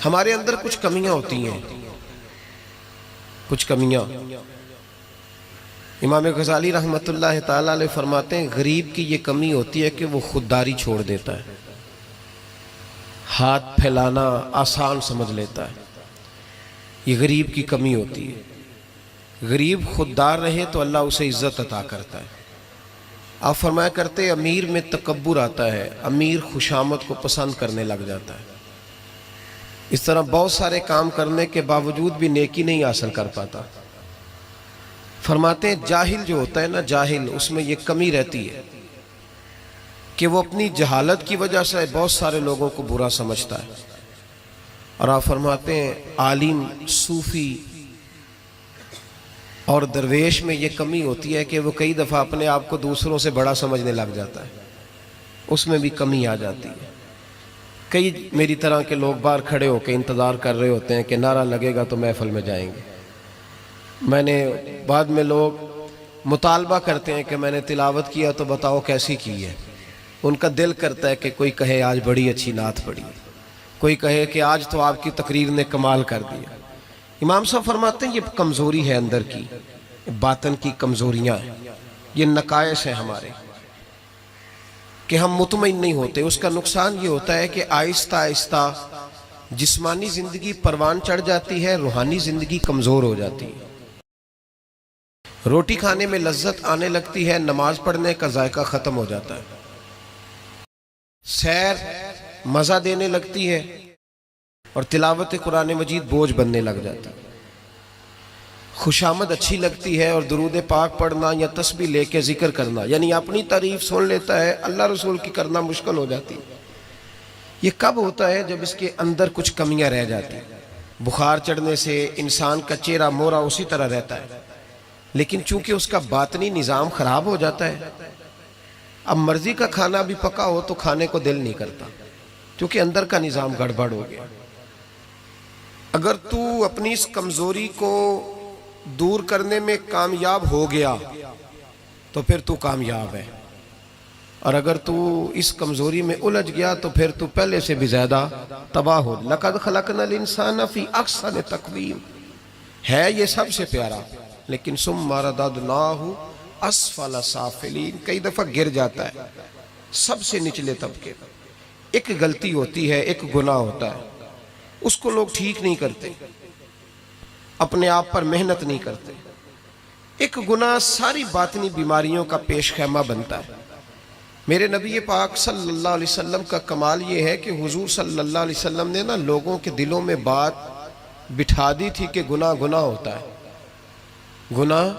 ہمارے اندر کچھ کمیاں ہوتی ہیں، کچھ کمیاں۔ امام غزالی رحمۃ اللہ تعالیٰ علیہ فرماتے ہیں غریب کی یہ کمی ہوتی ہے کہ وہ خودداری چھوڑ دیتا ہے، ہاتھ پھیلانا آسان سمجھ لیتا ہے، یہ غریب کی کمی ہوتی ہے۔ غریب خوددار رہے تو اللہ اسے عزت عطا کرتا ہے۔ آپ فرمایا کرتے امیر میں تکبر آتا ہے، امیر خوشامد کو پسند کرنے لگ جاتا ہے، اس طرح بہت سارے کام کرنے کے باوجود بھی نیکی نہیں حاصل کر پاتا۔ فرماتے ہیں جاہل جو ہوتا ہے نا، جاہل، اس میں یہ کمی رہتی ہے کہ وہ اپنی جہالت کی وجہ سے بہت سارے لوگوں کو برا سمجھتا ہے۔ اور آپ فرماتے ہیں عالم، صوفی اور درویش میں یہ کمی ہوتی ہے کہ وہ کئی دفعہ اپنے آپ کو دوسروں سے بڑا سمجھنے لگ جاتا ہے، اس میں بھی کمی آ جاتی ہے۔ کئی میری طرح کے لوگ باہر کھڑے ہو کے انتظار کر رہے ہوتے ہیں کہ نعرہ لگے گا تو محفل میں جائیں گے۔ میں نے بعد میں لوگ مطالبہ کرتے ہیں کہ میں نے تلاوت کیا تو بتاؤ کیسی کی ہے۔ ان کا دل کرتا ہے کہ کوئی کہے آج بڑی اچھی نعت پڑھی، کوئی کہے کہ آج تو آپ کی تقریر نے کمال کر دیا۔ امام صاحب فرماتے ہیں یہ کمزوری ہے اندر کی، باطن کی کمزوریاں ہیں، یہ نقائص ہیں ہمارے کہ ہم مطمئن نہیں ہوتے۔ اس کا نقصان یہ ہوتا ہے کہ آہستہ آہستہ جسمانی زندگی پروان چڑھ جاتی ہے، روحانی زندگی کمزور ہو جاتی ہے۔ روٹی کھانے میں لذت آنے لگتی ہے، نماز پڑھنے کا ذائقہ ختم ہو جاتا ہے، سیر مزہ دینے لگتی ہے اور تلاوت قرآن مجید بوجھ بننے لگ جاتی ہے۔ خوشامد اچھی لگتی ہے اور درود پاک پڑھنا یا تسبیح لے کے ذکر کرنا، یعنی اپنی تعریف سن لیتا ہے، اللہ رسول کی کرنا مشکل ہو جاتی ہے۔ یہ کب ہوتا ہے؟ جب اس کے اندر کچھ کمیاں رہ جاتی ہیں۔ بخار چڑھنے سے انسان کا چہرہ مورا اسی طرح رہتا ہے، لیکن چونکہ اس کا باطنی نظام خراب ہو جاتا ہے، اب مرضی کا کھانا بھی پکا ہو تو کھانے کو دل نہیں کرتا، کیونکہ اندر کا نظام گڑبڑ ہو گیا۔ اگر تو اپنی اس کمزوری کو دور کرنے میں کامیاب ہو گیا تو پھر تو کامیاب ہے، اور اگر تو اس کمزوری میں الجھ گیا تو پھر تو پہلے سے بھی زیادہ تباہ ہو۔ لَقَدْ خَلَقْنَا الْإِنسَانَ فِي أَحْسَنِ تَقْوِيمٍ، ہے یہ سب سے پیارا، لیکن ثُمَّ رَدَدْنَاهُ اسفل سافلین، کئی دفعہ گر جاتا ہے سب سے نچلے طبقے۔ ایک غلطی ہوتی ہے، ایک گناہ ہوتا ہے، اس کو لوگ ٹھیک نہیں کرتے، اپنے آپ پر محنت نہیں کرتے۔ ایک گناہ ساری باطنی بیماریوں کا پیش خیمہ بنتا ہے۔ میرے نبی پاک صلی اللہ علیہ وسلم کا کمال یہ ہے کہ حضور صلی اللہ علیہ وسلم نے نا لوگوں کے دلوں میں بات بٹھا دی تھی کہ گناہ گناہ ہوتا ہے، گناہ۔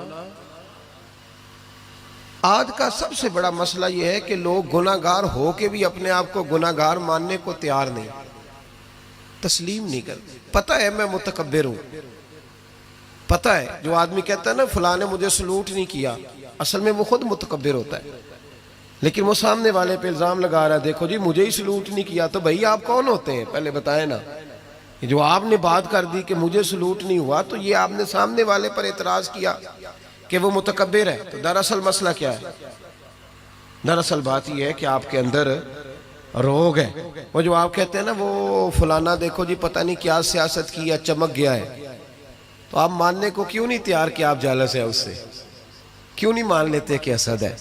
آج کا سب سے بڑا مسئلہ یہ ہے کہ لوگ گناہ گار ہو کے بھی اپنے آپ کو گناہ گار ماننے کو تیار نہیں، تسلیم نہیں کرتے۔ پتہ ہے میں متکبر ہوں، پتہ ہے، جو آدمی کہتا ہے نا فلاں نے مجھے سلوٹ نہیں کیا، اصل میں وہ خود متکبر ہوتا ہے، لیکن وہ سامنے والے پہ الزام لگا رہا ہے دیکھو جی مجھے ہی سلوٹ نہیں کیا۔ تو بھئی آپ کون ہوتے ہیں پہلے بتائیں نا؟ جو آپ نے بات کر دی کہ مجھے سلوٹ نہیں ہوا تو یہ آپ نے سامنے والے پر اعتراض کیا کہ وہ متکبر ہے۔ تو دراصل مسئلہ کیا ہے؟ دراصل بات یہ ہے کہ آپ کے اندر روگ ہے۔ وہ جو آپ کہتے ہیں نا وہ فلانا دیکھو جی پتہ نہیں کیا سیاست کی یا چمک گیا ہے، تو آپ ماننے کو کیوں نہیں تیار کہ آپ جالس ہے اس سے؟ کیوں نہیں مان لیتے کہ حسد ہے؟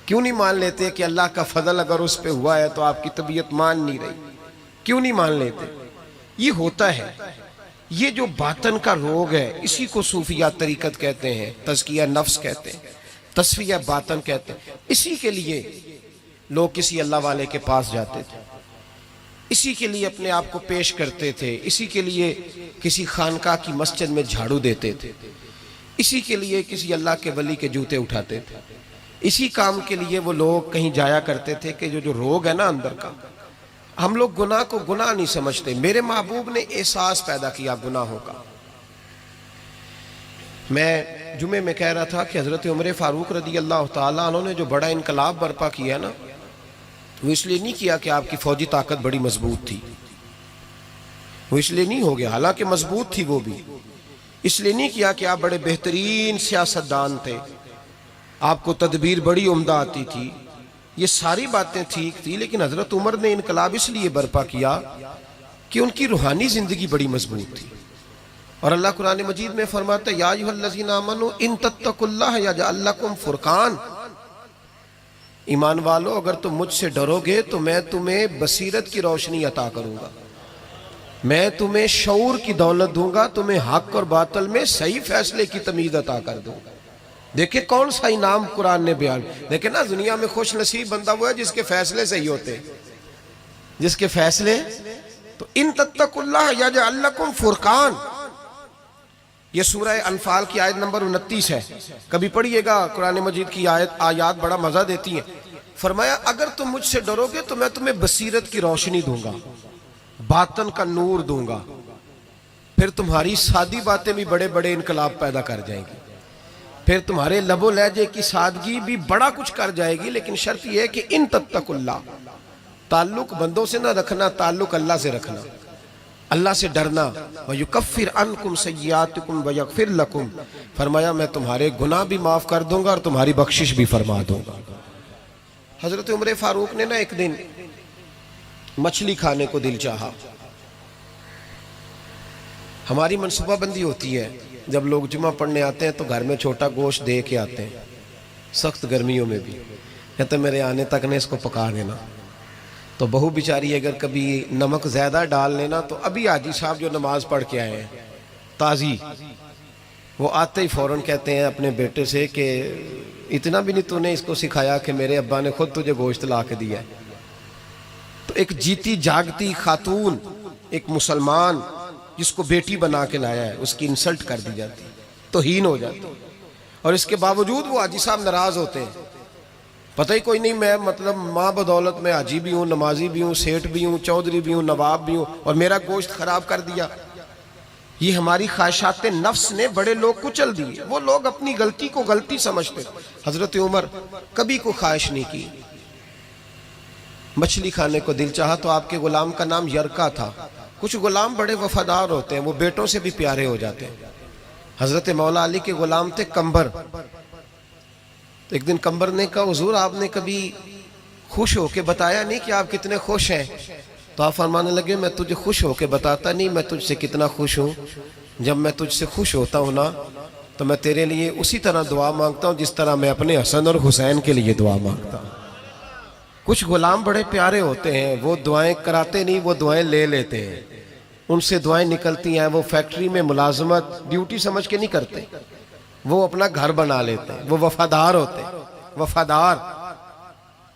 کیوں نہیں مان لیتے کہ اللہ کا فضل اگر اس پہ ہوا ہے تو آپ کی طبیعت مان نہیں رہی؟ کیوں نہیں مان لیتے؟ یہ ہوتا ہے، یہ جو باطن کا روگ ہے اسی کو صوفیہ طریقت کہتے ہیں، تزکیہ نفس کہتے ہیں، تصفیہ باطن کہتے ہیں۔ اسی کے لیے لوگ کسی اللہ والے کے پاس جاتے تھے، اسی کے لیے اپنے آپ کو پیش کرتے تھے، اسی کے لیے کسی خانقاہ کی مسجد میں جھاڑو دیتے تھے، اسی کے لیے کسی اللہ کے ولی کے جوتے اٹھاتے تھے، اسی کام کے لیے وہ لوگ کہیں جایا کرتے تھے کہ جو روگ ہے نا اندر کا، ہم لوگ گناہ کو گناہ نہیں سمجھتے۔ میرے محبوب نے احساس پیدا کیا گناہوں کا۔ میں جمعے میں کہہ رہا تھا کہ حضرت عمر فاروق رضی اللہ تعالیٰ عنہ نے جو بڑا انقلاب برپا کیا نا، وہ اس لیے نہیں کیا کہ آپ کی فوجی طاقت بڑی مضبوط تھی، وہ اس لیے نہیں ہو گیا، حالانکہ مضبوط تھی وہ بھی، اس لیے نہیں کیا کہ آپ بڑے بہترین سیاستدان تھے، آپ کو تدبیر بڑی عمدہ آتی تھی، یہ ساری باتیں ٹھیک تھی، لیکن حضرت عمر نے انقلاب اس لیے برپا کیا کہ ان کی روحانی زندگی بڑی مضبوط تھی. اور اللہ قرآن مجید میں فرماتا ہے یا ایھا الذین آمنوا ان تتقوا اللہ یجعل لکم فرقان، ایمان والو اگر تم مجھ سے ڈرو گے تو میں تمہیں بصیرت کی روشنی عطا کروں گا، میں تمہیں شعور کی دولت دوں گا، تمہیں حق اور باطل میں صحیح فیصلے کی تمیز عطا کر دوں گا. دیکھیں کون سا انعام قرآن نے بیان. دیکھیں نا دنیا میں خوش نصیب بندہ وہ ہے جس کے فیصلے صحیح ہوتے ہیں، جس کے فیصلے. تو ان تتقوا اللہ یجعل لکم فرقان، یہ سورہ انفال کی آیت نمبر 29 ہے، کبھی پڑھیے گا. قرآن مجید کی آیات بڑا مزہ دیتی ہیں. فرمایا اگر تم مجھ سے ڈرو گے تو میں تمہیں بصیرت کی روشنی دوں گا، باطن کا نور دوں گا، پھر تمہاری سادی باتیں بھی بڑے بڑے انقلاب پیدا کر جائیں گی، پھر تمہارے لب و لہجے کی سادگی بھی بڑا کچھ کر جائے گی. لیکن شرط یہ ہے کہ ان تتقوا اللہ، تعلق بندوں سے نہ رکھنا، تعلق اللہ سے رکھنا، اللہ سے ڈرنا. وَيُكَفِّرْ عَنْكُمْ سَيِّئَاتِكُمْ وَيَغْفِرْ لَكُمْ، فرمایا میں تمہارے گناہ بھی معاف کر دوں گا اور تمہاری بخشش بھی فرما دوں گا. حضرت عمر فاروق نے نا ایک دن مچھلی کھانے کو دل چاہا. ہماری منصوبہ بندی ہوتی ہے جب لوگ جمعہ پڑھنے آتے ہیں تو گھر میں چھوٹا گوشت دے کے آتے ہیں، سخت گرمیوں میں بھی، کہتے میرے آنے تک نے اس کو پکا دینا. تو بہو بیچاری اگر کبھی نمک زیادہ ڈال لینا تو ابھی حاجی صاحب جو نماز پڑھ کے آئے ہیں تازی، وہ آتے ہی فوراً کہتے ہیں اپنے بیٹے سے کہ اتنا بھی نہیں تو نے اس کو سکھایا کہ میرے ابا نے خود تجھے گوشت لا کے دیا ہے. تو ایک جیتی جاگتی خاتون، ایک مسلمان جس کو بیٹی بنا کے لایا ہے، اس کی انسلٹ کر دی جاتی، توہین ہو جاتی، اور اس کے باوجود وہ حاجی صاحب ناراض ہوتے ہیں. پتہ ہی کوئی نہیں میں مطلب ماں بدولت میں حاجی بھی ہوں، نمازی بھی ہوں، سیٹھ بھی ہوں، چودھری بھی ہوں، نواب بھی ہوں، اور میرا گوشت خراب کر دیا. یہ ہماری خواہشات نفس نے بڑے لوگ کچل دیے. وہ لوگ اپنی غلطی کو غلطی سمجھتے. حضرت عمر کبھی کوئی خواہش نہیں کی. مچھلی کھانے کو دل چاہا تو آپ کے غلام کا نام یرکا تھا. کچھ غلام بڑے وفادار ہوتے ہیں، وہ بیٹوں سے بھی پیارے ہو جاتے ہیں. حضرت مولا علی کے غلام تھے کمبر. تو ایک دن کمبر نے کہا حضور آپ نے کبھی خوش ہو کے بتایا نہیں کہ آپ کتنے خوش ہیں. تو آپ فرمانے لگے میں تجھے خوش ہو کے بتاتا نہیں میں تجھ سے کتنا خوش ہوں. جب میں تجھ سے خوش ہوتا ہوں نا تو میں تیرے لیے اسی طرح دعا مانگتا ہوں جس طرح میں اپنے حسن اور حسین کے لیے دعا مانگتا ہوں. کچھ غلام بڑے پیارے ہوتے ہیں، وہ دعائیں کراتے نہیں، وہ دعائیں لے لیتے ہیں. ان سے دعائیں نکلتی ہیں، وہ فیکٹری میں ملازمت ڈیوٹی سمجھ کے نہیں کرتے، وہ اپنا گھر بنا لیتے ہیں. وہ وفادار ہوتے ہیں، وفادار.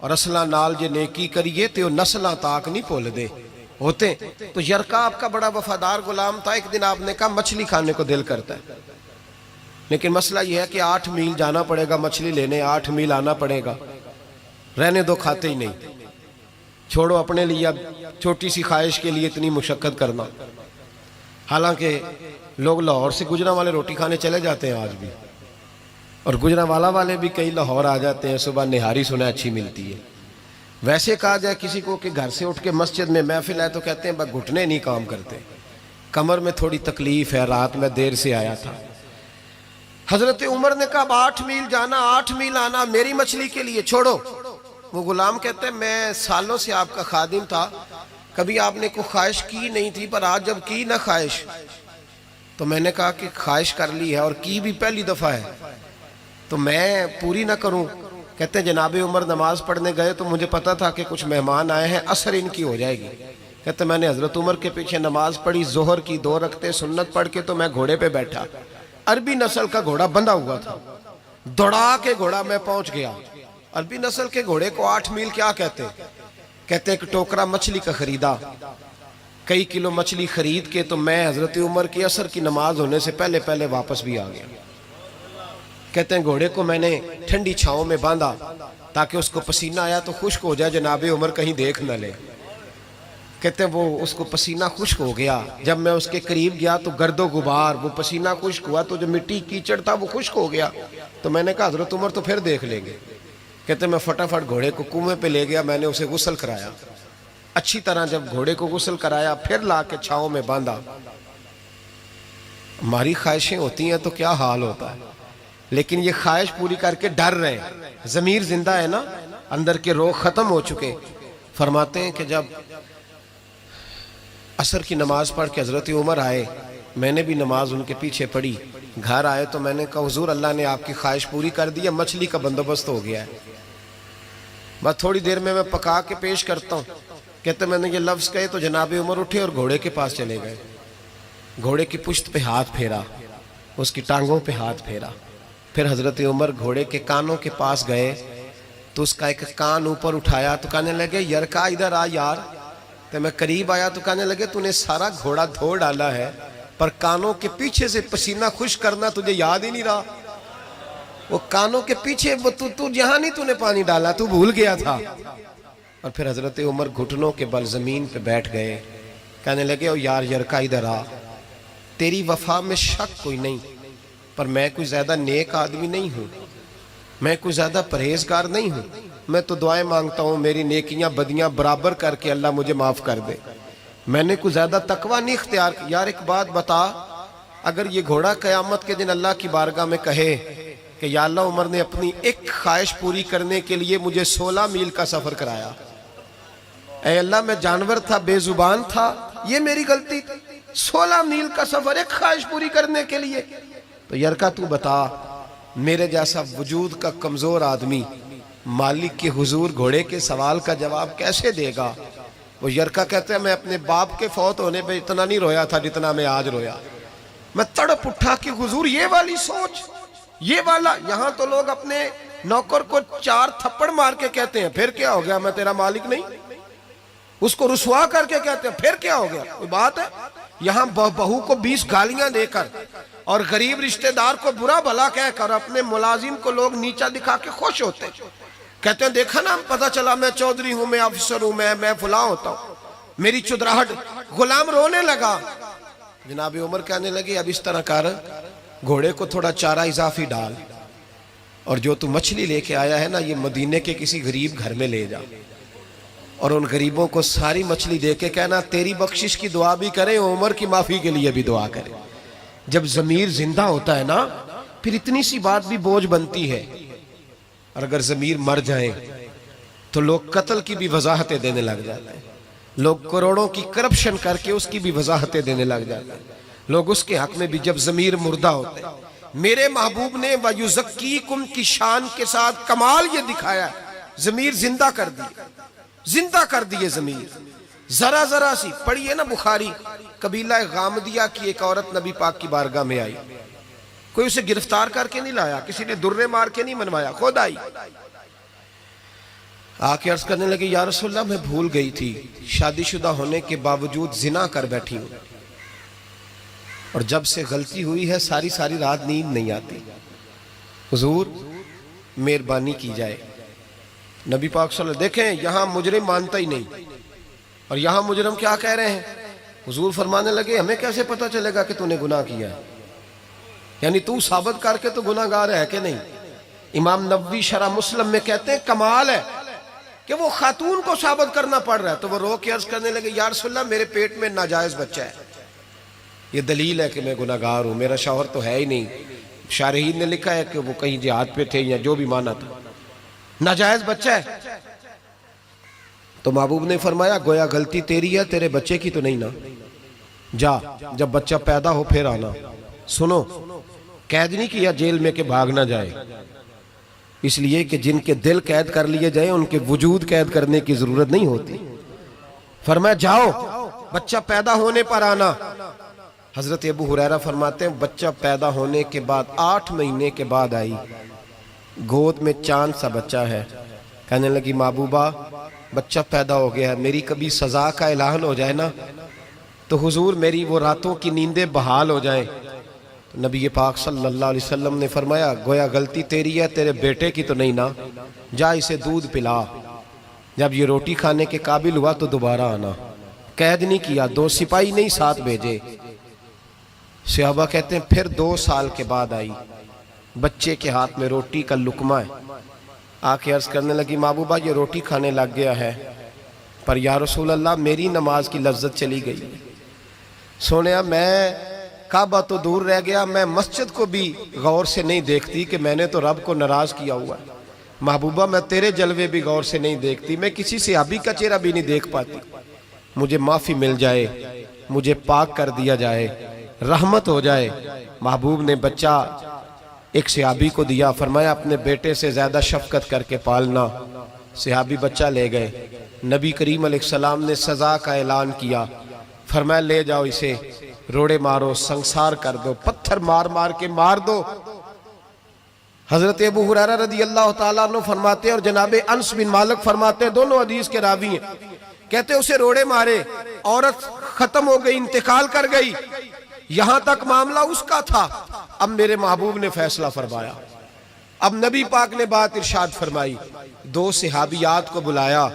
اور اصلا نال جے نیکی کریے تو نسلاں تاک نہیں بھول دے ہوتے. تو یرکا آپ کا بڑا وفادار غلام تھا. ایک دن آپ نے کہا مچھلی کھانے کو دل کرتا ہے، لیکن مسئلہ یہ ہے کہ 8 میل جانا پڑے گا مچھلی لینے، 8 میل آنا پڑے گا. رہنے دو، کھاتے ہی نہیں، چھوڑو اپنے لیے اب چھوٹی سی خواہش کے لیے اتنی مشقت کرنا. حالانکہ لوگ لاہور سے گجرانوالے روٹی کھانے چلے جاتے ہیں آج بھی، اور گجرانوالہ والے بھی کئی لاہور آ جاتے ہیں. صبح نہاری سنا اچھی ملتی ہے. ویسے کہا جائے کسی کو کہ گھر سے اٹھ کے مسجد میں محفل ہے تو کہتے ہیں بس گھٹنے نہیں کام کرتے، کمر میں تھوڑی تکلیف ہے، رات میں دیر سے آیا تھا. حضرت عمر نے کہا اب 8 میل جانا 8 میل آنا میری مچھلی کے لیے، چھوڑو. وہ غلام کہتے ہیں میں سالوں سے آپ کا خادم تھا، کبھی آپ نے کوئی خواہش کی نہیں تھی، پر آج جب کی نہ خواہش تو میں نے کہا کہ خواہش کر لی ہے اور کی بھی پہلی دفعہ ہے تو میں پوری نہ کروں. کہتے ہیں جناب عمر نماز پڑھنے گئے تو مجھے پتا تھا کہ کچھ مہمان آئے ہیں، عصر ان کی ہو جائے گی. کہتے ہیں میں نے حضرت عمر کے پیچھے نماز پڑھی، ظہر کی 2 رکعتیں سنت پڑھ کے تو میں گھوڑے پہ بیٹھا. عربی نسل کا گھوڑا بندھا ہوا تھا، دوڑا کے گھوڑا میں پہنچ گیا. عربی نسل کے گھوڑے کو 8 میل کیا کہتے ہیں؟ کہتے ہیں ایک ٹوکرا مچھلی کا خریدا، کئی کلو مچھلی خرید کے تو میں حضرت عمر کی عصر کی نماز ہونے سے پہلے پہلے واپس بھی آ گیا. کہتے ہیں گھوڑے کو میں نے ٹھنڈی چھاؤں میں باندھا تاکہ اس کو پسینہ آیا تو خشک ہو جائے، جناب عمر کہیں دیکھ نہ لے. کہتے ہیں وہ اس کو پسینہ خشک ہو گیا، جب میں اس کے قریب گیا تو گرد و غبار، وہ پسینہ خشک ہوا تو جو مٹی کیچڑ تھا وہ خشک ہو گیا. تو میں نے کہا حضرت عمر تو پھر دیکھ لیں گے. کہتے ہیں میں فٹافٹ گھوڑے کو کنویں پہ لے گیا، میں نے اسے غسل کرایا اچھی طرح. جب گھوڑے کو غسل کرایا پھر لا کے چھاؤں میں باندھا. ہماری خواہشیں ہوتی ہیں تو کیا حال ہوتا ہے، لیکن یہ خواہش پوری کر کے ڈر رہے ہیں. ضمیر زندہ ہے نا، اندر کے روح ختم ہو چکے. فرماتے ہیں کہ جب عصر کی نماز پڑھ کے حضرت عمر آئے، میں نے بھی نماز ان کے پیچھے پڑھی، گھر آئے تو میں نے کہا حضور اللہ نے آپ کی خواہش پوری کر دی ہے، مچھلی کا بندوبست ہو گیا ہے، بس تھوڑی دیر میں پکا کے پیش کرتا ہوں۔ کہتے میں نے یہ لفظ کہے تو جناب عمر اٹھے اور گھوڑے کے پاس چلے گئے، گھوڑے کی پشت پہ ہاتھ پھیرا، اس کی ٹانگوں پہ ہاتھ پھیرا، پھر حضرت عمر گھوڑے کے کانوں کے پاس گئے تو اس کا ایک کان اوپر اٹھایا تو کہنے لگے یرکا ادھر آ یار۔ تو میں قریب آیا تو کہنے لگے تو نے سارا گھوڑا دھو ڈالا ہے پر کانوں کے پیچھے سے پسینہ خشک کرنا تجھے یاد ہی نہیں رہا، وہ کانوں کے پیچھے تو جہاں نہیں تو نے پانی ڈالا، تو بھول گیا تھا۔ اور پھر حضرت عمر گھٹنوں کے بل زمین پہ بیٹھ گئے، کہنے لگے او یار یرکا ادھر آ، تیری وفا میں شک کوئی نہیں پر میں کوئی زیادہ نیک آدمی نہیں ہوں، میں کوئی زیادہ پرہیزگار نہیں ہوں، میں تو دعائیں مانگتا ہوں میری نیکیاں بدیاں برابر کر کے اللہ مجھے معاف کر دے، میں نے کوئی زیادہ تقویٰ نہیں اختیار کیا۔ یار ایک بات بتا، اگر یہ گھوڑا قیامت کے دن اللہ کی بارگاہ میں کہے کہ یا اللہ عمر نے اپنی ایک خواہش پوری کرنے کے لیے مجھے 16 میل کا سفر کرایا، اے اللہ میں جانور تھا، بے زبان تھا، یہ میری غلطی تھی، 16 میل کا سفر ایک خواہش پوری کرنے کے لیے، تو یرکا تو بتا میرے جیسا وجود کا کمزور آدمی مالک کے حضور گھوڑے کے سوال کا جواب کیسے دے گا؟ وہ یرکا کہتے ہیں میں اپنے باپ کے فوت ہونے پہ اتنا نہیں رویا تھا جتنا میں آج رویا، میں تڑپ اٹھا کہ حضور یہ والی سوچ، یہ والا، یہاں تو لوگ اپنے نوکر کو 4 تھپڑ مار کے کہتے ہیں پھر کیا ہو گیا میں تیرا مالک نہیں، اس کو رسوا کر کے کہتے ہیں پھر کیا ہو گیا، کوئی بات ہے؟ یہاں بہو کو 20 گالیاں دے کر اور غریب رشتہ دار کو برا بھلا کہہ کر اپنے ملازم کو لوگ نیچا دکھا کے خوش ہوتے ہیں، کہتے ہیں دیکھا نا پتہ چلا میں چودھری ہوں، میں افسر ہوں، میں فلاں ہوتا ہوں، میری چدراہٹ، غلام رونے لگا۔ جناب عمر کہنے لگے اب اس طرح کر، گھوڑے کو تھوڑا چارہ اضافی ڈال اور جو تو مچھلی لے کے آیا ہے نا یہ مدینے کے کسی غریب گھر میں لے جا اور ان غریبوں کو ساری مچھلی دے کے کہنا تیری بخشش کی دعا بھی کریں، عمر کی معافی کے لیے بھی دعا کریں۔ جب ضمیر زندہ ہوتا ہے نا پھر اتنی سی بات بھی بوجھ بنتی ہے، اور اگر ضمیر مر جائیں تو لوگ قتل کی بھی وضاحتیں دینے لگ جاتے ہیں، لوگ کروڑوں کی کرپشن کر کے اس کی بھی وضاحتیں دینے لگ جاتے ہیں، لوگ اس کے حق میں بھی جب ضمیر مردہ ہوتے ہیں۔ میرے محبوب نے وَيُزَكِّيكُمْ کی شان کے ساتھ کمال یہ دکھایا ہے، ضمیر زندہ کر دی، زندہ کر دیے ضمیر، ذرا ذرا سی پڑھیے نا بخاری، قبیلہ غامدیہ کی ایک عورت نبی پاک کی بارگاہ میں آئی، کوئی اسے گرفتار کر کے نہیں لایا، کسی نے درے مار کے نہیں منوایا، خود آئی، آ کے عرض کرنے لگی یا رسول اللہ میں بھول گئی تھی، شادی شدہ ہونے کے باوجود زنا کر بیٹھی ہوں اور جب سے غلطی ہوئی ہے ساری رات نیند نہیں آتی، حضور مہربانی کی جائے۔ نبی پاک صلی اللہ علیہ وسلم دیکھیں یہاں مجرم مانتا ہی نہیں، اور یہاں مجرم کیا کہہ رہے ہیں؟ حضور فرمانے لگے ہمیں کیسے پتہ چلے گا کہ تو نے گناہ کیا ہے، یعنی تو ثابت کر کے تو گناہ گار ہے کہ نہیں؟ امام نووی شرح مسلم میں کہتے ہیں کمال ہے کہ وہ خاتون کو ثابت کرنا پڑ رہا ہے، تو وہ رو کے عرض کرنے لگے یا رسول اللہ میرے پیٹ میں ناجائز بچہ ہے، یہ دلیل ہے کہ میں گناہ گار ہوں، میرا شوہر تو ہے ہی نہیں، شارحین نے لکھا ہے کہ وہ کہیں جہاد پہ تھے یا جو بھی مانا تھا، ناجائز بچہ ہے۔ تو محبوب نے فرمایا گویا غلطی تیری ہے، تیرے بچے کی تو نہیں نا، جا جب بچہ پیدا ہو پھر آنا۔ سنو قید نہیں کیا جیل میں کہ بھاگ نہ جائے، اس لیے کہ جن کے دل قید کر لیے جائیں ان کے وجود قید کرنے کی ضرورت نہیں ہوتی، فرمایا جاؤ بچہ پیدا ہونے پر آنا۔ حضرت ابو ہریرہ فرماتے ہیں بچہ پیدا ہونے کے بعد 8 مہینے کے بعد آئی، گود میں چاند سا بچہ ہے، کہنے لگی محبوبہ بچہ پیدا ہو گیا ہے، میری کبھی سزا کا اعلان ہو جائے نا تو حضور میری وہ راتوں کی نیندیں بحال ہو جائیں۔ تو نبی پاک صلی اللہ علیہ وسلم نے فرمایا گویا غلطی تیری ہے، تیرے بیٹے کی تو نہیں نا، جا اسے دودھ پلا، جب یہ روٹی کھانے کے قابل ہوا تو دوبارہ آنا۔ قید نہیں کیا، 2 سپاہی نہیں ساتھ بھیجے۔ صحابہ کہتے ہیں پھر 2 سال کے بعد آئی، بچے کے ہاتھ میں روٹی کا لقمہ ہے، آ کے عرض کرنے لگی محبوبہ یہ روٹی کھانے لگ گیا ہے پر یا رسول اللہ میری نماز کی لذت چلی گئی، سونیا میں کعبہ تو دور رہ گیا، میں مسجد کو بھی غور سے نہیں دیکھتی کہ میں نے تو رب کو ناراض کیا ہوا ہے، محبوبہ میں تیرے جلوے بھی غور سے نہیں دیکھتی، میں کسی صحابی کا چہرہ بھی نہیں دیکھ پاتی، مجھے معافی مل جائے مجھے پاک کر دیا جائے، رحمت ہو جائے۔ محبوب نے بچہ ایک صحابی کو دیا، فرمایا اپنے بیٹے سے زیادہ شفقت کر کے پالنا۔ صحابی بچہ لے گئے، نبی کریم علیہ السلام نے سزا کا اعلان کیا، فرمایا لے جاؤ اسے، روڑے مارو، سنسار کر دو، پتھر مار مار کے مار دو۔ حضرت ابو ہریرہ رضی اللہ تعالیٰ عنہ فرماتے ہیں اور جناب انس بن مالک فرماتے ہیں، دونوں حدیث کے راوی ہیں، کہتے اسے روڑے مارے، عورت ختم ہو گئی، انتقال کر گئی، یہاں تک معاملہ اس کا تھا۔ اب میرے محبوب نے فیصلہ فرمایا، اب نبی پاک نے بات ارشاد فرمائی، دو صحابیات کو بلایا،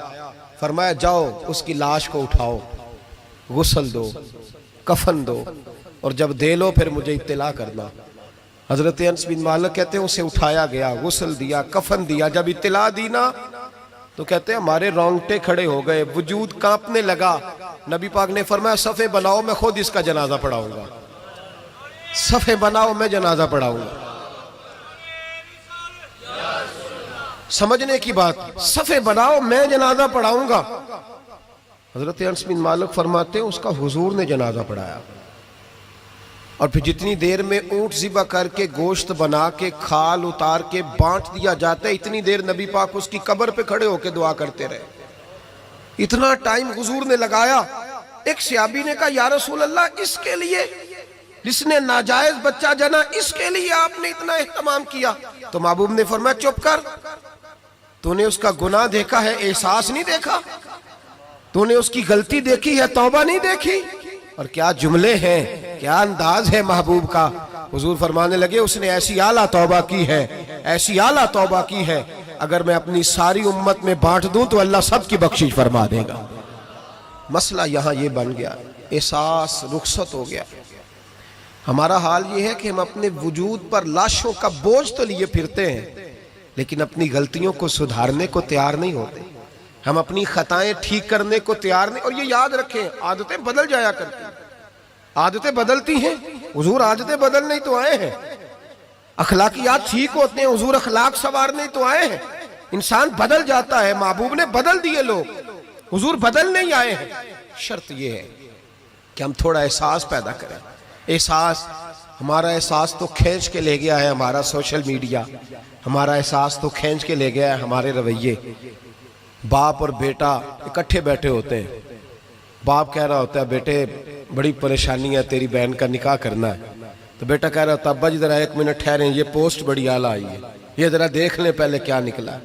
فرمایا جاؤ اس کی لاش کو اٹھاؤ، غسل دو، کفن دو، اور جب دے لو پھر مجھے اطلاع کرنا۔ حضرت انس بن مالک کہتے ہیں اسے اٹھایا گیا، غسل دیا، کفن دیا، جب اطلاع دی نا تو کہتے ہیں ہمارے رونگٹے کھڑے ہو گئے، وجود کانپنے لگا۔ نبی پاک نے فرمایا صفے بناؤ، میں خود اس کا جنازہ پڑھاؤں گا، صفے بناؤ، میں جنازہ پڑھاؤں گا۔ سمجھنے کی بات، صفے بناؤ، میں جنازہ پڑھاؤں گا۔ حضرت انس بن مالک فرماتے ہیں اس کا حضور نے جنازہ پڑھایا، اور پھر جتنی دیر میں اونٹ ذبح کر کے گوشت بنا کے کھال اتار کے بانٹ دیا جاتا ہے، اتنی دیر نبی پاک اس کی قبر پہ کھڑے ہو کے دعا کرتے رہے۔ اتنا ٹائم حضور نے لگایا۔ ایک صحابی نے کہا یا رسول اللہ، اس کے لیے جس نے ناجائز بچہ جنا، اس کے لیے آپ نے اتنا اہتمام کیا؟ تو محبوب نے فرمایا چپ کر، تو نے اس کا گناہ دیکھا ہے، احساس نہیں دیکھا؟ تو نے اس کی غلطی دیکھی ہے، توبہ نہیں دیکھی؟ اور کیا جملے ہیں، کیا انداز ہے محبوب کا۔ حضور فرمانے لگے اس نے ایسی اعلیٰ توبہ کی ہے، ایسی اعلیٰ توبہ کی ہے، اگر میں اپنی ساری امت میں بانٹ دوں تو اللہ سب کی بخشش فرما دے گا۔ مسئلہ یہاں یہ بن گیا، احساس رخصت ہو گیا۔ ہمارا حال یہ ہے کہ ہم اپنے وجود پر لاشوں کا بوجھ تو لیے پھرتے ہیں، لیکن اپنی غلطیوں کو سدھارنے کو تیار نہیں ہوتے، ہم اپنی خطائیں ٹھیک کرنے کو تیار نہیں۔ اور یہ یاد رکھیں، عادتیں بدل جایا کرتی ہیں، عادتیں بدلتی ہیں، حضور عادتیں بدلنے ہی تو آئے ہیں، اخلاقیات ٹھیک ہوتے ہیں، حضور اخلاق سنوارنے ہی تو آئے ہیں۔ انسان بدل جاتا ہے، محبوب نے بدل دیے لوگ، حضور بدلنے ہی آئے ہیں۔ شرط یہ ہے کہ ہم تھوڑا احساس پیدا کریں۔ احساس، ہمارا احساس تو کھینچ کے لے گیا ہے ہمارا سوشل میڈیا، ہمارا احساس تو کھینچ کے لے گیا ہے ہمارے رویے۔ باپ اور بیٹا اکٹھے بیٹھے ہوتے ہیں، باپ کہہ رہا ہوتا ہے بیٹے بڑی پریشانی ہے، تیری بہن کا نکاح کرنا ہے، تو بیٹا کہہ رہا ہوتا ہے ابا جی ذرا ایک منٹ ٹھہریں، یہ پوسٹ بڑی اعلیٰ آئی ہے، یہ ذرا دیکھ لیں پہلے کیا نکلا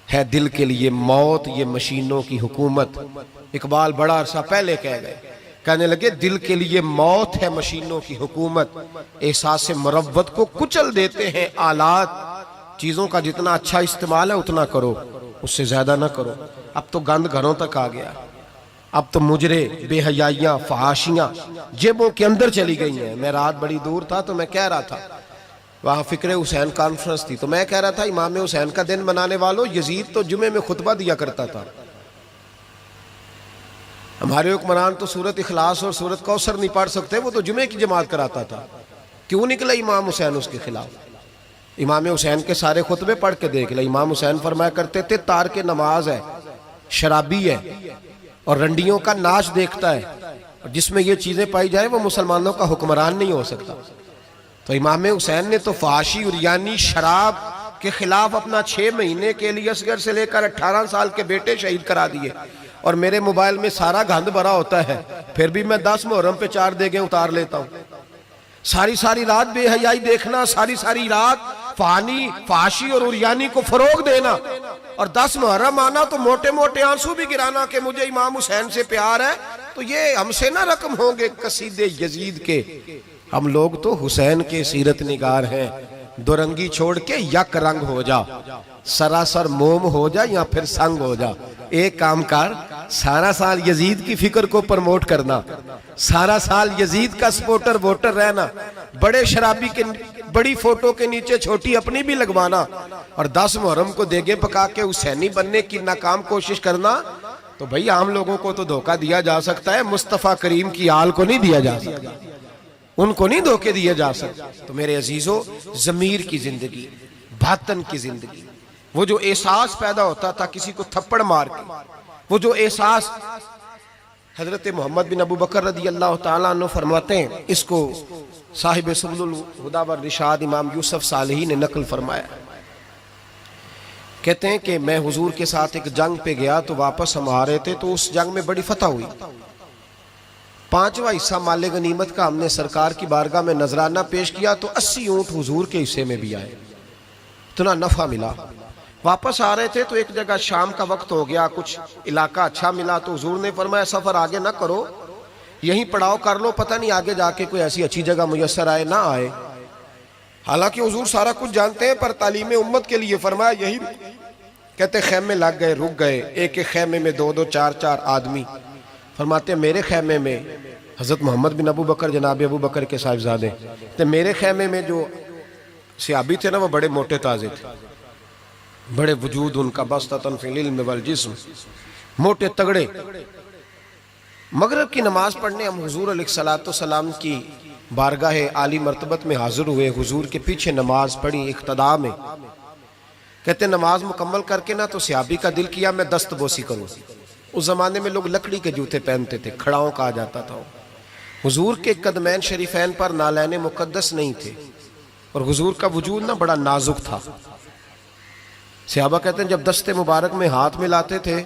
ہے۔ دل کے لیے موت یہ مشینوں کی حکومت۔ اقبال بڑا عرصہ پہلے کہہ گئے، کہنے لگے دل کے لیے موت ہے مشینوں کی حکومت، احساس مروت کو کچل دیتے ہیں آلات۔ چیزوں کا جتنا اچھا استعمال ہے اتنا کرو، اس سے زیادہ نہ کرو۔ اب تو گند گھروں تک آ گیا، اب تو مجرے، بے حیائیاں، فحاشیاں جیبوں کے اندر چلی گئی ہیں۔ میں رات بڑی دور تھا تو میں کہہ رہا تھا، وہاں فکر حسین کانفرنس تھی، تو میں کہہ رہا تھا امام حسین کا دن منانے والوں، یزید تو جمعے میں خطبہ دیا کرتا تھا، ہمارے حکمران تو سورت اخلاص اور سورت کوثر نہیں پڑھ سکتے، وہ تو جمعے کی جماعت کراتا تھا۔ کیوں نکلا امام حسین اس کے خلاف؟ امام حسین کے سارے خطبے پڑھ کے دیکھ لیں، امام حسین فرمایا کرتے تھے تارک نماز ہے، شرابی ہے، اور رنڈیوں کا ناچ دیکھتا ہے، اور جس میں یہ چیزیں پائی جائیں وہ مسلمانوں کا حکمران نہیں ہو سکتا۔ تو امام حسین نے تو فحاشی اور یعنی شراب کے خلاف اپنا 6 مہینے کے لیے اصغر سے لے کر 18 سال کے بیٹے شہید کرا دیے، اور میرے موبائل میں سارا گند بھرا ہوتا ہے، پھر بھی میں 10 محرم پہ 4 دیگیں اتار لیتا ہوں۔ ساری رات بے حیائی دیکھنا، ساری رات فانی، فحاشی اور عریانی کو فروغ دینا، اور 10 محرم آنا تو موٹے موٹے آنسو بھی گرانا کہ مجھے امام حسین سے پیار ہے، تو یہ ہم سے نہ رقم ہوں گے قصیدے یزید کے۔ ہم لوگ تو حسین کے سیرت نگار ہیں۔ دو رنگی چھوڑ کے یک رنگ ہو جا، سراسر موم ہو جا یا پھر سنگ ہو جا۔ ایک کام کر، سارا سال یزید کی فکر کو پرموٹ کرنا، سارا سال یزید کا سپورٹر ووٹر رہنا، بڑے شرابی کے بڑی فوٹو کے نیچے چھوٹی اپنی بھی لگوانا، اور 10 محرم کو دیگیں پکا کے حسینی بننے کی ناکام کوشش کرنا، تو بھئی عام لوگوں کو تو دھوکہ دیا جا سکتا ہے، مصطفیٰ کریم کی آل کو نہیں دیا جا سکتا، ان کو نہیں دھوکے دیے جا سکتا۔ تو میرے عزیزو، ضمیر کی زندگی، باطن کی زندگی، وہ جو احساس پیدا ہوتا تھا کسی کو تھپڑ مار کے، وہ جو احساس حضرت محمد بن ابو بکر رضی اللہ تعالیٰ عنہ فرماتے ہیں، اس کو صاحب سبل الہدی والرشاد امام یوسف صالحی نے نقل فرمایا، کہتے ہیں کہ میں حضور کے ساتھ ایک جنگ پہ گیا تو واپس ہم آ رہے تھے تو اس جنگ میں بڑی فتح ہوئی، 5واں حصہ مال غنیمت کا ہم نے سرکار کی بارگاہ میں نذرانہ پیش کیا تو 80 اونٹ حضور کے حصے میں بھی آئے، اتنا نفع ملا۔ واپس آ رہے تھے تو ایک جگہ شام کا وقت ہو گیا، کچھ علاقہ اچھا ملا تو حضور نے فرمایا سفر آگے نہ کرو، یہیں پڑاؤ کر لو، پتہ نہیں آگے جا کے کوئی ایسی اچھی جگہ میسر آئے نہ آئے۔ حالانکہ حضور سارا کچھ جانتے ہیں، پر تعلیم امت کے لیے فرمایا یہی، کہتے خیمے لگ گئے، رک گئے، ایک ایک خیمے میں 2 4 آدمی۔ فرماتے میرے خیمے میں حضرت محمد بن ابو بکر جناب ابو بکر کے صاحبزادے، تو میرے خیمے میں جو صحابی تھے نا وہ بڑے موٹے تازے تھے، بڑے وجود ان کا بسطۃ فی العلم والجسم، موٹے تگڑے۔ مغرب کی نماز پڑھنے ہم حضور علیہ الصلوۃ والسلام کی بارگاہ عالی مرتبت میں حاضر ہوئے، حضور کے پیچھے نماز پڑھی اقتداء میں۔ کہتے نماز مکمل کر کے نا تو صحابی کا دل کیا میں دست بوسی کروں۔ اس زمانے میں لوگ لکڑی کے جوتے پہنتے تھے، کھڑاؤں کہا جاتا تھا۔ حضور کے قدمین شریفین پر نالین مقدس نہیں تھے، اور حضور کا وجود نا بڑا نازک تھا۔ صحابہ کہتے ہیں جب دست مبارک میں ہاتھ ملاتے تھے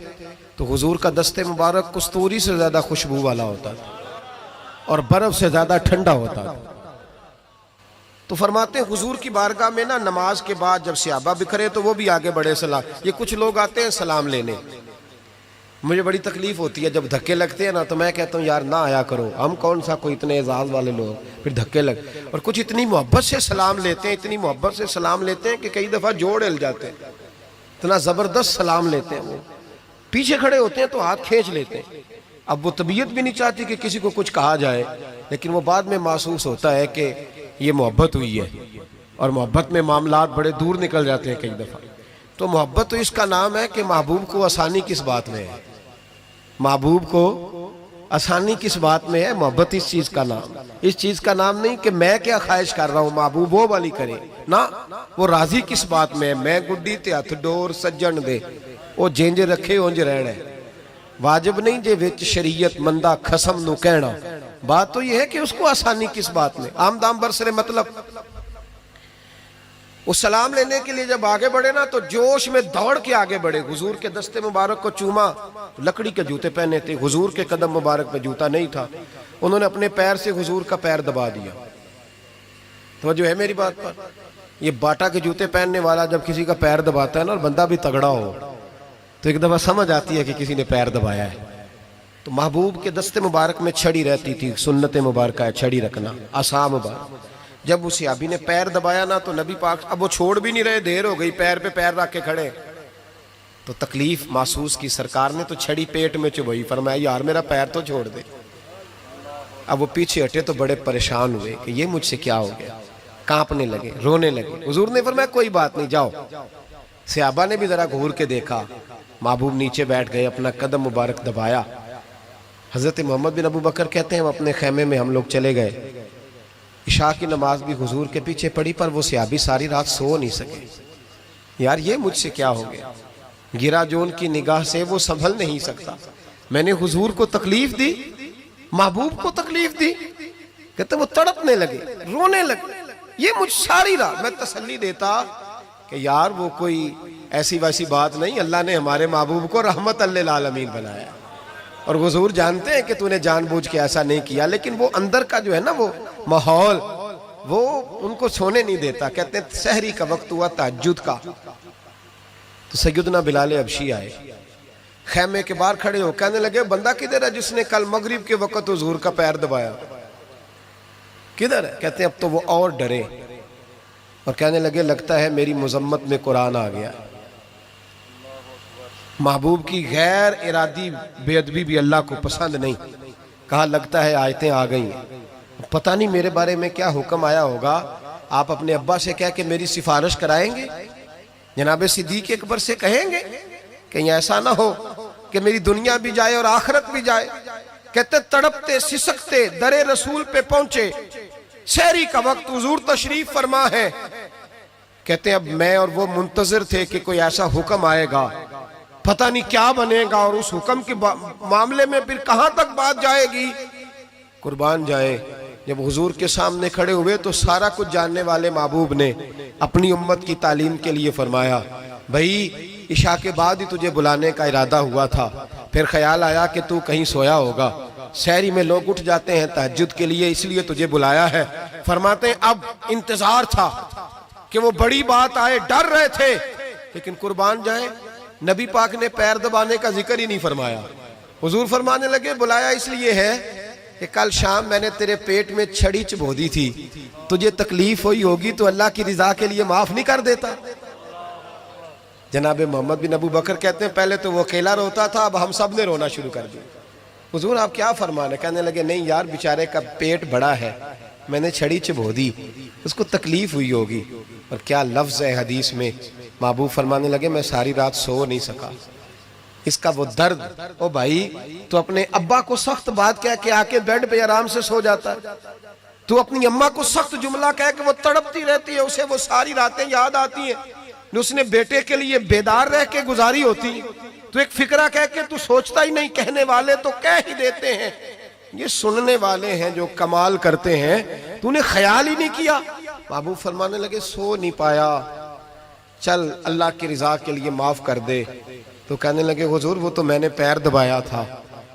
تو حضور کا دست مبارک کستوری سے زیادہ خوشبو والا ہوتا تھا اور برف سے زیادہ ٹھنڈا ہوتا تھا۔ تو فرماتے ہیں حضور کی بارگاہ میں نا نماز کے بعد جب صحابہ بکھرے تو وہ بھی آگے بڑھے سلام، یہ کچھ لوگ آتے ہیں سلام لینے، مجھے بڑی تکلیف ہوتی ہے جب دھکے لگتے ہیں نا تو میں کہتا ہوں یار نہ آیا کرو، ہم کون سا کوئی اتنے اعزاز والے لوگ، پھر دھکے لگ، اور کچھ اتنی محبت سے سلام لیتے ہیں، اتنی محبت سے سلام لیتے ہیں کہ کئی دفعہ جوڑ ہل جاتے ہیں، اتنا زبردست سلام لیتے ہیں۔ وہ پیچھے کھڑے ہوتے ہیں تو ہاتھ کھینچ لیتے ہیں، اب وہ طبیعت بھی نہیں چاہتی کہ کسی کو کچھ کہا جائے، لیکن وہ بعد میں محسوس ہوتا ہے کہ یہ محبت ہوئی ہے، اور محبت میں معاملات بڑے دور نکل جاتے ہیں کئی دفعہ۔ تو محبت تو اس کا نام ہے کہ محبوب کو آسانی کس بات میں ہے، محبوب کو آسانی کس بات میں ہے، محبت اس چیز کا نام، اس چیز کا نام نہیں کہ میں کیا خواہش کر رہا ہوں محبوب وہ والی کرے نا، وہ راضی کس بات میں ہے، میں گڈی تے ہتھ ڈور سجن دے وہ جینج رکھے اونج رہنا ہے، واجب نہیں جے وچ شریعت مندہ خسم نو کہنا، بات تو یہ ہے کہ اس کو آسانی کس بات میں، عام دام برسرے مطلب۔ وہ سلام لینے کے لیے جب آگے بڑھے نا تو جوش میں دوڑ کے آگے بڑھے، حضور کے دستے مبارک کو چوما، لکڑی کے جوتے پہنے تھے، حضور کے قدم مبارک پہ جوتا نہیں تھا، انہوں نے اپنے پیر سے حضور کا پیر دبا دیا۔ توجہ ہے میری بات پر؟ یہ باٹا کے جوتے پہننے والا جب کسی کا پیر دباتا ہے نا اور بندہ بھی تگڑا ہو تو ایک دفعہ سمجھ آتی ہے کہ کسی نے پیر دبایا ہے۔ تو محبوب کے دستے مبارک میں چھڑی رہتی تھی، سنت مبارکہ ہے چھڑی رکھنا، عصا مبارک۔ جب اس صحابی نے پیر دبایا نا تو نبی پاک اب وہ چھوڑ بھی نہیں رہے، دیر ہو گئی، پیر پہ پیر رکھ کے کھڑے، تو تکلیف محسوس کی، سرکار نے تو چھڑی پیٹ میں چبھائی، فرمایا یار میرا پیر تو چھوڑ دے۔ اب وہ پیچھے ہٹے تو بڑے پریشان ہوئے کہ یہ مجھ سے کیا ہو گیا، کانپنے لگے، رونے لگے۔ حضور نے فرمایا کوئی بات نہیں جاؤ۔ صحابہ نے بھی ذرا گھور کے دیکھا، محبوب نیچے بیٹھ گئے، اپنا قدم مبارک دبایا۔ حضرت محمد بن ابو بکر کہتے ہیں ہم اپنے خیمے میں ہم لوگ چلے گئے، عشاء کی نماز بھی حضور کے پیچھے پڑھی، پر وہ صحابی ساری رات سو نہیں سکے، یار یہ مجھ سے کیا ہو گیا، گرا جو ان کی نگاہ سے وہ سنبھل نہیں سکتا، میں نے حضور کو تکلیف دی، محبوب کو تکلیف دی۔ کہتے وہ تڑپنے لگے، رونے لگے، یہ مجھ ساری رات میں تسلی دیتا کہ یار وہ کوئی ایسی ویسی بات نہیں، اللہ نے ہمارے محبوب کو رحمت للعالمین بنایا، اور حضور جانتے ہیں کہ تو نے جان بوجھ کے ایسا نہیں کیا، لیکن وہ اندر کا جو ہے نا وہ ماحول وہ ان کو سونے نہیں دیتا۔ کہتے ہیں سحری کا وقت ہوا تہجد کا، تو سیدنا بلال حبشی آئے، خیمے کے باہر کھڑے ہو کہنے لگے بندہ کدھر ہے جس نے کل مغرب کے وقت حضور کا پیر دبایا، کدھر ہے؟ کہتے ہیں اب تو وہ اور ڈرے اور کہنے لگے لگتا ہے میری مذمت میں قرآن آ گیا۔ محبوب کی غیر ارادی بے ادبی بھی اللہ کو پسند نہیں، کہا لگتا ہے آیتیں آ گئی ہیں، پتہ نہیں میرے بارے میں کیا حکم آیا ہوگا، آپ اپنے ابا سے کہہ کہ میری سفارش کرائیں گے، جناب صدیق اکبر سے کہیں گے، کہیں ایسا نہ ہو کہ میری دنیا بھی جائے اور آخرت بھی جائے۔ کہتے تڑپتے سسکتے در رسول پہ پہنچے، سحری کا وقت حضور تشریف فرما ہے، کہتے اب میں اور وہ منتظر تھے کہ کوئی ایسا حکم آئے گا، پتہ نہیں کیا بنے گا اور اس حکم کے معاملے میں پھر کہاں تک بات جائے گی. قربان جائیں جب حضور کے سامنے کھڑے ہوئے تو سارا کچھ جاننے والے محبوب نے اپنی امت کی تعلیم کے لیے فرمایا بھائی عشاء کے بعد ہی تجھے بلانے کا ارادہ ہوا تھا, پھر خیال آیا کہ تو کہیں سویا ہوگا, سحری میں لوگ اٹھ جاتے ہیں تہجد کے لیے, اس لیے تجھے بلایا ہے. فرماتے ہیں اب انتظار تھا کہ وہ بڑی بات آئے, ڈر رہے تھے, لیکن قربان جائیں نبی پاک نے پیر دبانے کا ذکر ہی نہیں فرمایا. حضور فرمانے لگے بلایا اس لیے ہے کہ کل شام میں نے تیرے پیٹ میں چھڑی چبھو دی تھی, تجھے تکلیف ہوئی ہوگی تو اللہ کی رضا کے لیے معاف نہیں کر دیتا. جناب محمد بن ابو بکر کہتے ہیں پہلے تو وہ اکیلا روتا تھا, اب ہم سب نے رونا شروع کر دیا. حضور آپ کیا فرمانے؟ کہنے لگے نہیں یار بیچارے کا پیٹ بڑا ہے, میں نے چھڑی چبھو دی, اس کو تکلیف ہوئی ہوگی. اور کیا لفظ ہے حدیث میں, محبوب فرمانے لگے میں ساری رات سو نہیں سکا, اس کا وہ درد. او بھائی تو اپنے ابا کو سخت بات کہہ کے آ کے بیڈ پہ آرام سے سو جاتا ہے, تو اپنی اماں کو سخت جملہ کہہ کے وہ تڑپتی رہتی ہے, اسے وہ ساری راتیں یاد آتی ہیں جو اس نے بیٹے کے لیے بیدار رہ کے گزاری ہوتی ہیں. تو ایک فکرہ کہہ کے تو سوچتا ہی نہیں, کہنے والے تو کہہ ہی دیتے ہیں, یہ سننے والے ہیں جو کمال کرتے ہیں, تو نے خیال ہی نہیں کیا. محبوب فرمانے لگے سو نہیں پایا, چل اللہ کی رضا کے لیے معاف کر دے. تو کہنے لگے حضور وہ تو میں نے پیر دبایا تھا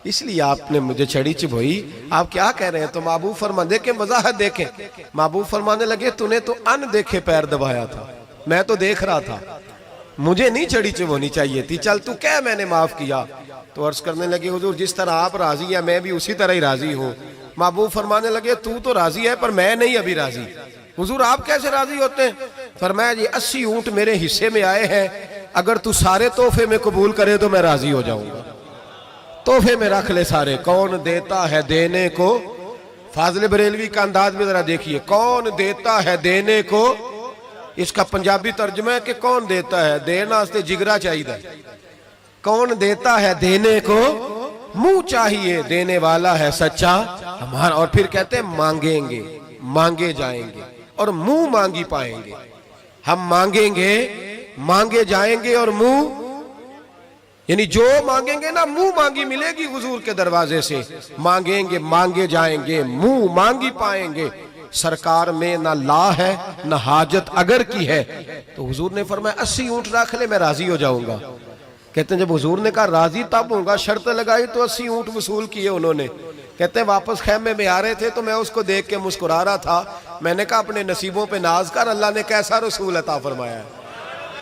اس لیے آپ نے مجھے چھڑی چبھوئی, آپ کیا کہہ رہے ہیں؟ تو محبوب فرمانے دیکھیں وضاحت دیکھیں, محبوب فرمانے لگے تو نے تو ان دیکھے پیر دبایا تھا, میں تو دیکھ رہا تھا, مجھے نہیں چھڑی چبھونی چاہیے تھی, چل تو کہہ میں نے معاف کیا. تو عرض کرنے لگے حضور جس طرح آپ راضی ہیں میں بھی اسی طرح ہی راضی ہوں. محبوب فرمانے لگے تو راضی ہے پر میں نہیں ابھی راضی. حضور آپ کیسے راضی ہوتے ہیں؟ فرمایا جی 80 اونٹ میرے حصے میں آئے ہیں, اگر تو سارے تحفے میں قبول کرے تو میں راضی ہو جاؤں گا. تحفے میں رکھ لے سارے, کون دیتا ہے دینے کو, فاضل بریلوی کا انداز میں ذرا دیکھیے, کون دیتا ہے دینے کو, اس کا پنجابی ترجمہ ہے کہ کون دیتا ہے, دینا اس نے جگرا چاہیے, کون دیتا ہے دینے کو, منہ چاہیے دینے والا ہے سچا ہمارا. اور پھر کہتے ہیں مانگیں گے مانگے جائیں گے اور منہ مانگی پائیں گے. ہم مانگیں گے مانگے جائیں گے اور منہ, یعنی جو مانگیں گے نا منہ مانگی ملے گی حضور کے دروازے سے. مانگیں گے مانگے جائیں گے, منہ مانگی پائیں گے. سرکار میں نہ لا ہے نہ حاجت اگر کی ہے. تو حضور نے فرمایا 80 اونٹ رکھ لے میں راضی ہو جاؤں گا. کہتے ہیں جب حضور نے کہا راضی تب ہوں گا, شرط لگائی تو 80 اونٹ وصول کیے انہوں نے. کہتے ہیں واپس خیمے میں آ رہے تھے تو میں اس کو دیکھ کے مسکرا رہا تھا, میں نے کہا اپنے نصیبوں پہ ناز کر, اللہ نے کیسا رسول عطا فرمایا ہے.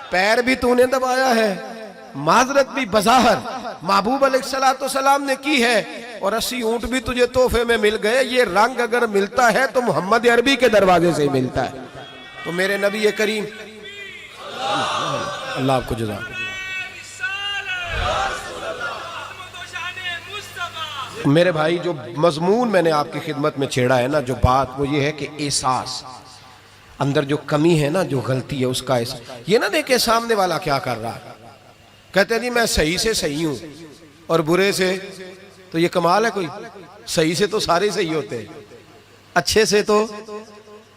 پیر بھی تو نے دبایا ہے, معذرت بھی بظاہر محبوب علیہ السلام نے کی ہے, اور 80 اونٹ بھی تجھے تحفے میں مل گئے. یہ رنگ اگر ملتا ہے تو محمد عربی کے دروازے سے ہی ملتا ہے. تو میرے نبی کریم اللہ آپ کو جزا. میرے بھائی جو مضمون میں نے آپ کی خدمت میں چھیڑا ہے نا, جو بات وہ یہ ہے کہ احساس, اندر جو کمی ہے نا, جو غلطی ہے اس کا احساس. یہ نہ دیکھیں سامنے والا کیا کر رہا ہے, کہتے ہیں جی میں صحیح سے صحیح ہوں اور برے سے, تو یہ کمال ہے کوئی؟ صحیح سے تو سارے صحیح ہوتے ہیں, اچھے سے تو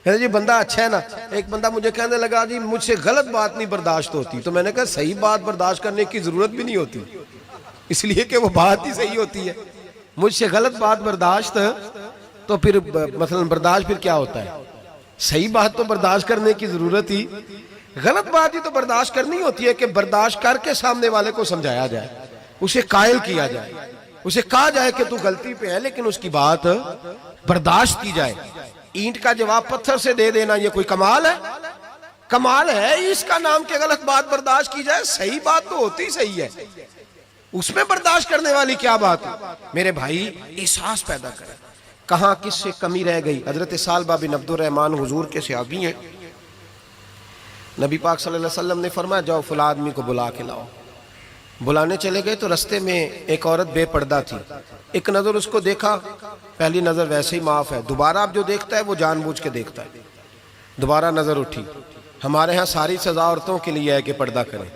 جی بندہ اچھا ہے نا. ایک بندہ مجھے کہنے لگا جی مجھ سے غلط بات نہیں برداشت ہوتی, تو میں نے کہا صحیح بات برداشت کرنے کی ضرورت بھی نہیں ہوتی, اس لیے کہ وہ بات ہی صحیح ہوتی ہے. مجھ سے غلط بات برداشت, تو پھر مثلا برداشت پھر کیا ہوتا ہے؟ صحیح بات تو برداشت کرنے کی ضرورت ہی, غلط بات ہی تو برداشت کرنی ہوتی ہے کہ برداشت کر کے سامنے والے کو سمجھایا جائے, اسے قائل کیا جائے, اسے کہا جائے کہ تو غلطی پہ ہے لیکن اس کی بات برداشت کی جائے. اینٹ کا جواب پتھر سے دے دینا یہ کوئی کمال ہے؟ کمال ہے اس کا نام کہ غلط بات برداشت کی جائے. صحیح بات تو ہوتی صحیح ہے, اس میں برداشت کرنے والی کیا بات ہے؟ میرے بھائی احساس پیدا کریں کہاں کس سے کمی رہ گئی. حضرت سالبہ بن عبد الرحمن حضور کے صحابی ہیں, نبی پاک صلی اللہ علیہ وسلم نے فرمایا جاؤ فلاں آدمی کو بلا کے لاؤ. بلانے چلے گئے تو رستے میں ایک عورت بے پردہ تھی. ایک نظر اس کو دیکھا, پہلی نظر ویسے ہی معاف ہے, دوبارہ اب جو دیکھتا ہے وہ جان بوجھ کے دیکھتا ہے. دوبارہ نظر اٹھی. ہمارے ہاں ساری سزا عورتوں کے لیے ہے کہ پردہ کریں,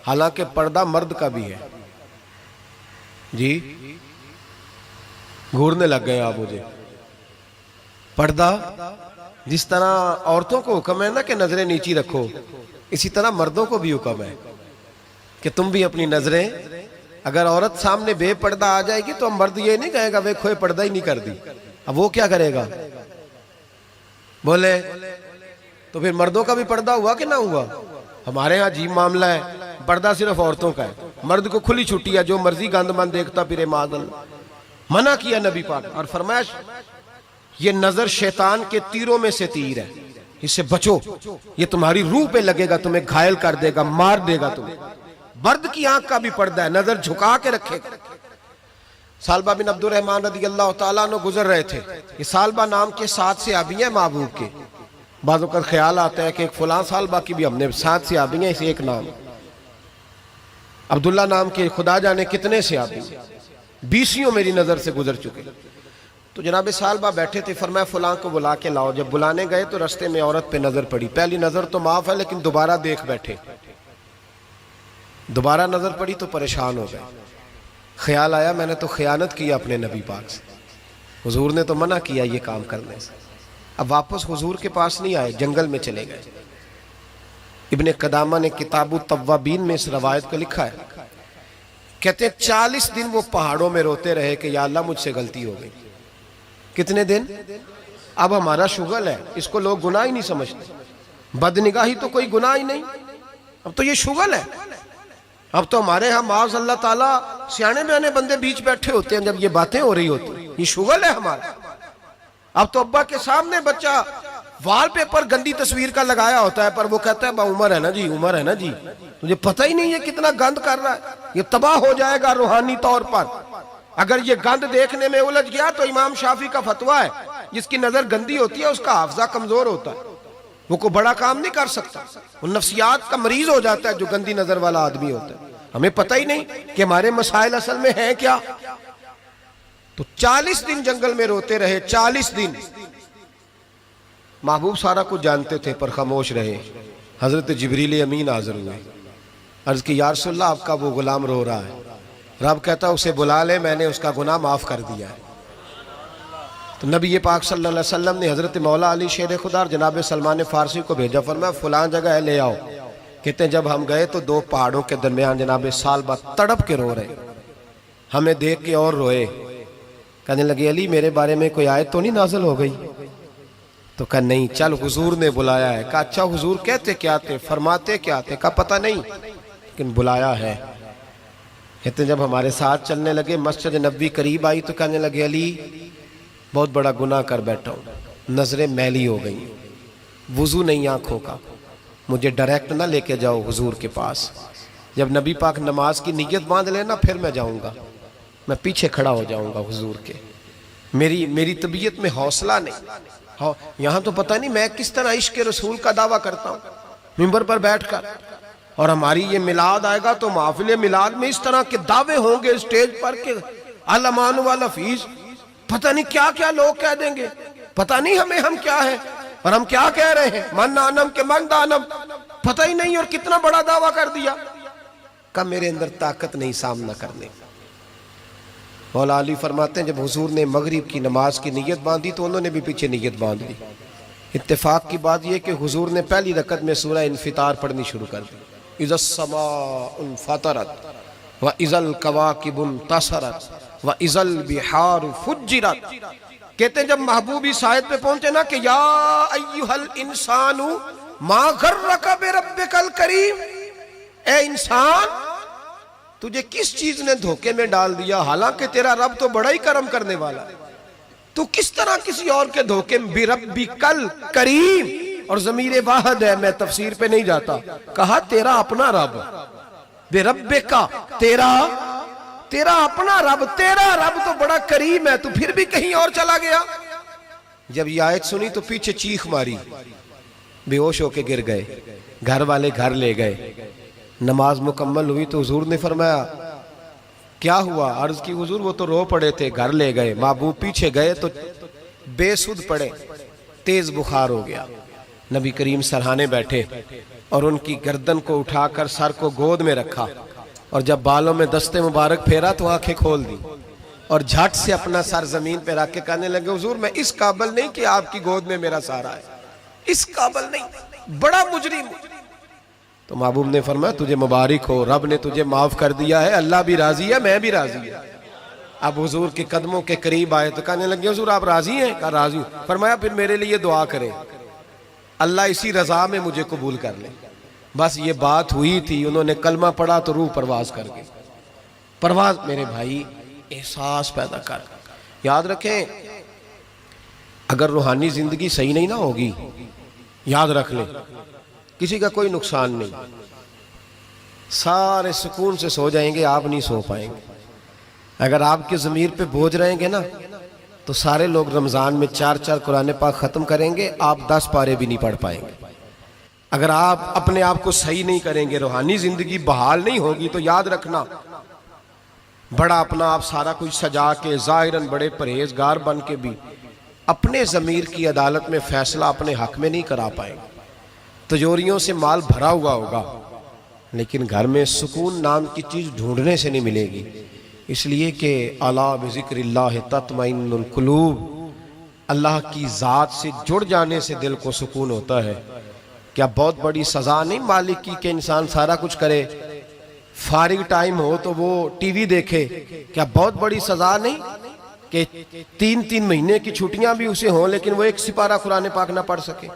حالانکہ پردہ مرد کا بھی ہے. جی گھورنے لگ گئے آپ مجھے. پردہ جس طرح عورتوں کو حکم ہے نا کہ نظریں نیچی رکھو, اسی طرح مردوں کو بھی حکم ہے. کہ تم بھی اپنی نظریں، اگر عورت سامنے بے پردہ آ جائے گی تو مرد یہ نہیں کہے گا وہ کھوئے پردہ ہی نہیں کر دی، اب وہ کیا کرے گا؟ بولے تو پھر مردوں کا بھی پردہ ہوا کہ نہ ہوا؟ ہمارے ہاں عجیب معاملہ ہے، پردہ صرف عورتوں کا ہے، مرد کو کھلی چھٹی ہے، جو مرضی گند من دیکھتا پھرے معاذ اللہ۔ منع کیا نبی پاک اور فرمایا یہ نظر شیطان کے تیروں میں سے تیر ہے، اس سے بچو، یہ تمہاری روح پہ لگے گا، تمہیں گھائل کر دے گا، مار دے گا تمہیں۔ مرد کی آنکھ کا بھی پردہ ہے، نظر جھکا کے رکھے گا۔ سالبہ بن عبد الرحمن رضی اللہ تعالیٰ عنہ گزر رہے تھے، یہ سالبہ نام کے 7 صحابی ہیں محبوب کے، بعض اوقات خیال آتا ہے کہ ایک فلاں سالبہ کی بھی ہم نے 7 صحابی ہیں، اسے ایک نام عبداللہ نام کے خدا جانے کتنے صحابی، 20 میری نظر سے گزر چکے۔ تو جناب سالبہ بیٹھے تھے، فرمایا فلاں کو بلا کے لاؤ۔ جب بلانے گئے تو رستے میں عورت پہ نظر پڑی، پہلی نظر تو معاف ہے لیکن دوبارہ دیکھ بیٹھے، دوبارہ نظر پڑی تو پریشان ہو گئے، خیال آیا میں نے تو خیانت کی اپنے نبی پاک سے، حضور نے تو منع کیا یہ کام کرنے سے۔ اب واپس حضور کے پاس نہیں آئے، جنگل میں چلے گئے۔ ابن قدامہ نے کتاب التوابین میں اس روایت کو لکھا ہے، کہتے ہیں 40 دن وہ پہاڑوں میں روتے رہے کہ یا اللہ مجھ سے غلطی ہو گئی۔ کتنے دن؟ اب ہمارا شغل ہے، اس کو لوگ گناہ ہی نہیں سمجھتے، بدنگاہی تو کوئی گناہ ہی نہیں، اب تو یہ شغل ہے۔ اب تو ہمارے ہاں معاذ اللہ تعالیٰ سیانے بیانے بندے بیچ بیٹھے ہوتے ہیں جب یہ باتیں ہو رہی ہوتی، یہ شغل ہے ہمارا۔ اب تو ابا کے سامنے بچہ وال پیپر گندی تصویر کا لگایا ہوتا ہے، پر وہ کہتا ہے با عمر ہے نا جی، عمر ہے نا جی، تجھے پتہ ہی نہیں یہ کتنا گند کر رہا ہے، یہ تباہ ہو جائے گا روحانی طور پر۔ اگر یہ گند دیکھنے میں الجھ گیا تو امام شافعی کا فتویٰ ہے جس کی نظر گندی ہوتی ہے اس کا حافظہ کمزور ہوتا ہے، وہ کوئی بڑا کام نہیں کر سکتا، وہ نفسیات کا مریض ہو جاتا ہے جو گندی نظر والا آدمی ہوتا ہے۔ ہمیں پتہ ہی نہیں کہ ہمارے مسائل اصل میں ہیں کیا۔ تو 40 دن جنگل میں روتے رہے، 40 دن۔ محبوب سارا کچھ جانتے تھے پر خاموش رہے۔ حضرت جبریل امین حاضر ہوئے، عرض کی یا رسول اللہ آپ کا وہ غلام رو رہا ہے۔ رب کہتا اسے بلا لے، میں نے اس کا گناہ معاف کر دیا ہے۔ تو نبی پاک صلی اللہ علیہ وسلم نے حضرت مولا علی شیر خدا اور جناب سلمان فارسی کو بھیجا، فرمایا فلاں جگہ ہے لے آؤ۔ کہتے ہیں جب ہم گئے تو 2 پہاڑوں کے درمیان جناب سالبہ تڑپ کے رو رہے، ہمیں دیکھ کے اور روئے، کہنے لگے علی میرے بارے میں کوئی آیت تو نہیں نازل ہو گئی؟ تو کہا نہیں، چل حضور نے بلایا ہے۔ کہا اچھا حضور کہتے کیا تھے، فرماتے کیا تھے؟ کہا پتہ نہیں لیکن بلایا ہے۔ کہتے ہیں جب ہمارے ساتھ چلنے لگے، مسجد نبوی قریب آئی تو کہنے لگے علی بہت بڑا گناہ کر بیٹھا ہوں، نظریں میلی ہو گئی، وضو نہیں آنکھوں کا، مجھے ڈائریکٹ نہ لے کے جاؤ حضور کے پاس، جب نبی پاک نماز کی نیت باندھ لینا پھر میں جاؤں گا، میں پیچھے کھڑا ہو جاؤں گا حضور کے، میری طبیعت میں حوصلہ نہیں۔ یہاں تو پتہ نہیں میں کس طرح عشق رسول کا دعویٰ کرتا ہوں منبر پر بیٹھ کر، اور ہماری یہ میلاد آئے گا تو محفل میلاد میں اس طرح کے دعوے ہوں گے اسٹیج پر کہ علمان والحفیظ، پتہ نہیں کیا کیا لوگ کہہ دیں گے، پتہ نہیں ہم کیا ہیں اور ہم کیا کہہ رہے ہیں، من نانم کے من دانم، پتہ ہی نہیں، اور کتنا بڑا دعویٰ کر دیا۔ کہ میرے اندر طاقت نہیں سامنا کرنے۔ مولا علی فرماتے ہیں جب حضور نے مغرب کی نماز کی نیت باندھی تو انہوں نے بھی پیچھے نیت باندھ لی۔ اتفاق کی بات یہ کہ حضور نے پہلی رکعت میں سورہ انفطار پڑھنی شروع کر دی، اذا السماء انفطرت واذا الکواکب انتصرت واذا البحار فجرت۔ کہتے ہیں جب محبوب اس آیت پہ پہنچے نا کہ یا ایھا الانسان ما غرک بربک الکریم، اے انسان تجھے کس چیز نے دھوکے میں ڈال دیا، حالانکہ تیرا رب تو بڑا ہی کرم کرنے والا ہے، تو کس طرح کسی اور کے دھوکے میں، بربک الکریم، اور ضمیر واحد ہے، میں تفسیر پہ نہیں جاتا، کہا تیرا اپنا رب، بربک تیرا اپنا رب، تیرا رب تو بڑا کریم ہے، تو پھر بھی کہیں اور چلا گیا۔ جب یہ آیت سنی تو پیچھے چیخ ماری، بے ہوش ہو کے گر گئے، گھر والے گھر لے گئے، نماز مکمل ہوئی تو حضور نے فرمایا کیا ہوا؟ عرض کی حضور وہ تو رو پڑے تھے، گھر لے گئے، محبوب پیچھے گئے تو بے سدھ پڑے، تیز بخار ہو گیا۔ نبی کریم سرہانے بیٹھے اور ان کی گردن کو اٹھا کر سر کو گود میں رکھا، اور جب بالوں میں دست مبارک پھیرا تو آنکھیں کھول دی، اور جھٹ سے اپنا سر زمین پہ رکھ کے کہنے لگے حضور میں اس قابل نہیں کہ آپ کی گود میں میرا سارا ہے، اس قابل نہیں، بڑا مجرم، تو محبوب نے فرمایا تجھے مبارک ہو، رب نے تجھے معاف کر دیا ہے، اللہ بھی راضی ہے، میں بھی راضی ہے۔ اب حضور کے قدموں کے قریب آئے تو کہنے لگے حضور آپ راضی ہیں؟ کہا راضی ہوں۔ فرمایا پھر میرے لیے دعا کریں، اللہ اسی رضا میں مجھے قبول کر لے۔ بس یہ بات ہوئی تھی، انہوں نے کلمہ پڑھا تو روح پرواز کر گئی۔ پرواز میرے بھائی احساس پیدا کر، یاد رکھیں اگر روحانی زندگی صحیح نہیں نہ ہوگی، یاد رکھ لیں کسی کا کوئی نقصان نہیں، سارے سکون سے سو جائیں گے، آپ نہیں سو پائیں گے۔ اگر آپ کے ضمیر پہ بوجھ رہیں گے نا تو سارے لوگ رمضان میں 4 قرآن پاک ختم کریں گے، آپ 10 پارے بھی نہیں پڑھ پائیں گے۔ اگر آپ اپنے آپ کو صحیح نہیں کریں گے، روحانی زندگی بحال نہیں ہوگی، تو یاد رکھنا بڑا اپنا آپ سارا کچھ سجا کے ظاہراً بڑے پرہیزگار بن کے بھی اپنے ضمیر کی عدالت میں فیصلہ اپنے حق میں نہیں کرا پائیں گے۔ تجوریوں سے مال بھرا ہوا ہوگا لیکن گھر میں سکون نام کی چیز ڈھونڈنے سے نہیں ملے گی، اس لیے کہ الا بذکر اللہ تطمئن القلوب، اللہ کی ذات سے جڑ جانے سے دل کو سکون ہوتا ہے۔ کیا بہت بڑی سزا نہیں مالک کی کہ انسان سارا کچھ کرے، فارغ ٹائم ہو تو وہ ٹی وی دیکھے؟ کیا بہت بڑی سزا نہیں کہ 3 مہینے کی چھٹیاں بھی اسے ہوں لیکن وہ 1 سپارہ قرآن پاک نہ پڑھ سکے؟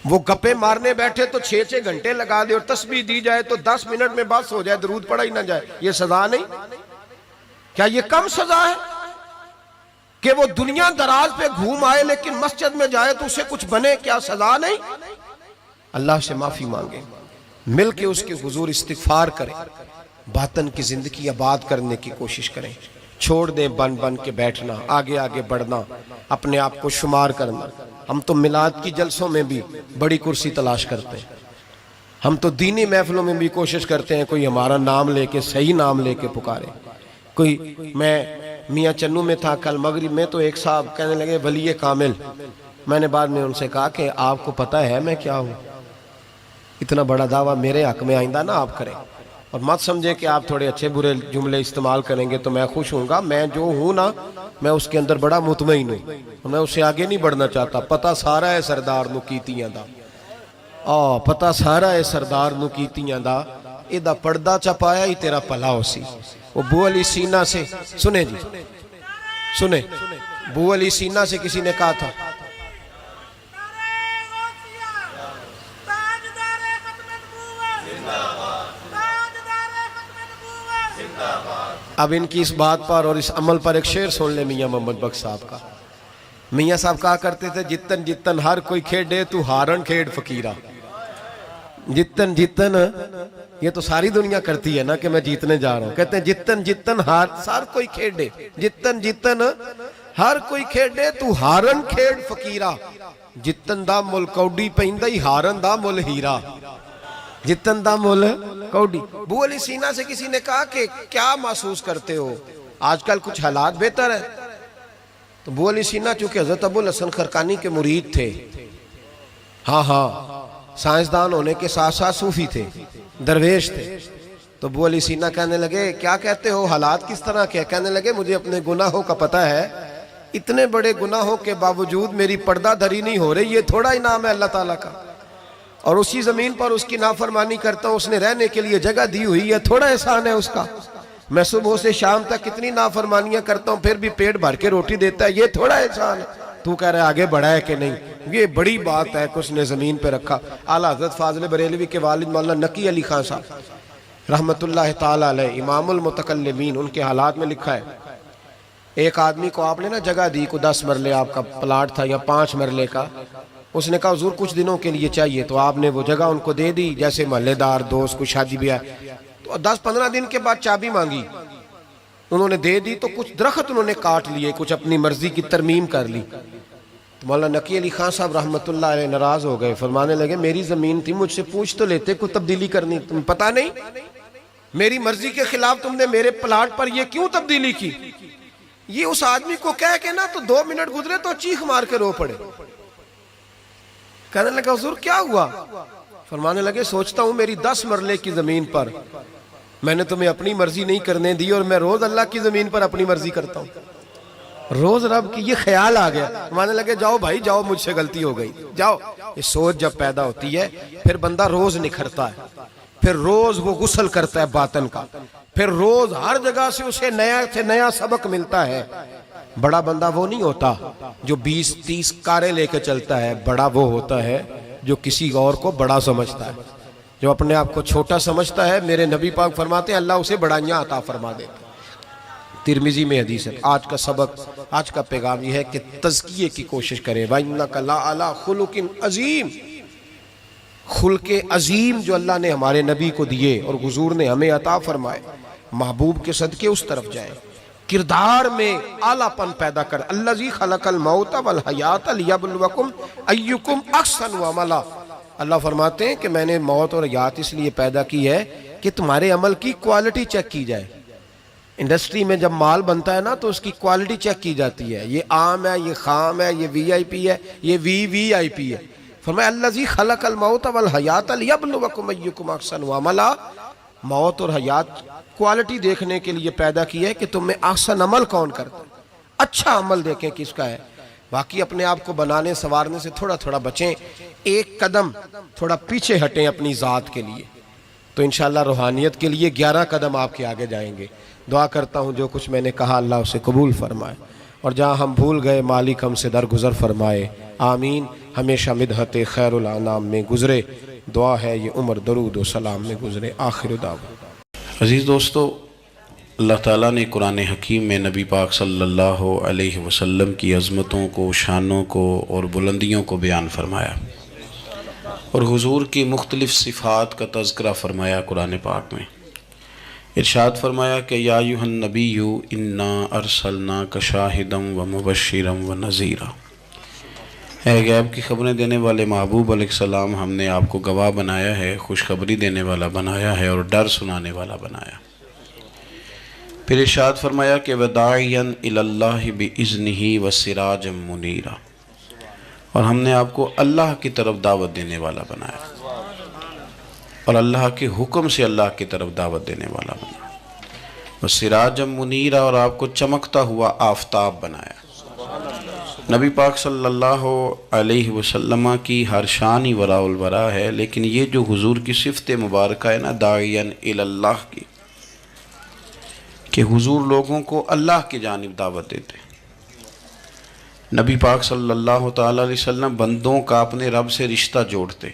وہ گپے مارنے بیٹھے تو 6 گھنٹے لگا دے اور تسبیح دی جائے تو 10 منٹ میں بس ہو جائے، درود پڑھا ہی نہ جائے، یہ سزا نہیں؟ کیا یہ کم سزا ہے کہ وہ دنیا دراز پہ گھوم آئے لیکن مسجد میں جائے تو اسے کچھ بنے؟ کیا سزا نہیں؟ اللہ سے معافی مانگے، مل کے اس کے حضور استغفار کریں، باطن کی زندگی آباد کرنے کی کوشش کریں، چھوڑ دیں بن کے بیٹھنا، آگے آگے بڑھنا، اپنے آپ کو شمار کرنا۔ ہم تو میلاد کی جلسوں میں بھی بڑی کرسی تلاش کرتے ہیں، ہم تو دینی محفلوں میں بھی کوشش کرتے ہیں کوئی ہمارا نام لے کے، صحیح نام لے کے پکارے کوئی۔ میں میاں چنو میں تھا کل مغرب میں، تو ایک صاحب کہنے لگے ولی کامل، میں نے بعد میں ان سے کہا کہ آپ کو پتہ ہے میں کیا ہوں؟ اتنا بڑا دعویٰ میرے حق میں آئندہ نہ آپ کریں، اور مت سمجھے کہ آپ تھوڑے اچھے برے جملے استعمال کریں گے تو میں خوش ہوں گا۔ میں جو ہوں نا، میں اس کے اندر بڑا مطمئن ہوں، میں اس سے آگے نہیں بڑھنا چاہتا۔ پتہ سارا ہے سردار نو کیتیاں دا، پتہ سارا ہے سردار نو کیتیاں دا، ایدہ پردہ چپایا ہی تیرا پلا ہو سی۔ وہ بو علی سینہ سے سنیں جی، سنیں، بو علی سینہ سے کسی نے کہا تھا اب ان کی اس بات پر اور اس عمل پر ایک شعر سن لے میاں محمد بخش صاحب کا۔ میاں صاحب کہا کرتے تھے جتن جتن ہر کوئی کھیڑے تو ہارن کھیڑ فقیرہ۔ جتن جتن، یہ تو ساری دنیا کرتی ہے نا کہ میں جیتنے جا رہا ہوں، کہتے ہیں جتن جتن ہر کوئی کھیڑے، جتن جتن ہر کوئی کھیڑے تو ہارن کھیڑ فقیرہ۔ جتن دا مل کوڈی پہندہ ہی ہارن دا مل ہیرا، جتن دا مل کوڈی۔ بو علی سینہ سے کسی نے کہا کہ کیا محسوس کرتے ہو آج کل کچھ حالات بہتر ہیں؟ تو بو علی سینہ چونکہ حضرت ابو الحسن خرقانی کے مرید تھے، ہاں سائنسدان ہونے کے ساتھ ساتھ صوفی تھے، درویش تھے، تو بو علی سینہ کہنے لگے کیا کہتے ہو، حالات کس طرح کے؟ کہنے لگے مجھے اپنے گناہوں کا پتہ ہے، اتنے بڑے گناہوں کے باوجود میری پردہ دھری نہیں ہو رہی، یہ تھوڑا انعام ہے اللہ تعالیٰ کا، اور اسی زمین پر اس کی نافرمانی کرتا ہوں، اس نے رہنے کے لیے جگہ دی ہوئی ہے، تھوڑا احسان ہے اس کا۔ میں صبح سے شام تک کتنی نافرمانیاں کرتا ہوں پھر بھی پیٹ بھر کے روٹی دیتا ہے، یہ تھوڑا احسان ہے۔ تو کہہ رہا ہے آگے بڑھا ہے کہ نہیں، یہ بڑی بات ہے کہ اس نے زمین پہ رکھا۔ اعلیٰ حضرت فاضل بریلوی کے والد مولانا نقی علی خان صاحب رحمت اللہ تعالیٰ علیہ، امام المتکلمین، ان کے حالات میں لکھا ہے ایک آدمی کو آپ نے نا جگہ دی، کو 10 مرلے آپ کا پلاٹ تھا یا 5 مرلے کا، اس نے کہا حضور کچھ دنوں کے لیے چاہیے، تو آپ نے وہ جگہ ان کو دے دی، جیسے محلے دار دوست کو شادی بھی ہے، تو 10-15 دن کے بعد چابی مانگی، انہوں نے دے دی، تو کچھ درخت انہوں نے کاٹ لیے، کچھ اپنی مرضی کی ترمیم کر لی۔ تو مولانا نقی علی خان صاحب رحمت اللہ علیہ ناراض ہو گئے، فرمانے لگے میری زمین تھی، مجھ سے پوچھ تو لیتے کوئی تبدیلی کرنی، تمہیں پتہ نہیں میری مرضی کے خلاف تم نے میرے پلاٹ پر یہ کیوں تبدیلی کی؟ یہ اس آدمی کو کہہ کے نا تو 2 منٹ گزرے تو چیخ مار کے رو پڑے۔ کہنے لگا حضور کیا ہوا؟ فرمانے لگے سوچتا ہوں میری 10 مرلے کی زمین پر میں نے تمہیں اپنی مرضی نہیں کرنے دی، اور میں روز اللہ کی زمین پر اپنی مرضی کرتا ہوں۔ روز رب کی یہ خیال آ گیا، مانے لگے جاؤ بھائی جاؤ، مجھ سے غلطی ہو گئی، جاؤ۔ یہ سوچ جب پیدا ہوتی ہے پھر بندہ روز نکھرتا ہے، پھر روز وہ غسل کرتا ہے باطن کا، پھر روز ہر جگہ سے اسے نیا سے نیا سبق ملتا ہے۔ بڑا بندہ وہ نہیں ہوتا جو 20-30 کاریں لے کے چلتا ہے، بڑا وہ ہوتا ہے جو کسی اور کو بڑا سمجھتا ہے۔ جو اپنے آپ کو چھوٹا سمجھتا ہے، میرے نبی پاک فرماتے ہیں اللہ اسے بڑائیاں عطا فرما دیتا ہے۔ ترمذی میں حدیث ہے۔ آج کا سبق، آج کا پیغام یہ ہے کہ تزکیے کی کوشش کریں۔ وَإِنَّكَ لَعَلَىٰ خُلُقٍ عَظِيمٍ، خلق عظیم جو اللہ نے ہمارے نبی کو دیے اور حضور نے ہمیں عطا فرمائے، محبوب کے صدقے اس طرف جائیں۔ کردار میں اعلیٰ پن پیدا کر۔ الذی خلق الموت والحیات لیبلوکم ایکم احسن عملا۔ اللہ فرماتے ہیں کہ میں نے موت اور حیات اس لیے پیدا کی ہے کہ تمہارے عمل کی کوالٹی چیک کی جائے۔ انڈسٹری میں جب مال بنتا ہے نا تو اس کی کوالٹی چیک کی جاتی ہے، یہ عام ہے، یہ خام ہے، یہ وی آئی پی ہے، یہ وی آئی پی ہے۔ فرمایا الذی خلق الموت والحیات لیبلوکم ایکم احسن عملا، موت اور حیات کوالٹی دیکھنے کے لیے پیدا کی ہے کہ تم میں احسن عمل کون کرتا ہے، اچھا عمل دیکھیں کس کا ہے۔ باقی اپنے آپ کو بنانے سنوارنے سے تھوڑا تھوڑا بچیں، ایک قدم تھوڑا پیچھے ہٹیں اپنی ذات کے لیے، تو انشاءاللہ روحانیت کے لیے 11 قدم آپ کے آگے جائیں گے۔ دعا کرتا ہوں جو کچھ میں نے کہا اللہ اسے قبول فرمائے، اور جہاں ہم بھول گئے مالک ہم سے درگزر فرمائے، آمین۔ ہمیشہ مدحت خیر الانام میں گزرے، دعا ہے یہ عمر درود و سلام میں گزرے۔ آخر دعوا۔ عزیز دوستو، اللہ تعالیٰ نے قرآن حکیم میں نبی پاک صلی اللہ علیہ وسلم کی عظمتوں کو، شانوں کو اور بلندیوں کو بیان فرمایا، اور حضور کی مختلف صفات کا تذکرہ فرمایا۔ قرآن پاک میں ارشاد فرمایا کہ یا ایھا النبی انا ارسلناک شاہدا ومبشرا ونذیرا، اے غیب کی خبریں دینے والے محبوب علیہ السلام، ہم نے آپ کو گواہ بنایا ہے، خوشخبری دینے والا بنایا ہے، اور ڈر سنانے والا بنایا۔ پھر ارشاد فرمایا کہ وداعیا الی اللہ باذنہ وسراجا منیرا، اور ہم نے آپ کو اللہ کی طرف دعوت دینے والا بنایا، اور اللہ کے حکم سے اللہ کی طرف دعوت دینے والا بنایا، وسراجا منیرا، اور آپ کو چمکتا ہوا آفتاب بنایا۔ نبی پاک صلی اللہ علیہ وسلم کی ہر شان ہی وراء الورا ہے، لیکن یہ جو حضور کی صفت مبارکہ ہے نا داعیا الی اللہ کی، کہ حضور لوگوں کو اللہ کی جانب دعوت دیتے۔ نبی پاک صلی اللہ تعالیٰ علیہ وسلم بندوں کا اپنے رب سے رشتہ جوڑتے،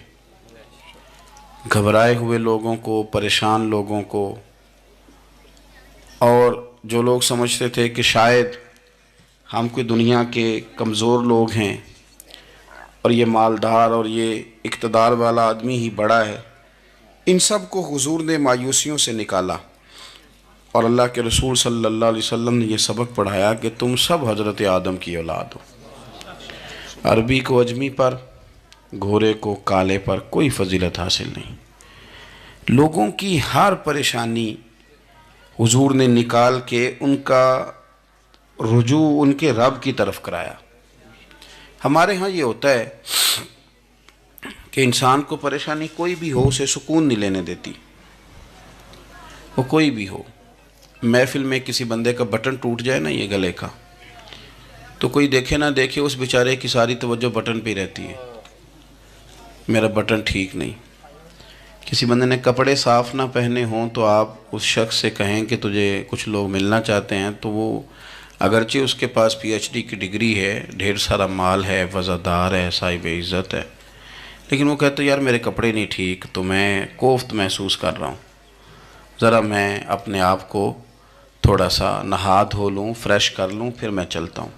گھبرائے ہوئے لوگوں کو، پریشان لوگوں کو، اور جو لوگ سمجھتے تھے کہ شاید ہم کوئی دنیا کے کمزور لوگ ہیں اور یہ مالدار اور یہ اقتدار والا آدمی ہی بڑا ہے، ان سب کو حضور نے مایوسیوں سے نکالا، اور اللہ کے رسول صلی اللہ علیہ وسلم نے یہ سبق پڑھایا کہ تم سب حضرت آدم کی اولاد ہو۔ عربی کو اجمی پر، گھورے کو کالے پر کوئی فضیلت حاصل نہیں۔ لوگوں کی ہر پریشانی حضور نے نکال کے ان کا رجوع ان کے رب کی طرف کرایا۔ ہمارے ہاں یہ ہوتا ہے کہ انسان کو پریشانی کوئی بھی ہو اسے سکون نہیں لینے دیتی، وہ کوئی بھی ہو۔ محفل میں کسی بندے کا بٹن ٹوٹ جائے نا یہ گلے کا، تو کوئی دیکھے نہ دیکھے اس بیچارے کی ساری توجہ بٹن پہ رہتی ہے، میرا بٹن ٹھیک نہیں۔ کسی بندے نے کپڑے صاف نہ پہنے ہوں تو آپ اس شخص سے کہیں کہ تجھے کچھ لوگ ملنا چاہتے ہیں، تو وہ اگرچہ اس کے پاس پی ایچ ڈی کی ڈگری ہے، ڈھیر سارا مال ہے، وزادار ہے، صاحب عزت ہے، لیکن وہ کہتا ہے یار میرے کپڑے نہیں ٹھیک، تو میں کوفت محسوس کر رہا ہوں، ذرا میں اپنے آپ کو تھوڑا سا نہا دھو لوں، فریش کر لوں، پھر میں چلتا ہوں۔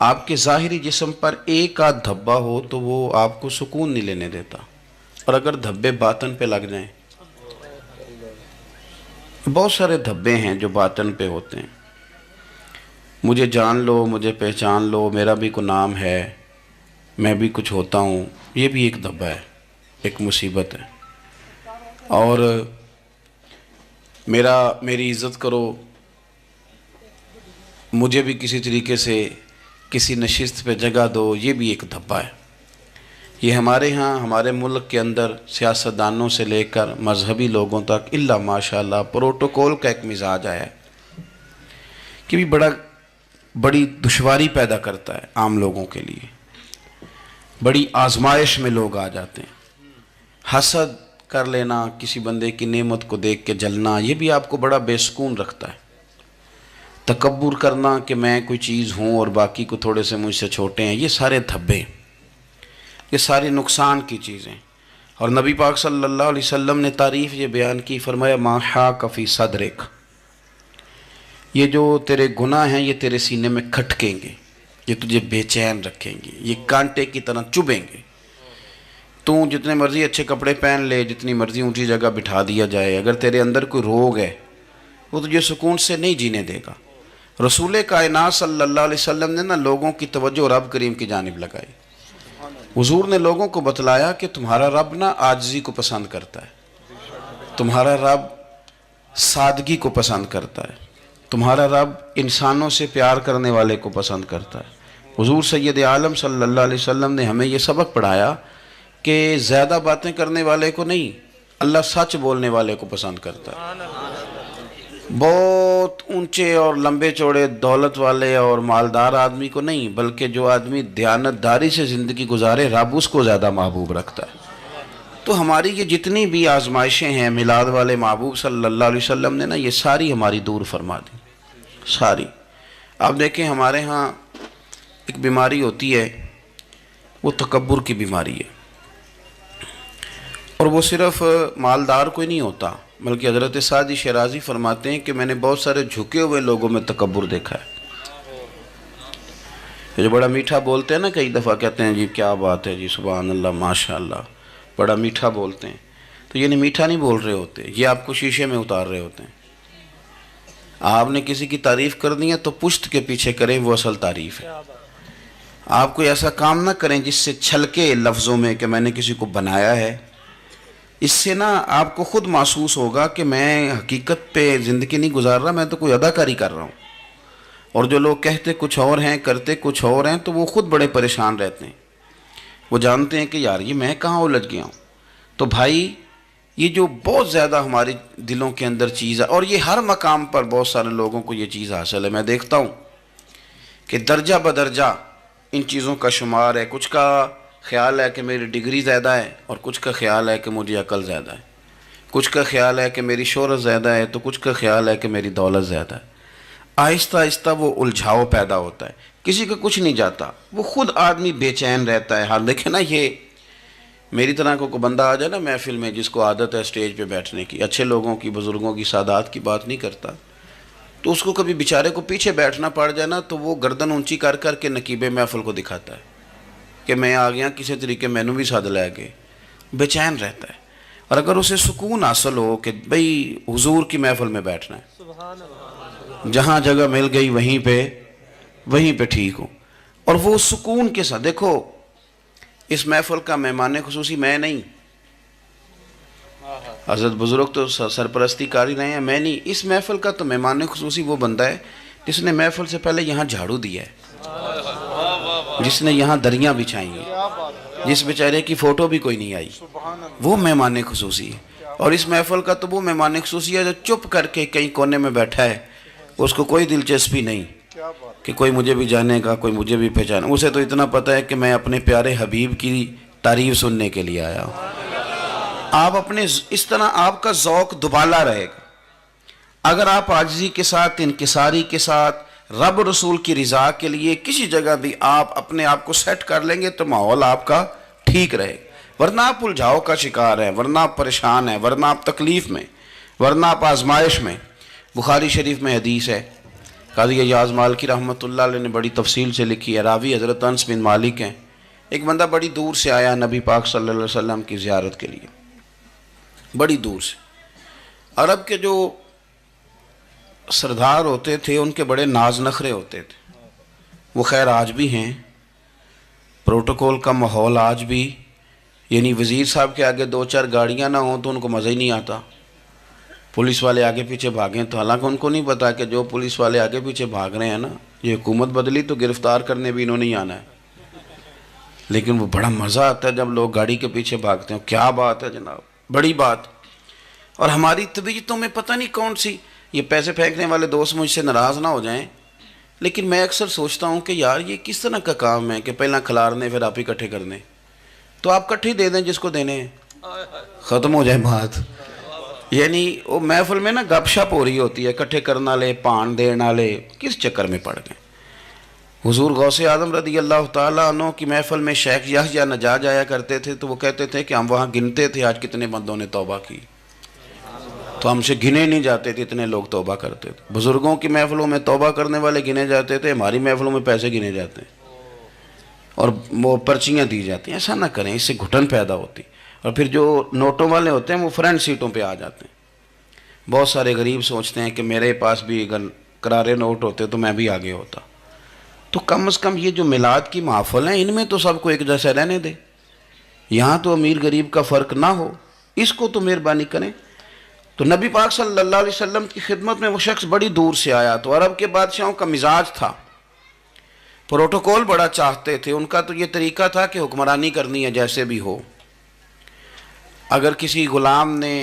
آپ کے ظاہری جسم پر ایک آدھ دھبا ہو تو وہ آپ کو سکون نہیں لینے دیتا، اور اگر دھبے باطن پہ لگ جائیں، بہت سارے دھبے ہیں جو باطن پہ ہوتے ہیں، مجھے جان لو، مجھے پہچان لو، میرا بھی کوئی نام ہے، میں بھی کچھ ہوتا ہوں، یہ بھی ایک دھبا ہے، ایک مصیبت ہے۔ اور میری عزت کرو، مجھے بھی کسی طریقے سے کسی نشست پہ جگہ دو، یہ بھی ایک دھبا ہے۔ یہ ہمارے ہاں، ہمارے ملک کے اندر سیاستدانوں سے لے کر مذہبی لوگوں تک الا ماشاءاللہ پروٹوکول کا ایک مزاج آیا ہے کہ بھی بڑا بڑی دشواری پیدا کرتا ہے عام لوگوں کے لیے، بڑی آزمائش میں لوگ آ جاتے ہیں۔ حسد کر لینا، کسی بندے کی نعمت کو دیکھ کے جلنا، یہ بھی آپ کو بڑا بے سکون رکھتا ہے۔ تکبر کرنا کہ میں کوئی چیز ہوں اور باقی کو تھوڑے سے مجھ سے چھوٹے ہیں، یہ سارے دھبے، یہ ساری نقصان کی چیزیں۔ اور نبی پاک صلی اللہ علیہ وسلم نے تعریف یہ بیان کی، فرمایا ما حاک فی صدرک، یہ جو تیرے گناہ ہیں یہ تیرے سینے میں کھٹکیں گے، یہ تجھے بے چین رکھیں گے، یہ کانٹے کی طرح چبھیں گے۔ تو جتنے مرضی اچھے کپڑے پہن لے، جتنی مرضی اونچی جگہ بٹھا دیا جائے، اگر تیرے اندر کوئی روگ ہے وہ تجھے سکون سے نہیں جینے دے گا۔ رسول کائنات صلی اللہ علیہ وسلم نے نا لوگوں کی توجہ رب کریم کی جانب لگائی۔ حضور نے لوگوں کو بتلایا کہ تمہارا رب نا عاجزی کو پسند کرتا ہے، تمہارا رب سادگی کو پسند کرتا ہے، تمہارا رب انسانوں سے پیار کرنے والے کو پسند کرتا ہے۔ حضور سید عالم صلی اللہ علیہ وسلم نے ہمیں یہ سبق پڑھایا کہ زیادہ باتیں کرنے والے کو نہیں، اللہ سچ بولنے والے کو پسند کرتا ہے۔ بہت اونچے اور لمبے چوڑے دولت والے اور مالدار آدمی کو نہیں، بلکہ جو آدمی دیانتداری سے زندگی گزارے رب اس کو زیادہ محبوب رکھتا ہے۔ تو ہماری یہ جتنی بھی آزمائشیں ہیں، میلاد والے محبوب صلی اللہ علیہ وسلم نے نا یہ ساری ہماری دور فرما دی، ساری۔ آپ دیکھیں ہمارے ہاں ایک بیماری ہوتی ہے، وہ تکبر کی بیماری ہے، اور وہ صرف مالدار کو ہی نہیں ہوتا، بلکہ حضرت سعدی شیرازی فرماتے ہیں کہ میں نے بہت سارے جھکے ہوئے لوگوں میں تکبر دیکھا ہے۔ جو بڑا میٹھا بولتے ہیں نا، کئی دفعہ کہتے ہیں جی کیا بات ہے جی، سبحان اللہ ماشاء اللہ، بڑا میٹھا بولتے ہیں، تو یہ نہیں میٹھا نہیں بول رہے ہوتے، یہ آپ کو شیشے میں اتار رہے ہوتے ہیں۔ آپ نے کسی کی تعریف کرنی ہے تو پشت کے پیچھے کریں، وہ اصل تعریف ہے۔ آپ کوئی ایسا کام نہ کریں جس سے چھلکے لفظوں میں کہ میں نے کسی کو بنایا ہے، اس سے نا آپ کو خود محسوس ہوگا کہ میں حقیقت پہ زندگی نہیں گزار رہا، میں تو کوئی اداکاری کر رہا ہوں۔ اور جو لوگ کہتے کچھ اور ہیں کرتے کچھ اور ہیں تو وہ خود بڑے پریشان رہتے ہیں، وہ جانتے ہیں کہ یار یہ میں کہاں الجھ گیا ہوں۔ تو بھائی یہ جو بہت زیادہ ہمارے دلوں کے اندر چیز ہے، اور یہ ہر مقام پر بہت سارے لوگوں کو یہ چیز حاصل ہے، میں دیکھتا ہوں کہ درجہ بدرجہ ان چیزوں کا شمار ہے۔ کچھ کا خیال ہے کہ میری ڈگری زیادہ ہے، اور کچھ کا خیال ہے کہ مجھے عقل زیادہ ہے، کچھ کا خیال ہے کہ میری شہرت زیادہ ہے، تو کچھ کا خیال ہے کہ میری دولت زیادہ ہے۔ آہستہ آہستہ وہ الجھاؤ پیدا ہوتا ہے، کسی کا کچھ نہیں جاتا، وہ خود آدمی بے چین رہتا ہے۔ حال دیکھیں نا، یہ میری طرح کو بندہ آ جائے نا محفل میں، جس کو عادت ہے اسٹیج پہ بیٹھنے کی، اچھے لوگوں کی، بزرگوں کی، سادات کی بات نہیں کرتا، تو اس کو کبھی بیچارے کو پیچھے بیٹھنا پڑ جائے نا، تو وہ گردن اونچی کر کر کے نقیب محفل کو دکھاتا ہے کہ میں آ گیا، کسی طریقے مینوں بھی ساتھ لے کے، بے چین رہتا ہے۔ اور اگر اسے سکون حاصل ہو کہ بھئی حضور کی محفل میں بیٹھنا ہے، جہاں جگہ مل گئی وہیں پہ ٹھیک ہو، اور وہ سکون کے ساتھ، دیکھو اس محفل کا مہمان خصوصی میں نہیں، حضرت بزرگ تو سرپرستی کاری رہے ہیں، میں نہیں، اس محفل کا تو مہمان خصوصی وہ بندہ ہے جس نے محفل سے پہلے یہاں جھاڑو دیا ہے، جس نے یہاں دریاں بچھائی ہیں، جس بیچارے کی فوٹو بھی کوئی نہیں آئی، وہ مہمان خصوصی ہے۔ اور اس محفل کا تو وہ مہمان خصوصی ہے جو چپ کر کے کہیں کونے میں بیٹھا ہے، اس کو کوئی دلچسپی نہیں کہ کوئی مجھے بھی جانے گا، کوئی مجھے بھی پہچانے، اسے تو اتنا پتہ ہے کہ میں اپنے پیارے حبیب کی تعریف سننے کے لیے آیا ہوں۔ آپ اپنے اس طرح آپ کا ذوق دوبالا رہے گا اگر آپ عاجزی کے ساتھ، انکساری کے ساتھ، رب رسول کی رضا کے لیے کسی جگہ بھی آپ اپنے آپ کو سیٹ کر لیں گے تو ماحول آپ کا ٹھیک رہے گا، ورنہ آپ الجھاؤ کا شکار ہیں، ورنہ آپ پریشان ہیں، ورنہ آپ تکلیف میں، ورنہ آپ آزمائش میں۔ بخاری شریف میں حدیث ہے، قاضی ایاز مالکی رحمۃ اللہ علیہ نے بڑی تفصیل سے لکھی ہے، راوی حضرت انس بن مالک ہیں۔ ایک بندہ بڑی دور سے آیا نبی پاک صلی اللہ علیہ وسلم کی زیارت کے لیے، بڑی دور سے۔ عرب کے جو سردار ہوتے تھے ان کے بڑے ناز نخرے ہوتے تھے، وہ خیر آج بھی ہیں، پروٹوکول کا ماحول آج بھی، یعنی وزیر صاحب کے آگے دو چار گاڑیاں نہ ہوں تو ان کو مزہ ہی نہیں آتا، پولیس والے آگے پیچھے بھاگیں تو، حالانکہ ان کو نہیں پتا کہ جو پولیس والے آگے پیچھے بھاگ رہے ہیں نا، یہ حکومت بدلی تو گرفتار کرنے بھی انہوں نے آنا ہے، لیکن وہ بڑا مزہ آتا ہے جب لوگ گاڑی کے پیچھے بھاگتے ہیں۔ کیا بات ہے جناب، بڑی بات۔ اور ہماری طبیعتوں میں پتہ نہیں کون سی، یہ پیسے پھینکنے والے دوست مجھ سے ناراض نہ ہو جائیں، لیکن میں اکثر سوچتا ہوں کہ یار یہ کس طرح کا کام ہے کہ پہلا کھلارنے پھر آپ اکٹھے کرنے. تو آپ کٹھے دے دیں جس کو دینے ہیں, ختم ہو جائے بات. یعنی وہ محفل میں نا گپ شپ ہو رہی ہوتی ہے, کٹھے کرنا لے پان دینا لے, کس چکر میں پڑ گئے. حضور غوث اعظم رضی اللہ تعالیٰ عنہ کی محفل میں شیخ یحییٰ نجار آیا کرتے تھے تو وہ کہتے تھے کہ ہم وہاں گنتے تھے آج کتنے بندوں نے توبہ کی, تو ہم سے گنے نہیں جاتے تھے, اتنے لوگ توبہ کرتے تھے. بزرگوں کی محفلوں میں توبہ کرنے والے گنے جاتے تھے, ہماری محفلوں میں پیسے گنے جاتے ہیں اور وہ پرچیاں دی جاتی ہیں. ایسا نہ کریں, اس سے گھٹن پیدا ہوتی. اور پھر جو نوٹوں والے ہوتے ہیں وہ فرنٹ سیٹوں پہ آ جاتے ہیں. بہت سارے غریب سوچتے ہیں کہ میرے پاس بھی اگر کرارے نوٹ ہوتے تو میں بھی آگے ہوتا. تو کم از کم یہ جو میلاد کی محفل ہیں ان میں تو سب کو ایک جیسا رہنے دے, یہاں تو امیر غریب کا فرق نہ ہو, اس کو تو مہربانی کریں. تو نبی پاک صلی اللہ علیہ وسلم کی خدمت میں وہ شخص بڑی دور سے آیا. تو عرب کے بادشاہوں کا مزاج تھا, پروٹوکول بڑا چاہتے تھے. ان کا تو یہ طریقہ تھا کہ حکمرانی کرنی ہے جیسے بھی ہو. اگر کسی غلام نے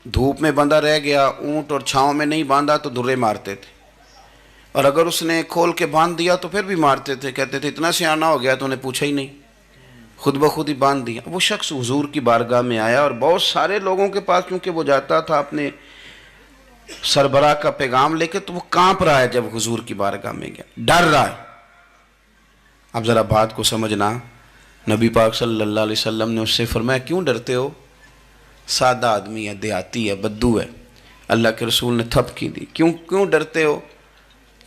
دھوپ میں بندھا رہ گیا, اونٹ اور چھاؤں میں نہیں باندھا تو درے مارتے تھے, اور اگر اس نے کھول کے باندھ دیا تو پھر بھی مارتے تھے. کہتے تھے اتنا سیانا ہو گیا تو انہیں پوچھا ہی نہیں, خود بخود ہی باندھ دیا. وہ شخص حضور کی بارگاہ میں آیا اور بہت سارے لوگوں کے پاس کیونکہ وہ جاتا تھا اپنے سربراہ کا پیغام لے کے, تو وہ کانپ رہا ہے جب حضور کی بارگاہ میں گیا, ڈر رہا ہے. اب ذرا بات کو سمجھنا, نبی پاک صلی اللہ علیہ وسلم نے اس سے فرمایا کیوں ڈرتے ہو, سادہ آدمی ہے, دیہاتی ہے, بدو ہے. اللہ کے رسول نے تھپ کی دی, کیوں ڈرتے ہو؟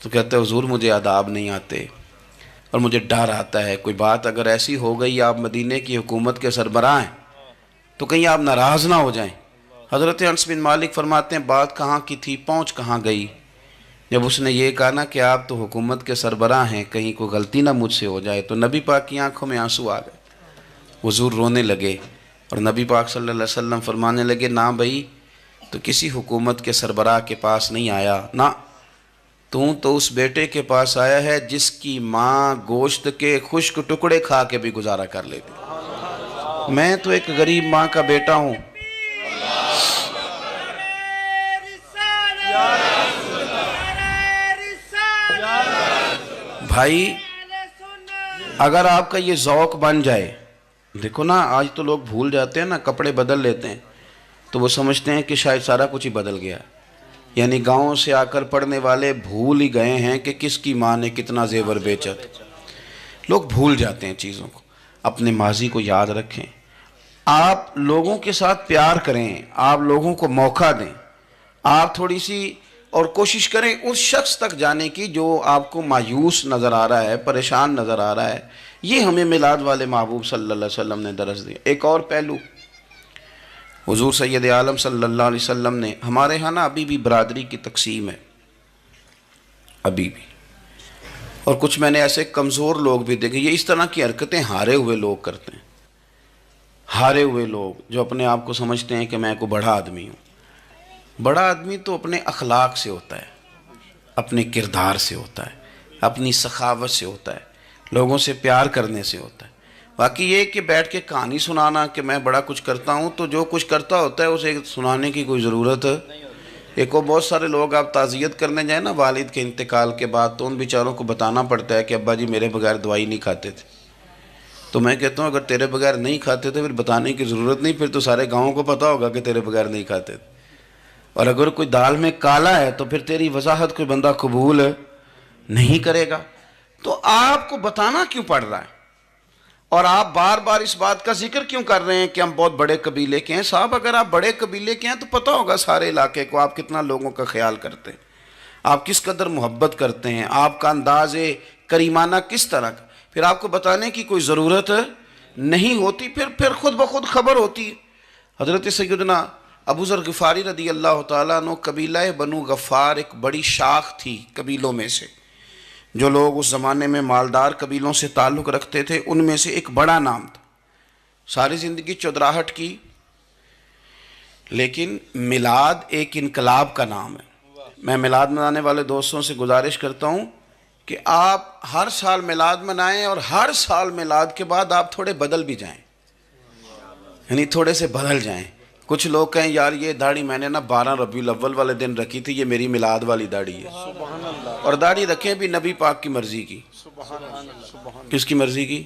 تو کہتے ہیں حضور مجھے آداب نہیں آتے اور مجھے ڈر آتا ہے, کوئی بات اگر ایسی ہو گئی آپ مدینے کی حکومت کے سربراہ ہیں تو کہیں آپ ناراض نہ ہو جائیں. حضرت انس بن مالک فرماتے ہیں بات کہاں کی تھی پہنچ کہاں گئی. جب اس نے یہ کہا نا کہ آپ تو حکومت کے سربراہ ہیں, کہیں کوئی غلطی نہ مجھ سے ہو جائے, تو نبی پاک کی آنکھوں میں آنسو آ گئے. حضور رونے لگے اور نبی پاک صلی اللہ علیہ وسلم فرمانے لگے نہ بھائی, تو کسی حکومت کے سربراہ کے پاس نہیں آیا, نہ تو اس بیٹے کے پاس آیا ہے جس کی ماں گوشت کے خشک ٹکڑے کھا کے بھی گزارا کر لیتی. میں تو ایک غریب ماں کا بیٹا ہوں. بھائی اگر آپ کا یہ ذوق بن جائے, دیکھو نا آج تو لوگ بھول جاتے ہیں نا, کپڑے بدل لیتے ہیں تو وہ سمجھتے ہیں کہ شاید سارا کچھ ہی بدل گیا. یعنی گاؤں سے آ کر پڑھنے والے بھول ہی گئے ہیں کہ کس کی ماں نے کتنا زیور بیچا. لوگ بھول جاتے ہیں چیزوں کو. اپنے ماضی کو یاد رکھیں, آپ لوگوں کے ساتھ پیار کریں, آپ لوگوں کو موقع دیں, آپ تھوڑی سی اور کوشش کریں اس شخص تک جانے کی جو آپ کو مایوس نظر آ رہا ہے, پریشان نظر آ رہا ہے. یہ ہمیں میلاد والے محبوب صلی اللہ علیہ وسلم نے درس دیا. ایک اور پہلو, حضور سید عالم صلی اللہ علیہ وسلم نے, ہمارے ہاں نا ابھی بھی برادری کی تقسیم ہے, ابھی بھی, اور کچھ میں نے ایسے کمزور لوگ بھی دیکھے, یہ اس طرح کی حرکتیں ہارے ہوئے لوگ کرتے ہیں. ہارے ہوئے لوگ جو اپنے آپ کو سمجھتے ہیں کہ میں کوئی بڑا آدمی ہوں. بڑا آدمی تو اپنے اخلاق سے ہوتا ہے, اپنے کردار سے ہوتا ہے, اپنی سخاوت سے ہوتا ہے, لوگوں سے پیار کرنے سے ہوتا ہے. باقی یہ کہ بیٹھ کے کہانی سنانا کہ میں بڑا کچھ کرتا ہوں, تو جو کچھ کرتا ہوتا ہے اسے سنانے کی کوئی ضرورت. ایک اور بہت سارے لوگ آپ تعزیت کرنے جائیں نا والد کے انتقال کے بعد, تو ان بیچاروں کو بتانا پڑتا ہے کہ ابا جی میرے بغیر دوائی نہیں کھاتے تھے. تو میں کہتا ہوں اگر تیرے بغیر نہیں کھاتے تھے پھر بتانے کی ضرورت نہیں, پھر تو سارے گاؤں کو پتہ ہوگا کہ تیرے بغیر نہیں کھاتے تھے. اور اگر کوئی دال میں کالا ہے تو پھر تیری وضاحت کوئی بندہ قبول نہیں کرے گا. تو آپ کو بتانا کیوں پڑ رہا ہے, اور آپ بار بار اس بات کا ذکر کیوں کر رہے ہیں کہ ہم بہت بڑے قبیلے کے ہیں؟ صاحب اگر آپ بڑے قبیلے کے ہیں تو پتہ ہوگا سارے علاقے کو آپ کتنا لوگوں کا خیال کرتے ہیں, آپ کس قدر محبت کرتے ہیں, آپ کا انداز کریمانہ کس طرح کا. پھر آپ کو بتانے کی کوئی ضرورت نہیں ہوتی, پھر خود بخود خبر ہوتی. حضرت سیدنا ابو ذر غفاری رضی اللہ تعالیٰ عنہ, قبیلہ بنو غفار ایک بڑی شاخ تھی قبیلوں میں سے. جو لوگ اس زمانے میں مالدار قبیلوں سے تعلق رکھتے تھے ان میں سے ایک بڑا نام تھا. ساری زندگی چودراہٹ کی, لیکن میلاد ایک انقلاب کا نام ہے. میں میلاد منانے والے دوستوں سے گزارش کرتا ہوں کہ آپ ہر سال میلاد منائیں, اور ہر سال میلاد کے بعد آپ تھوڑے بدل بھی جائیں, یعنی تھوڑے سے بدل جائیں. کچھ لوگ کہیں یار یہ داڑھی میں نے نا 12 ربیع الاول والے دن رکھی تھی، یہ میری میلاد والی داڑھی ہے۔ اور داڑھی رکھیں بھی نبی پاک کی مرضی کی۔ کس کی مرضی کی؟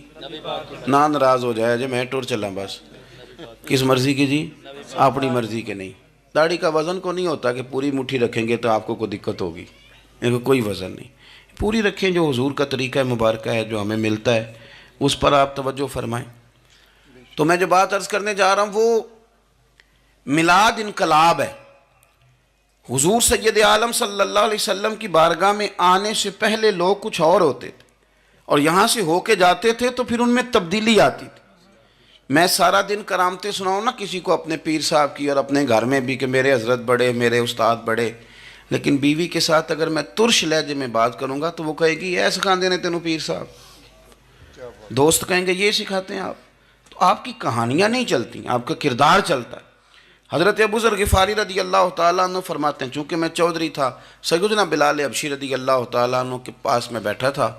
نہ ناراض ہو جائے جی میں ٹور چلا بس، کس مرضی کی جی؟ اپنی مرضی کے نہیں۔ داڑھی کا وزن کو نہیں ہوتا کہ پوری مٹھی رکھیں گے تو آپ کو کوئی دقت ہوگی، ان کو کوئی وزن نہیں، پوری رکھیں، جو حضور کا طریقہ مبارکہ ہے جو ہمیں ملتا ہے اس پر آپ توجہ فرمائیں۔ تو میں جو بات عرض کرنے جا رہا ہوں وہ میلاد انقلاب ہے۔ حضور سید عالم صلی اللہ علیہ وسلم کی بارگاہ میں آنے سے پہلے لوگ کچھ اور ہوتے تھے اور یہاں سے ہو کے جاتے تھے تو پھر ان میں تبدیلی آتی تھی۔ میں سارا دن کرامتیں سناؤں نا کسی کو اپنے پیر صاحب کی اور اپنے گھر میں بھی کہ میرے حضرت بڑے، میرے استاد بڑے، لیکن بیوی کے ساتھ اگر میں ترش لہجے میں بات کروں گا تو وہ کہے گی یہ سکھاندے نے تینوں پیر صاحب، دوست کہیں گے یہ سکھاتے ہیں آپ، تو آپ کی کہانیاں نہیں چلتی، آپ کا کردار چلتا ہے۔ حضرت ابو ذر غفاری رضی اللہ تعالیٰ عنہ فرماتے ہیں چونکہ میں چودھری تھا، سیدنا بلال حبشی رضی اللہ تعالیٰ عنہ کے پاس میں بیٹھا تھا،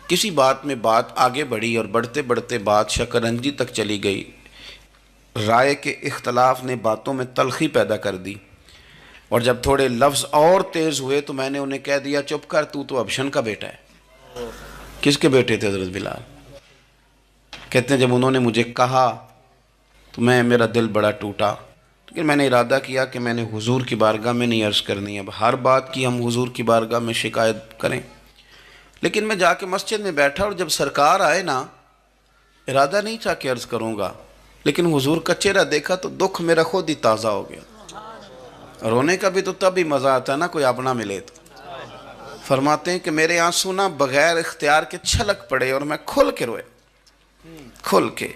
کسی بات میں بات آگے بڑھی اور بڑھتے بڑھتے بات شکرنجی تک چلی گئی، رائے کے اختلاف نے باتوں میں تلخی پیدا کر دی، اور جب تھوڑے لفظ اور تیز ہوئے تو میں نے انہیں کہہ دیا چپ کر، تو ابشن کا بیٹا ہے۔ کس کے بیٹے تھے حضرت بلال؟ کہتے ہیں جب انہوں نے مجھے کہا تو میرا دل بڑا ٹوٹا، لیکن میں نے ارادہ کیا کہ میں نے حضور کی بارگاہ میں نہیں عرض کرنی، اب ہر بات کی ہم حضور کی بارگاہ میں شکایت کریں۔ لیکن میں جا کے مسجد میں بیٹھا اور جب سرکار آئے نا، ارادہ نہیں تھا کہ عرض کروں گا، لیکن حضور کا چہرہ دیکھا تو دکھ میرا خود ہی تازہ ہو گیا۔ رونے کا بھی تو تب ہی مزہ آتا ہے نا کوئی اپنا ملے تو۔ فرماتے ہیں کہ میرے آنسو نا بغیر اختیار کے چھلک پڑے اور میں کھل کے روئے، کھل کے۔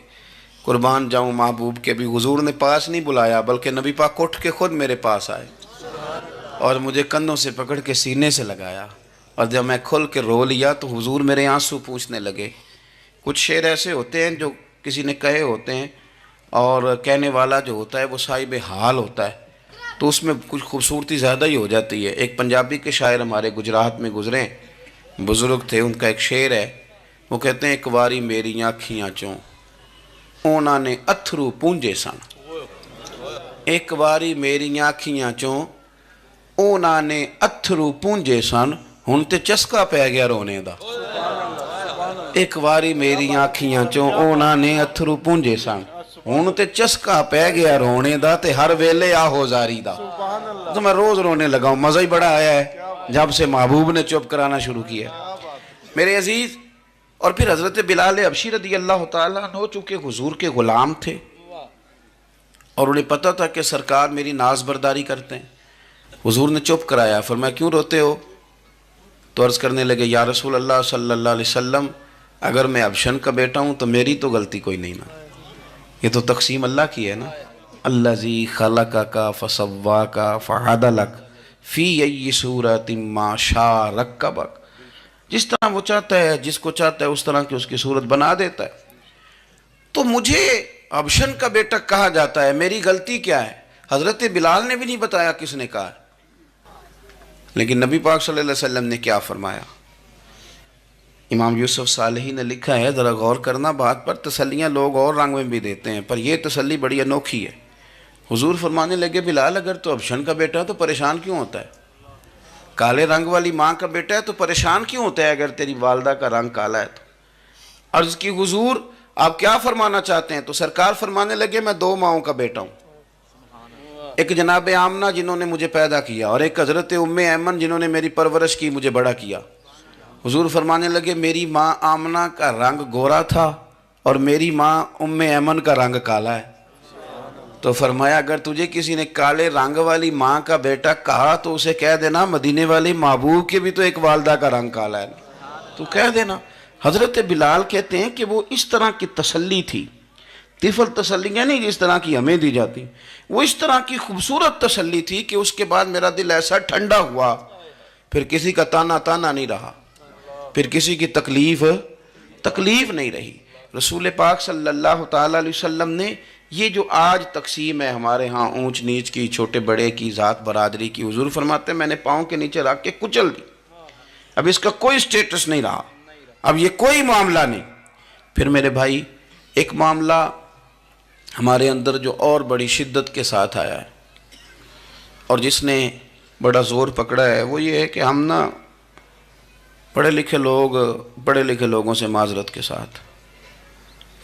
قربان جاؤں محبوب کے بھی حضور نے پاس نہیں بلایا بلکہ نبی پاک اٹھ کے خود میرے پاس آئے اور مجھے کندھوں سے پکڑ کے سینے سے لگایا، اور جب میں کھل کے رو لیا تو حضور میرے آنسو پوچھنے لگے۔ کچھ شعر ایسے ہوتے ہیں جو کسی نے کہے ہوتے ہیں اور کہنے والا جو ہوتا ہے وہ صاحب حال ہوتا ہے، تو اس میں کچھ خوبصورتی زیادہ ہی ہو جاتی ہے۔ ایک پنجابی کے شاعر ہمارے گجرات میں گزرے، بزرگ تھے، ان کا ایک شعر ہے، وہ کہتے ہیں ایک واری میری آنکھیاں چوں اونا نے اتھرو پونجے سن، ایک واری میری آنکھیاں چوں اونا نے اتھرو پونجے سن، ہن تے چسکا پہ گیا رونے دا۔ ایک واری میری آنکھیاں چوں اونا نے اتھرو پونجے سن، ہن تے چسکا پہ گیا رونے دا، تے ہر ویلے آہو زاری دا۔ تو میں روز رونے لگا ہوں، مزہ ہی بڑا آیا ہے جب سے محبوب نے چپ کرانا شروع کیا۔ میرے عزیز، اور پھر حضرت بلال حبشی رضی اللہ تعالیٰ عنہ چونکہ حضور کے غلام تھے اور انہیں پتہ تھا کہ سرکار میری ناز برداری کرتے ہیں، حضور نے چپ کرایا۔ فرمایا کیوں روتے ہو؟ تو عرض کرنے لگے یا رسول اللہ صلی اللہ علیہ وسلم، اگر میں ابشن کا بیٹا ہوں تو میری تو غلطی کوئی نہیں نا، یہ تو تقسیم اللہ کی ہے نا۔ الذی خلقک فسواک فعدلک فی ای صورت ما شاء رکبک، جس طرح وہ چاہتا ہے، جس کو چاہتا ہے اس طرح کی اس کی صورت بنا دیتا ہے۔ تو مجھے ابشن کا بیٹا کہا جاتا ہے، میری غلطی کیا ہے؟ حضرت بلال نے بھی نہیں بتایا کس نے کہا، لیکن نبی پاک صلی اللہ علیہ وسلم نے کیا فرمایا؟ امام یوسف صالحی نے لکھا ہے، ذرا غور کرنا بات پر، تسلیاں لوگ اور رنگ میں بھی دیتے ہیں پر یہ تسلی بڑی انوکھی ہے۔ حضور فرمانے لگے بلال اگر تو ابشن کا بیٹا تو پریشان کیوں ہوتا ہے؟ کالے رنگ والی ماں کا بیٹا ہے تو پریشان کیوں ہوتا ہے اگر تیری والدہ کا رنگ کالا ہے تو؟ عرض کی حضور آپ کیا فرمانا چاہتے ہیں؟ تو سرکار فرمانے لگے میں دو ماؤں کا بیٹا ہوں، ایک جناب آمنہ جنہوں نے مجھے پیدا کیا اور ایک حضرت ام ایمن جنہوں نے میری پرورش کی، مجھے بڑا کیا۔ حضور فرمانے لگے میری ماں آمنہ کا رنگ گورا تھا اور میری ماں ام ایمن کا رنگ کالا ہے۔ تو فرمایا اگر تجھے کسی نے کالے رنگ والی ماں کا بیٹا کہا تو اسے کہہ دینا مدینے والی محبوب کے بھی تو ایک والدہ کا رنگ کالا ہے، تو کہہ دینا۔ حضرت بلال کہتے ہیں کہ وہ اس طرح کی تسلی تھی، طفل تسلیاں نہیں جس طرح کی ہمیں دی جاتی، وہ اس طرح کی خوبصورت تسلی تھی کہ اس کے بعد میرا دل ایسا ٹھنڈا ہوا، پھر کسی کا تانا تانا نہیں رہا، پھر کسی کی تکلیف نہیں رہی۔ رسول پاک صلی اللہ تعالیٰ علیہ وسلم نے یہ جو آج تقسیم ہے ہمارے ہاں اونچ نیچ کی، چھوٹے بڑے کی، ذات برادری کی، حضور فرماتے ہیں میں نے پاؤں کے نیچے رکھ کے کچل دی، اب اس کا کوئی سٹیٹس نہیں رہا، اب یہ کوئی معاملہ نہیں۔ پھر میرے بھائی ایک معاملہ ہمارے اندر جو اور بڑی شدت کے ساتھ آیا ہے اور جس نے بڑا زور پکڑا ہے وہ یہ ہے کہ ہم نا پڑھے لکھے لوگوں سے معذرت کے ساتھ،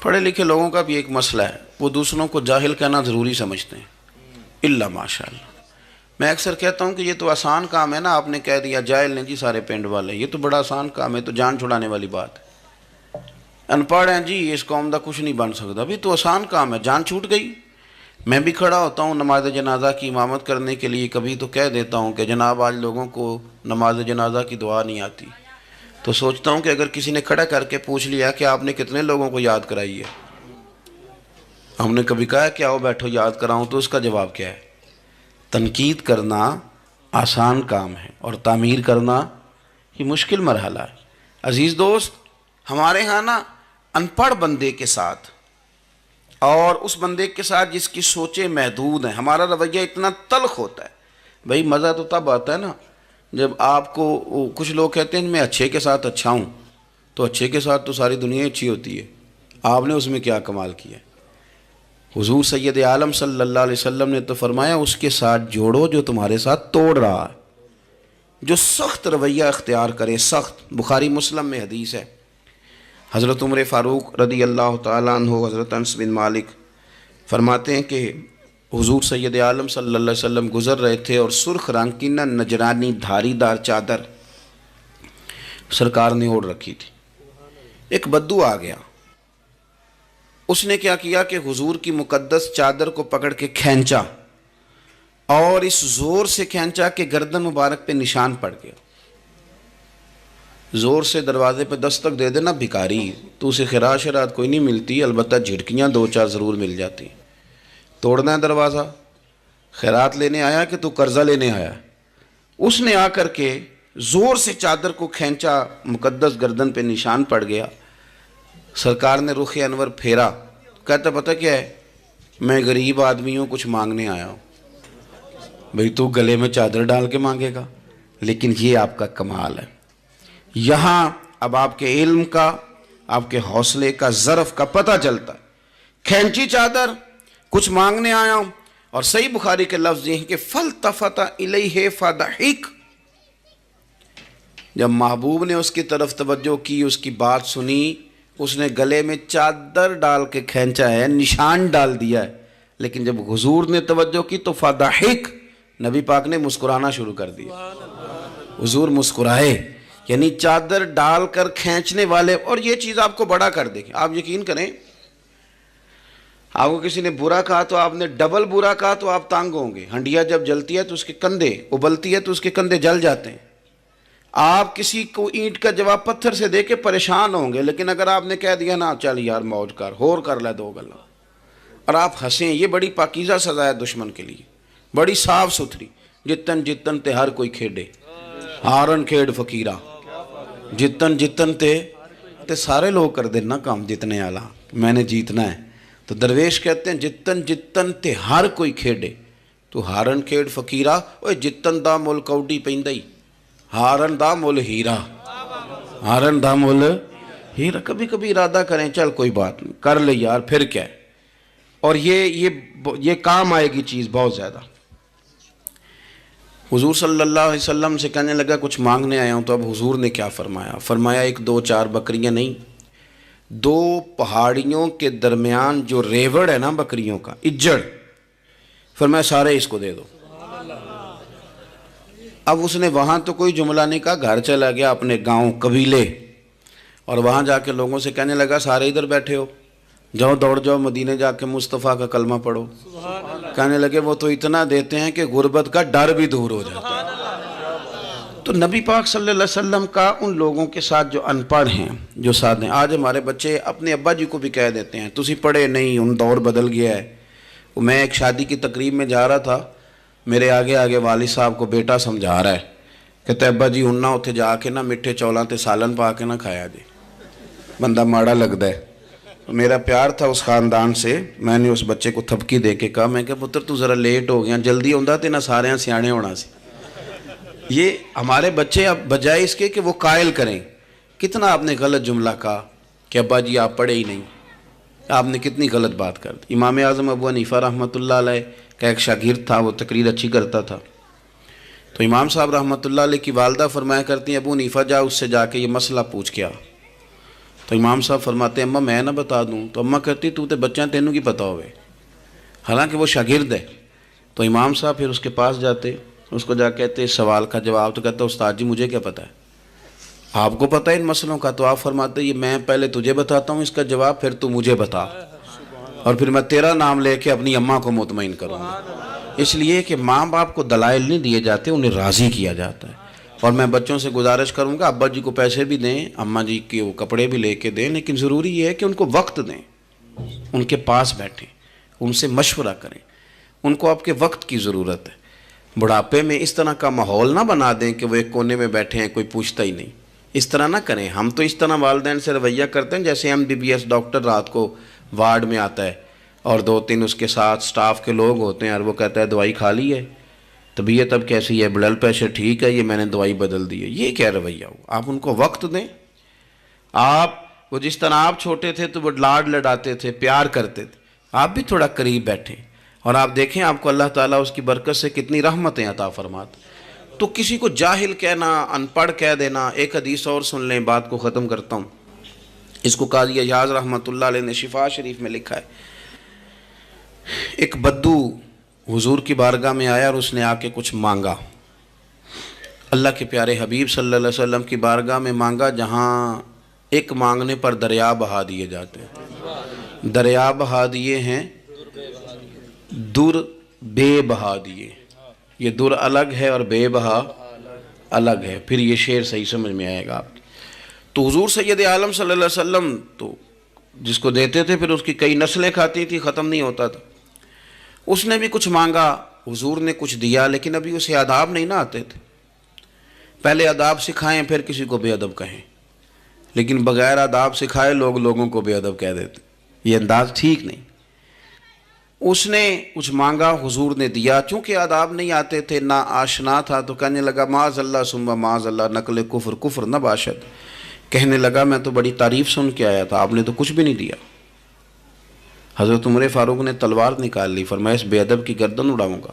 پڑھے لکھے لوگوں کا بھی ایک مسئلہ ہے، وہ دوسروں کو جاہل کہنا ضروری سمجھتے ہیں الا ماشاء اللہ۔ میں اکثر کہتا ہوں کہ یہ تو آسان کام ہے نا، آپ نے کہہ دیا جاہل نہیں جی سارے پنڈ والے، یہ تو بڑا آسان کام ہے، تو جان چھڑانے والی بات ہے۔ ان پڑھ ہیں جی اس قوم دا کچھ نہیں بن سکتا، بھی تو آسان کام ہے، جان چھوٹ گئی۔ میں بھی کھڑا ہوتا ہوں نماز جنازہ کی امامت کرنے کے لیے، کبھی تو کہہ دیتا ہوں کہ جناب آج لوگوں کو نماز جنازہ کی دعا نہیں آتی، تو سوچتا ہوں کہ اگر کسی نے کھڑا کر کے پوچھ لیا کہ آپ نے کتنے لوگوں کو یاد کرائی ہے، ہم نے کبھی کہا کہ آؤ بیٹھو یاد کراؤں، تو اس کا جواب کیا ہے؟ تنقید کرنا آسان کام ہے اور تعمیر کرنا یہ مشکل مرحلہ ہے۔ عزیز دوست، ہمارے ہاں نا ان پڑھ بندے کے ساتھ اور اس بندے کے ساتھ جس کی سوچیں محدود ہیں، ہمارا رویہ اتنا تلخ ہوتا ہے۔ بھئی مزہ تو تب آتا ہے نا جب آپ کو، کچھ لوگ کہتے ہیں میں اچھے کے ساتھ اچھا ہوں، تو اچھے کے ساتھ تو ساری دنیا اچھی ہوتی ہے، آپ نے اس میں کیا کمال کیا ہے؟ حضور سید عالم صلی اللہ علیہ وسلم نے تو فرمایا اس کے ساتھ جوڑو جو تمہارے ساتھ توڑ رہا ہے، جو سخت رویہ اختیار کرے، سخت۔ بخاری مسلم میں حدیث ہے، حضرت عمر فاروق رضی اللہ تعالیٰ عنہ، حضرت انس بن مالک فرماتے ہیں کہ حضور سید عالم صلی اللہ علیہ وسلم گزر رہے تھے اور سرخ رنگ کی نہ نجرانی دھاری دار چادر سرکار نے اوڑھ رکھی تھی۔ ایک بدو آ گیا، اس نے کیا کیا کہ حضور کی مقدس چادر کو پکڑ کے کھینچا، اور اس زور سے کھینچا کہ گردن مبارک پہ نشان پڑ گیا۔ زور سے دروازے پہ دستک دے دینا بھکاری، تو اسے خیرات شرات کوئی نہیں ملتی، البتہ جھٹکیاں دو چار ضرور مل جاتی۔ توڑنا ہے دروازہ، خیرات لینے آیا کہ تو قرضہ لینے آیا؟ اس نے آ کر کے زور سے چادر کو کھینچا، مقدس گردن پہ نشان پڑ گیا۔ سرکار نے رخ انور پھیرا، کہتا پتہ کیا ہے، میں غریب آدمی ہوں، کچھ مانگنے آیا ہوں۔ بھئی تو گلے میں چادر ڈال کے مانگے گا؟ لیکن یہ آپ کا کمال ہے۔ یہاں اب آپ کے علم کا، آپ کے حوصلے کا، ظرف کا پتہ چلتا ہے۔ کھینچی چادر، کچھ مانگنے آیا ہوں، اور صحیح بخاری کے لفظ یہ ہیں کہ فَالْتَفَتَ إِلَيْهِ فَضَحِكَ، جب محبوب نے اس کی طرف توجہ کی، اس کی بات سنی، اس نے گلے میں چادر ڈال کے کھینچا ہے، نشان ڈال دیا ہے، لیکن جب حضور نے توجہ کی تو فَضَحِكَ، نبی پاک نے مسکرانا شروع کر دیا۔ حضور مسکرائے، یعنی چادر ڈال کر کھینچنے والے، اور یہ چیز آپ کو بڑا کر دے گی۔ آپ یقین کریں، آپ کو کسی نے برا کہا تو آپ نے ڈبل برا کہا تو آپ تانگ ہوں گے۔ ہنڈیا جب جلتی ہے تو اس کے کندھے، ابلتی ہے تو اس کے کندھے جل جاتے ہیں۔ آپ کسی کو اینٹ کا جواب پتھر سے دے کے پریشان ہوں گے، لیکن اگر آپ نے کہہ دیا نا چل یار موج کر، ہور کر لے دو گلا، اور آپ ہنسیں، یہ بڑی پاکیزہ سزا ہے دشمن کے لیے، بڑی صاف ستھری۔ جتن جتن تے ہر کوئی کھیڑے، ہارن کھیڑ فقیرہ، جتن جتن تے سارے لوگ کر دینا کام جتنے آلہ، میں نے جیتنا ہے۔ تو درویش کہتے ہیں جتن جتن تے ہر کوئی کھیڑے، تو ہارن کھیڑ فقیرہ، اوے جتن دا مل کوڈی پیندائی، ہارن دا مل ہیرا، ہارن دا مل ہیرا۔ کبھی کبھی ارادہ کریں چل کوئی بات نہیں، کر لے یار، پھر کیا ہے۔ اور یہ کام آئے گی چیز بہت زیادہ۔ حضور صلی اللہ علیہ وسلم سے کہنے لگا کچھ مانگنے آیا ہوں، تو اب حضور نے کیا فرمایا؟ فرمایا ایک دو چار بکریاں نہیں، دو پہاڑیوں کے درمیان جو ریوڑ ہے نا بکریوں کا، اجڑ، فرمایا سارے اس کو دے دو۔ اب اس نے وہاں تو کوئی جملہ نہیں کہا، گھر چلا گیا اپنے گاؤں قبیلے، اور وہاں جا کے لوگوں سے کہنے لگا سارے ادھر بیٹھے ہو، جاؤ دوڑ جاؤ مدینے جا کے مصطفیٰ کا کلمہ پڑھو۔ کہنے لگے وہ تو اتنا دیتے ہیں کہ غربت کا ڈر بھی دور ہو جاتا ہے۔ تو نبی پاک صلی اللہ علیہ وسلم کا ان لوگوں کے ساتھ جو ان پڑھ ہیں، جو ساتھ ہیں، آج ہمارے بچے اپنے ابا جی کو بھی کہہ دیتے ہیں تسی پڑھے نہیں، ان دور بدل گیا ہے۔ میں ایک شادی کی تقریب میں جا رہا تھا، میرے آگے آگے والد صاحب کو بیٹا سمجھا رہا ہے، کہتے ابا جی ہن نہ اتھے جا کے نہ میٹھے چولاں تے سالن پا کے نہ کھایا جی، بندہ ماڑا لگتا ہے۔ میرا پیار تھا اس خاندان سے، میں نے اس بچے کو تھپکی دے کے کہا، میں کہ پتر تو ذرا لیٹ ہو گیا، جلدی ہوندا تے نہ سارے سیانے ہونا سی۔ یہ ہمارے بچے اب بجائے اس کے کہ وہ قائل کریں، کتنا آپ نے غلط جملہ کہا کہ ابا جی آپ پڑھے ہی نہیں، آپ نے کتنی غلط بات کر دی۔ امام اعظم ابو حنیفہ رحمۃ اللہ علیہ کا ایک شاگرد تھا، وہ تقریر اچھی کرتا تھا، تو امام صاحب رحمۃ اللہ علیہ کی والدہ فرمایا کرتی ہیں ابو حنیفہ جا اس سے جا کے یہ مسئلہ پوچھ کے آ۔ تو امام صاحب فرماتے ہیں اماں میں نہ بتا دوں، تو اماں کہتی تو تے بچہ تینوں کی پتہ ہوئے، حالانکہ وہ شاگرد ہے۔ تو امام صاحب پھر اس کے پاس جاتے، اس کو جا کہتے اس سوال کا جواب، تو کہتا استاد جی مجھے کیا پتہ ہے، آپ کو پتہ ہے ان مسئلوں کا؟ تو آپ فرماتے یہ میں پہلے تجھے بتاتا ہوں اس کا جواب، پھر تو مجھے بتا، اور پھر میں تیرا نام لے کے اپنی اماں کو مطمئن کروں گا۔ اس لیے کہ ماں باپ کو دلائل نہیں دیے جاتے، انہیں راضی کیا جاتا ہے۔ اور میں بچوں سے گزارش کروں گا ابا جی کو پیسے بھی دیں، اماں جی کے وہ کپڑے بھی لے کے دیں، لیکن ضروری یہ ہے کہ ان کو وقت دیں، ان کے پاس بیٹھیں، ان سے مشورہ کریں، ان کو آپ کے وقت کی ضرورت ہے۔ بڑھاپے میں اس طرح کا ماحول نہ بنا دیں کہ وہ ایک کونے میں بیٹھے ہیں، کوئی پوچھتا ہی نہیں، اس طرح نہ کریں۔ ہم تو اس طرح والدین سے رویہ کرتے ہیں جیسے MBBS ڈاکٹر رات کو وارڈ میں آتا ہے اور 2-3 اس کے ساتھ سٹاف کے لوگ ہوتے ہیں، اور وہ کہتا ہے دوائی کھا لی ہے، طبیعت اب کیسی ہے، بلڈ پریشر ٹھیک ہے، یہ میں نے دوائی بدل دی ہے۔ یہ کیا رویہ ہو؟ آپ ان کو وقت دیں۔ وہ جس طرح آپ چھوٹے تھے تو وہ لاڈ لڈاتے تھے، پیار کرتے تھے، آپ بھی تھوڑا قریب بیٹھیں، اور آپ دیکھیں آپ کو اللہ تعالیٰ اس کی برکت سے کتنی رحمتیں عطا فرماتے۔ تو کسی کو جاہل کہنا، ان پڑھ کہہ دینا۔ ایک حدیث اور سن لیں، بات کو ختم کرتا ہوں۔ اس کو قاضی ایاز رحمۃ اللہ علیہ نے شفا شریف میں لکھا ہے۔ ایک بدو حضور کی بارگاہ میں آیا اور اس نے آ کے کچھ مانگا، اللہ کے پیارے حبیب صلی اللہ علیہ وسلم کی بارگاہ میں مانگا، جہاں ایک مانگنے پر دریا بہا دیے جاتے ہیں۔ دریا بہا دیے ہیں، در بے بہا دیے۔ یہ در الگ ہے اور بے بہا الگ ہے، پھر یہ شعر صحیح سمجھ میں آئے گا آپ کی۔ تو حضور سید عالم صلی اللہ علیہ وسلم تو جس کو دیتے تھے پھر اس کی کئی نسلیں کھاتی تھی، ختم نہیں ہوتا تھا۔ اس نے بھی کچھ مانگا، حضور نے کچھ دیا، لیکن ابھی اسے آداب نہیں نہ آتے تھے۔ پہلے آداب سکھائیں پھر کسی کو بے ادب کہیں، لیکن بغیر آداب سکھائے لوگ لوگوں کو بے ادب کہہ دیتے، یہ انداز ٹھیک نہیں۔ اس نے کچھ مانگا، حضور نے دیا، چونکہ آداب نہیں آتے تھے، نہ آشنا تھا، تو کہنے لگا معاذ اللہ ثم معاذ اللہ، نقل کفر کفر نہ باشد۔ کہنے لگا میں تو بڑی تعریف سن کے آیا تھا، آپ نے تو کچھ بھی نہیں دیا۔ حضرت عمر فاروق نے تلوار نکال لی، فرمایا اس بے ادب کی گردن اڑاؤں گا۔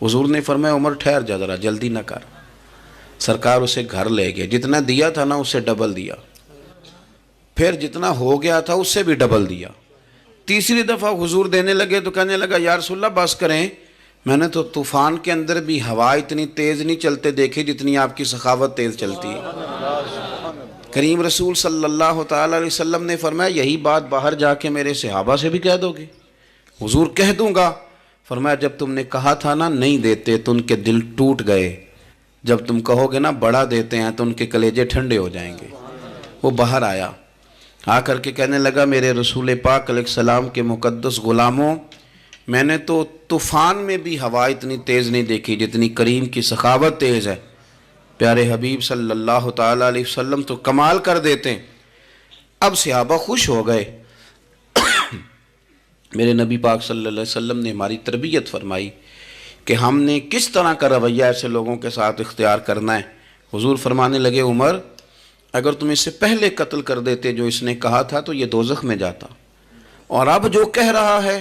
حضور نے فرمایا عمر ٹھہر جا ذرا، جلدی نہ کر۔ سرکار اسے گھر لے گئے، جتنا دیا تھا نا اس سے ڈبل دیا، پھر جتنا ہو گیا تھا اس سے بھی ڈبل دیا۔ تیسری دفعہ حضور دینے لگے تو کہنے لگا یا رسول اللہ بس کریں، میں نے تو طوفان کے اندر بھی ہوا اتنی تیز نہیں چلتے دیکھے جتنی آپ کی سخاوت تیز چلتی ہے۔ کریم رسول صلی اللہ تعالی علیہ وسلم نے فرمایا یہی بات باہر جا کے میرے صحابہ سے بھی کہہ دو گے؟ حضور کہہ دوں گا۔ فرمایا جب تم نے کہا تھا نا نہیں دیتے تو ان کے دل ٹوٹ گئے، جب تم کہو گے نا بڑا دیتے ہیں تو ان کے کلیجے ٹھنڈے ہو جائیں گے۔ وہ باہر آیا، آ کر کے کہنے لگا میرے رسول پاک علیہ السلام کے مقدس غلاموں، میں نے تو طوفان میں بھی ہوا اتنی تیز نہیں دیکھی جتنی کریم کی سخاوت تیز ہے۔ پیارے حبیب صلی اللہ تعالیٰ علیہ وسلم تو کمال کر دیتے ہیں۔ اب صحابہ خوش ہو گئے۔ میرے نبی پاک صلی اللہ علیہ وسلم نے ہماری تربیت فرمائی کہ ہم نے کس طرح کا رویہ ایسے لوگوں کے ساتھ اختیار کرنا ہے۔ حضور فرمانے لگے عمر اگر تم اس سے پہلے قتل کر دیتے جو اس نے کہا تھا تو یہ دوزخ میں جاتا، اور اب جو کہہ رہا ہے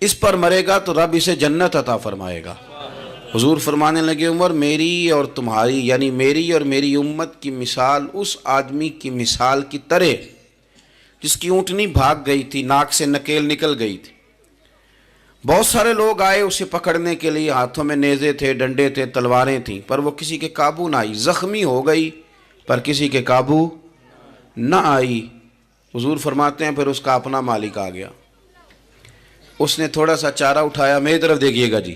اس پر مرے گا تو رب اسے جنت عطا فرمائے گا۔ حضور فرمانے لگے عمر میری اور تمہاری یعنی میری اور میری امت کی مثال اس آدمی کی مثال کی طرح جس کی اونٹنی بھاگ گئی تھی، ناک سے نکیل نکل گئی تھی۔ بہت سارے لوگ آئے اسے پکڑنے کے لیے، ہاتھوں میں نیزے تھے، ڈنڈے تھے، تلواریں تھیں، پر وہ کسی کے قابو نہ آئی، زخمی ہو گئی پر کسی کے قابو نہ آئی۔ حضور فرماتے ہیں پھر اس کا اپنا مالک آ گیا، اس نے تھوڑا سا چارہ اٹھایا، میری طرف دیکھیے گا جی،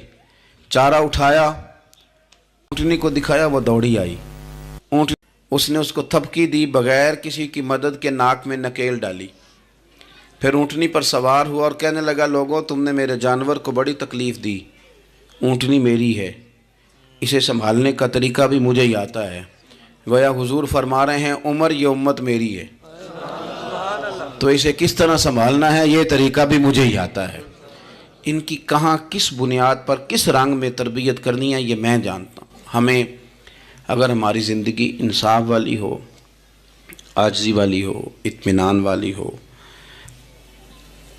چارہ اٹھایا، اونٹنی کو دکھایا، وہ دوڑی آئی، اس نے اس کو تھپکی دی، بغیر کسی کی مدد کے ناک میں نکیل ڈالی، پھر اونٹنی پر سوار ہوا اور کہنے لگا لوگوں تم نے میرے جانور کو بڑی تکلیف دی، اونٹنی میری ہے، اسے سنبھالنے کا طریقہ بھی مجھے ہی آتا ہے۔ گویا حضور فرما رہے ہیں عمر یہ امت میری ہے تو اسے کس طرح سنبھالنا ہے یہ طریقہ بھی مجھے ہی آتا ہے۔ ان کی کہاں کس بنیاد پر کس رنگ میں تربیت کرنی ہے یہ میں جانتا ہوں۔ ہمیں اگر ہماری زندگی انصاف والی ہو، عاجزی والی ہو، اطمینان والی ہو،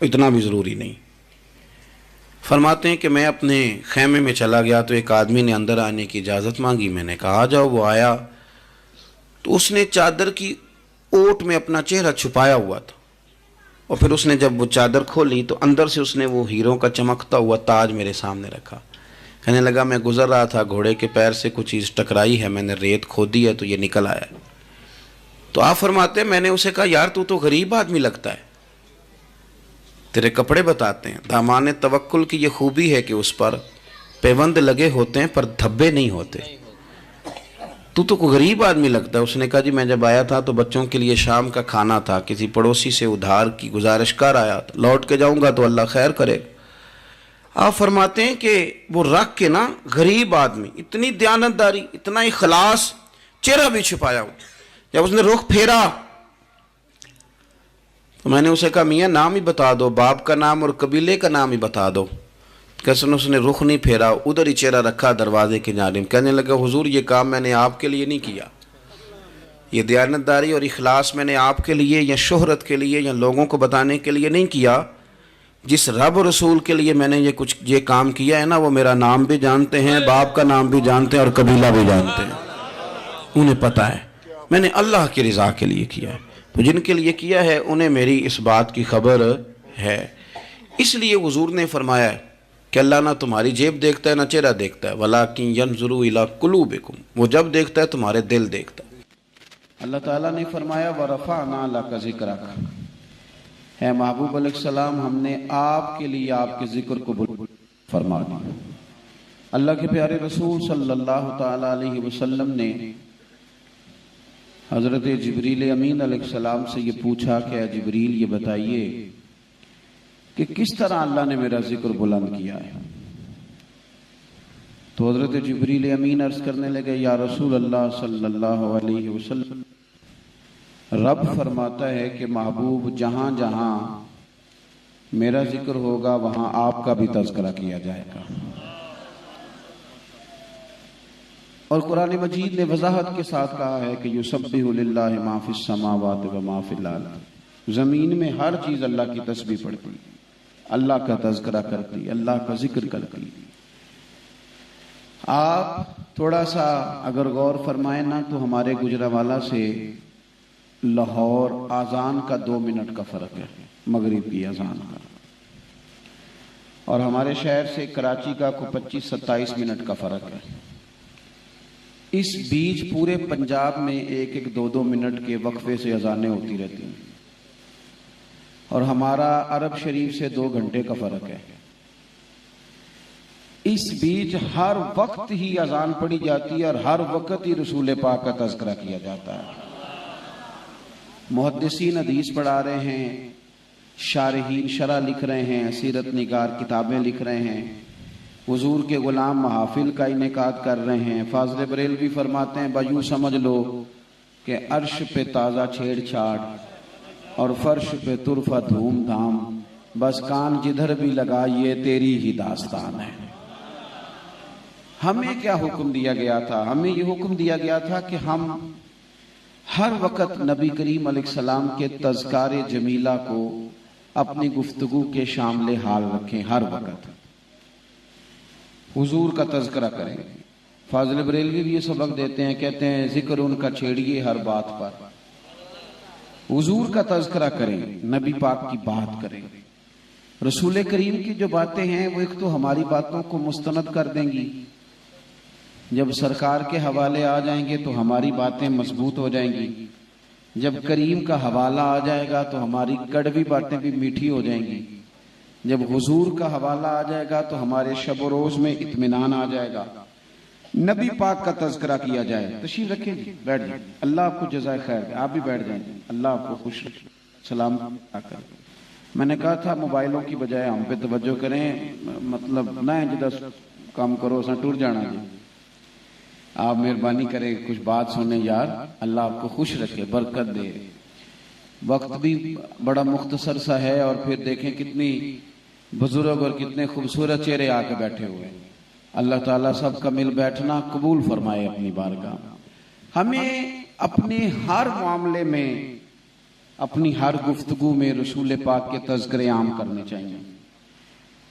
اتنا بھی ضروری نہیں۔ فرماتے ہیں کہ میں اپنے خیمے میں چلا گیا تو ایک آدمی نے اندر آنے کی اجازت مانگی، میں نے کہا آ جاؤ۔ وہ آیا تو اس نے چادر کی اوٹ میں اپنا چہرہ چھپایا ہوا تھا، اور پھر اس نے جب وہ چادر کھولی تو اندر سے اس نے وہ ہیروں کا چمکتا ہوا تاج میرے سامنے رکھا۔ کہنے لگا میں گزر رہا تھا، گھوڑے کے پیر سے کچھ چیز ٹکرائی ہے، میں نے ریت کھودی ہے تو یہ نکل آیا۔ تو آپ فرماتے ہیں میں نے اسے کہا یار تو غریب آدمی لگتا ہے، تیرے کپڑے بتاتے ہیں۔ دامان توکل کی یہ خوبی ہے کہ اس پر پیوند لگے ہوتے ہیں پر دھبے نہیں ہوتے، تو غریب آدمی لگتا ہے۔ اس نے کہا جی میں جب آیا تھا تو بچوں کے لیے شام کا کھانا تھا، کسی پڑوسی سے ادھار کی گزارش کر آیا تھا، لوٹ کے جاؤں گا تو اللہ خیر کرے۔ آپ فرماتے ہیں کہ وہ رکھ کے نا غریب آدمی، اتنی دیانتداری، اتنا اخلاص، چہرہ بھی چھپایا ہوا۔ جب اس نے رخ پھیرا تو میں نے اسے کہا میاں نام ہی بتا دو، باپ کا نام اور قبیلے کا نام ہی بتا دو۔ کیسے اس نے رخ نہیں پھیرا، ادھر ہی چہرہ رکھا دروازے کے جانب۔ کہنے لگا حضور یہ کام میں نے آپ کے لیے نہیں کیا، یہ دیانتداری اور اخلاص میں نے آپ کے لیے یا شہرت کے لیے یا لوگوں کو بتانے کے لیے نہیں کیا۔ جس رب و رسول کے لیے میں نے یہ کام کیا ہے نا، وہ میرا نام بھی جانتے ہیں، باپ کا نام بھی جانتے ہیں اور قبیلہ بھی جانتے ہیں، انہیں پتہ ہے میں نے اللہ کی رضا کے لیے کیا ہے۔ تو جن کے لیے کیا ہے انہیں میری اس بات کی خبر ہے۔ اس لیے حضور نے فرمایا ہے کہ اللہ نہ تمہاری جیب دیکھتا ہے نہ چہرہ دیکھتا ہے، وَلَٰكِن يَنْظُرُ إِلَىٰ قُلُوبِكُمْ، وہ جب دیکھتا ہے تمہارے دل دیکھتا ہے۔ اللہ تعالیٰ نے فرمایا وَرَفَعْنَا لَكَ ذِكْرَكَ، اے محبوب علیہ السلام ہم نے آپ کے لیے آپ کے ذکر کو بلند فرما دیا۔ اللہ کے پیارے رسول صلی اللہ تعالیٰ علیہ وسلم نے حضرت جبریل امین علیہ السلام سے یہ پوچھا کہ اے جبریل یہ بتائیے کہ کس طرح اللہ نے میرا ذکر بلند کیا ہے؟ تو حضرت جبریل امین عرض کرنے لگے یا رسول اللہ صلی اللہ علیہ وسلم، رب فرماتا ہے کہ محبوب جہاں جہاں میرا ذکر ہوگا وہاں آپ کا بھی تذکرہ کیا جائے گا۔ اور قرآن مجید نے وضاحت کے ساتھ کہا ہے کہ یسبح للہ ما فی السماوات و ما فی الارض، زمین میں ہر چیز اللہ کی تسبیح پڑھتی، اللہ کا تذکرہ کرتی، اللہ کا ذکر کرتی۔ آپ تھوڑا سا اگر غور فرمائیں نا تو ہمارے گجرانوالہ سے لاہور اذان کا 2 منٹ کا فرق ہے، مغرب کی اذان کا، اور ہمارے شہر سے کراچی کا کو 25-27 منٹ کا فرق ہے۔ اس بیچ پورے پنجاب میں 1-2 منٹ کے وقفے سے اذانیں ہوتی رہتی ہیں، اور ہمارا عرب شریف سے 2 گھنٹے کا فرق ہے۔ اس بیچ ہر وقت ہی اذان پڑھی جاتی ہے اور ہر وقت ہی رسول پاک کا تذکرہ کیا جاتا ہے۔ محدثین حدیث پڑھا رہے ہیں، شارحین شرح لکھ رہے ہیں، سیرت نگار کتابیں لکھ رہے ہیں، حضور کے غلام محافل کا انعقاد کر رہے ہیں۔ فاضل بریلوی فرماتے ہیں بیوں سمجھ لو کہ عرش پہ تازہ چھیڑ چھاڑ اور فرش پہ طرفہ دھوم دھام، بس کان جدھر بھی لگا یہ تیری ہی داستان ہے۔ ہمیں کیا حکم دیا گیا تھا؟ ہمیں یہ حکم دیا گیا تھا کہ ہم ہر وقت نبی کریم علیہ السلام کے تذکار جمیلہ کو اپنی گفتگو کے شامل حال رکھیں، ہر وقت حضور کا تذکرہ کریں۔ فاضل بریلوی بھی یہ سبق دیتے ہیں، کہتے ہیں ذکر ان کا چھیڑیے ہر بات پر، حضور کا تذکرہ کریں، نبی پاک کی بات کریں۔ رسول کریم کی جو باتیں ہیں وہ ایک تو ہماری باتوں کو مستند کر دیں گی، جب سرکار کے حوالے آ جائیں گے تو ہماری باتیں مضبوط ہو جائیں گی، جب کریم کا حوالہ آ جائے گا تو ہماری کڑوی باتیں بھی میٹھی ہو جائیں گی، جب حضور کا حوالہ آ جائے گا تو ہمارے شب و روز میں اطمینان آ جائے گا۔ نبی پاک کا تذکرہ کیا جائے۔ تشریف رکھیں جی، بیٹھ جائیں، اللہ آپ کو جزائے خیر دے، آپ بھی بیٹھ جائیں، اللہ آپ کو خوش رکھے، سلام کر۔ میں نے کہا تھا موبائلوں کی بجائے ہم پہ توجہ کریں، مطلب نہ جدہ کام کرو سا ٹور جانا جی، آپ مہربانی کریں کچھ بات سنیں یار، اللہ آپ کو خوش رکھے، برکت دے۔ وقت بھی بڑا مختصر سا ہے اور پھر دیکھیں کتنی بزرگ اور کتنے خوبصورت چہرے آ کے بیٹھے ہوئے۔ اللہ تعالیٰ سب کا مل بیٹھنا قبول فرمائے اپنی بارگاہ۔ ہمیں اپنے ہر معاملے میں اپنی ہر گفتگو میں رسول پاک کے تذکرے عام کرنے چاہیے.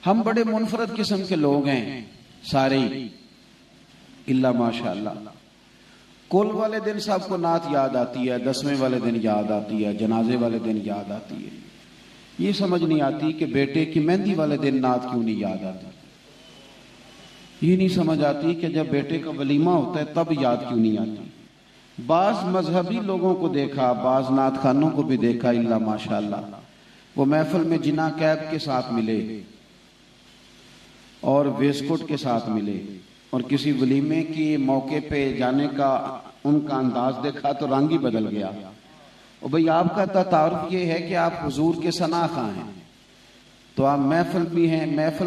ہم بڑے منفرد قسم کے لوگ ہیں سارے الا ماشاءاللہ. کل والے دن سب کو نعت یاد آتی ہے، 10ویں والے دن یاد آتی ہے، جنازے والے دن یاد آتی ہے. یہ سمجھ نہیں آتی کہ بیٹے کی مہندی والے دن نعت کیوں نہیں یاد آتی. یہ نہیں سمجھ آتی کہ جب بیٹے کا ولیمہ ہوتا ہے تب یاد کیوں نہیں آتی. بعض مذہبی لوگوں کو دیکھا، بعض نعت خانوں کو بھی دیکھا الا ماشاءاللہ، وہ محفل میں جنا کیپ کے ساتھ ملے اور ویسکوٹ کے ساتھ ملے، اور کسی ولیمے کی موقع پہ جانے کا ان کا انداز دیکھا تو رنگ ہی بدل گیا. اور بھئی آپ کا تعارف یہ ہے کہ آپ حضور کے ثنا خواں ہیں، تو آپ محفل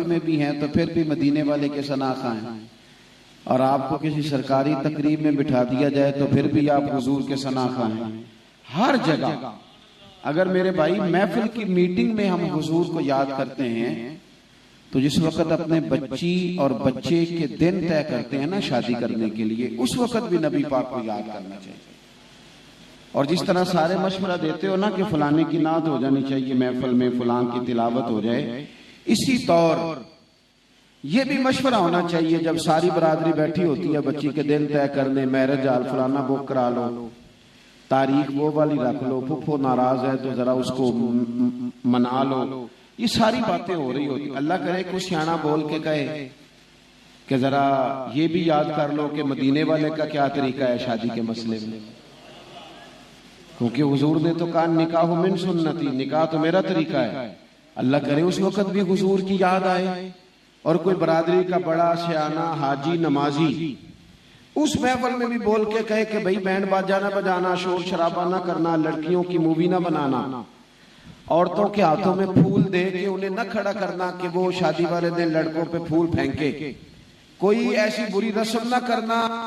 میں بھی ہیں تو پھر بھی مدینے والے کے ثنا خواں ہیں. اور آپ کو کسی سرکاری تقریب میں بٹھا دیا جائے تو پھر بھی آپ حضور کے ثنا خواں ہیں. ہر جگہ اگر میرے بھائی محفل کی میٹنگ میں ہم حضور کو یاد کرتے ہیں تو جس وقت اپنے بچی اور بچے کے دن طے کرتے ہیں نا شادی کرنے کے لیے، اس وقت بھی نبی پاک کو یاد کرنا چاہیے. اور جس طرح سارے مشورہ دیتے ہو نا کہ فلانے کی نعت ہو جانی چاہیے محفل میں، فلان کی تلاوت ہو جائے، اسی طور یہ بھی مشورہ ہونا چاہیے جب ساری برادری بیٹھی ہوتی ہے بچی کے دن طے کرنے، میرج ہال فلانا بک کرا لو، تاریخ وہ والی رکھ لو، پھپھو ناراض ہے تو ذرا اس کو منا لو. یہ ساری باتیں ہو رہی ہوتی. اللہ کرے کچھ سیاںا بول کے کہے کہ ذرا یہ بھی یاد کر لو کہ مدینے والے کا کیا طریقہ ہے شادی کے مسئلے میں، کیونکہ حضور نے تو کہا نکاح من سنتی، نکاح تو میرا طریقہ ہے. اللہ کرے اس وقت بھی حضور کی یاد آئے اور کوئی برادری کا بڑا سیاںا حاجی نمازی اس محفل میں بھی بول کے کہے کہ بھئی بینڈ باجا نہ بجانا، شور شرابہ نہ کرنا، لڑکیوں کی مووی نہ بنانا، عورتوں کے ہاتھوں میں پھول دے کے انہیں نہ کھڑا کرنا کہ وہ شادی والے دن لڑکوں پہ پھول پھینکے، کوئی ایسی بری رسم نہ کرنا.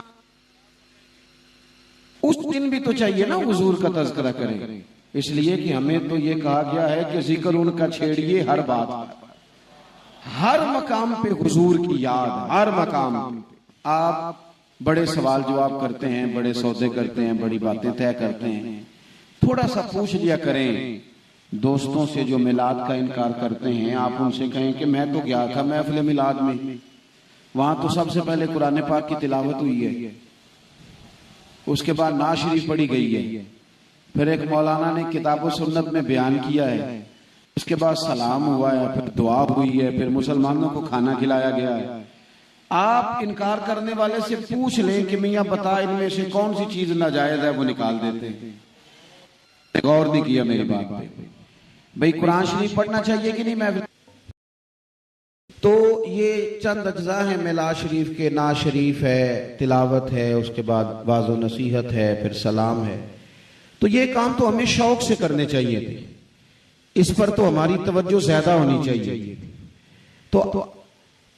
اس دن بھی تو چاہیے نا حضور کا تذکرہ کریں، اس لیے کہ ہمیں تو یہ کہا گیا ہے کہ ذکر ان کا چھیڑیے ہر بات، ہر مقام پہ حضور کی یاد، ہر مقام پہ. آپ بڑے سوال جواب کرتے ہیں، بڑے سودے کرتے ہیں، بڑی باتیں طے کرتے ہیں، تھوڑا سا پوچھ لیا کریں. دوستوں سے جو میلاد کا انکار کرتے ہیں آپ ان سے کہیں کہ میں تو گیا تھا محفل میلاد میں، وہاں تو سب سے پہلے قرآن پاک کی تلاوت ہوئی ہے، اس کے بعد نعت شریف پڑھی گئی ہے، پھر ایک مولانا نے کتاب و سنت میں بیان کیا ہے، اس کے بعد سلام ہوا ہے، پھر دعا ہوئی ہے، پھر مسلمانوں کو کھانا کھلایا گیا ہے. آپ انکار کرنے والے سے پوچھ لیں کہ میاں بتا ان میں سے کون سی چیز ناجائز ہے، وہ نکال دیتے ہیں. غور نہیں کیا میری بات پہ. بھئی قرآن شریف پڑھنا چاہیے کہ نہیں محفل؟ تو یہ چند اجزاء ہیں میلاد شریف کے. نعت شریف ہے، تلاوت ہے، اس کے بعد واعظ و نصیحت ہے، پھر سلام ہے. تو یہ کام تو ہمیں شوق سے کرنے چاہیے تھے، اس پر تو ہماری توجہ زیادہ ہونی چاہیے. تو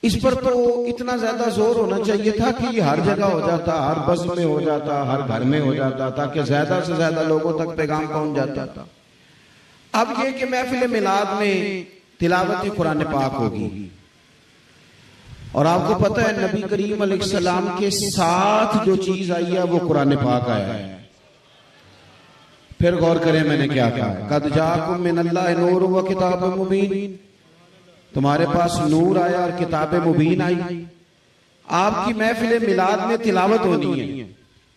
اس پر تو اتنا زیادہ زور ہونا چاہیے تھا کہ یہ ہر جگہ ہو جاتا، ہر بس میں ہو جاتا، ہر گھر میں ہو جاتا، تاکہ زیادہ سے زیادہ لوگوں تک پیغام پہنچ جاتا تھا. اب یہ کہ محفل میلاد میں تلاوت قرآن پاک ہوگی، اور آپ کو پتہ ہے نبی کریم علیہ السلام کے ساتھ جو چیز آئی ہے وہ قرآن پاک آیا ہے. پھر غور کریں میں نے کیا کہا، قد جاءکم من اللہ نور و کتاب مبین، تمہارے پاس نور آیا اور کتاب مبین آئی. آپ کی محفل میلاد میں تلاوت ہونی ہے.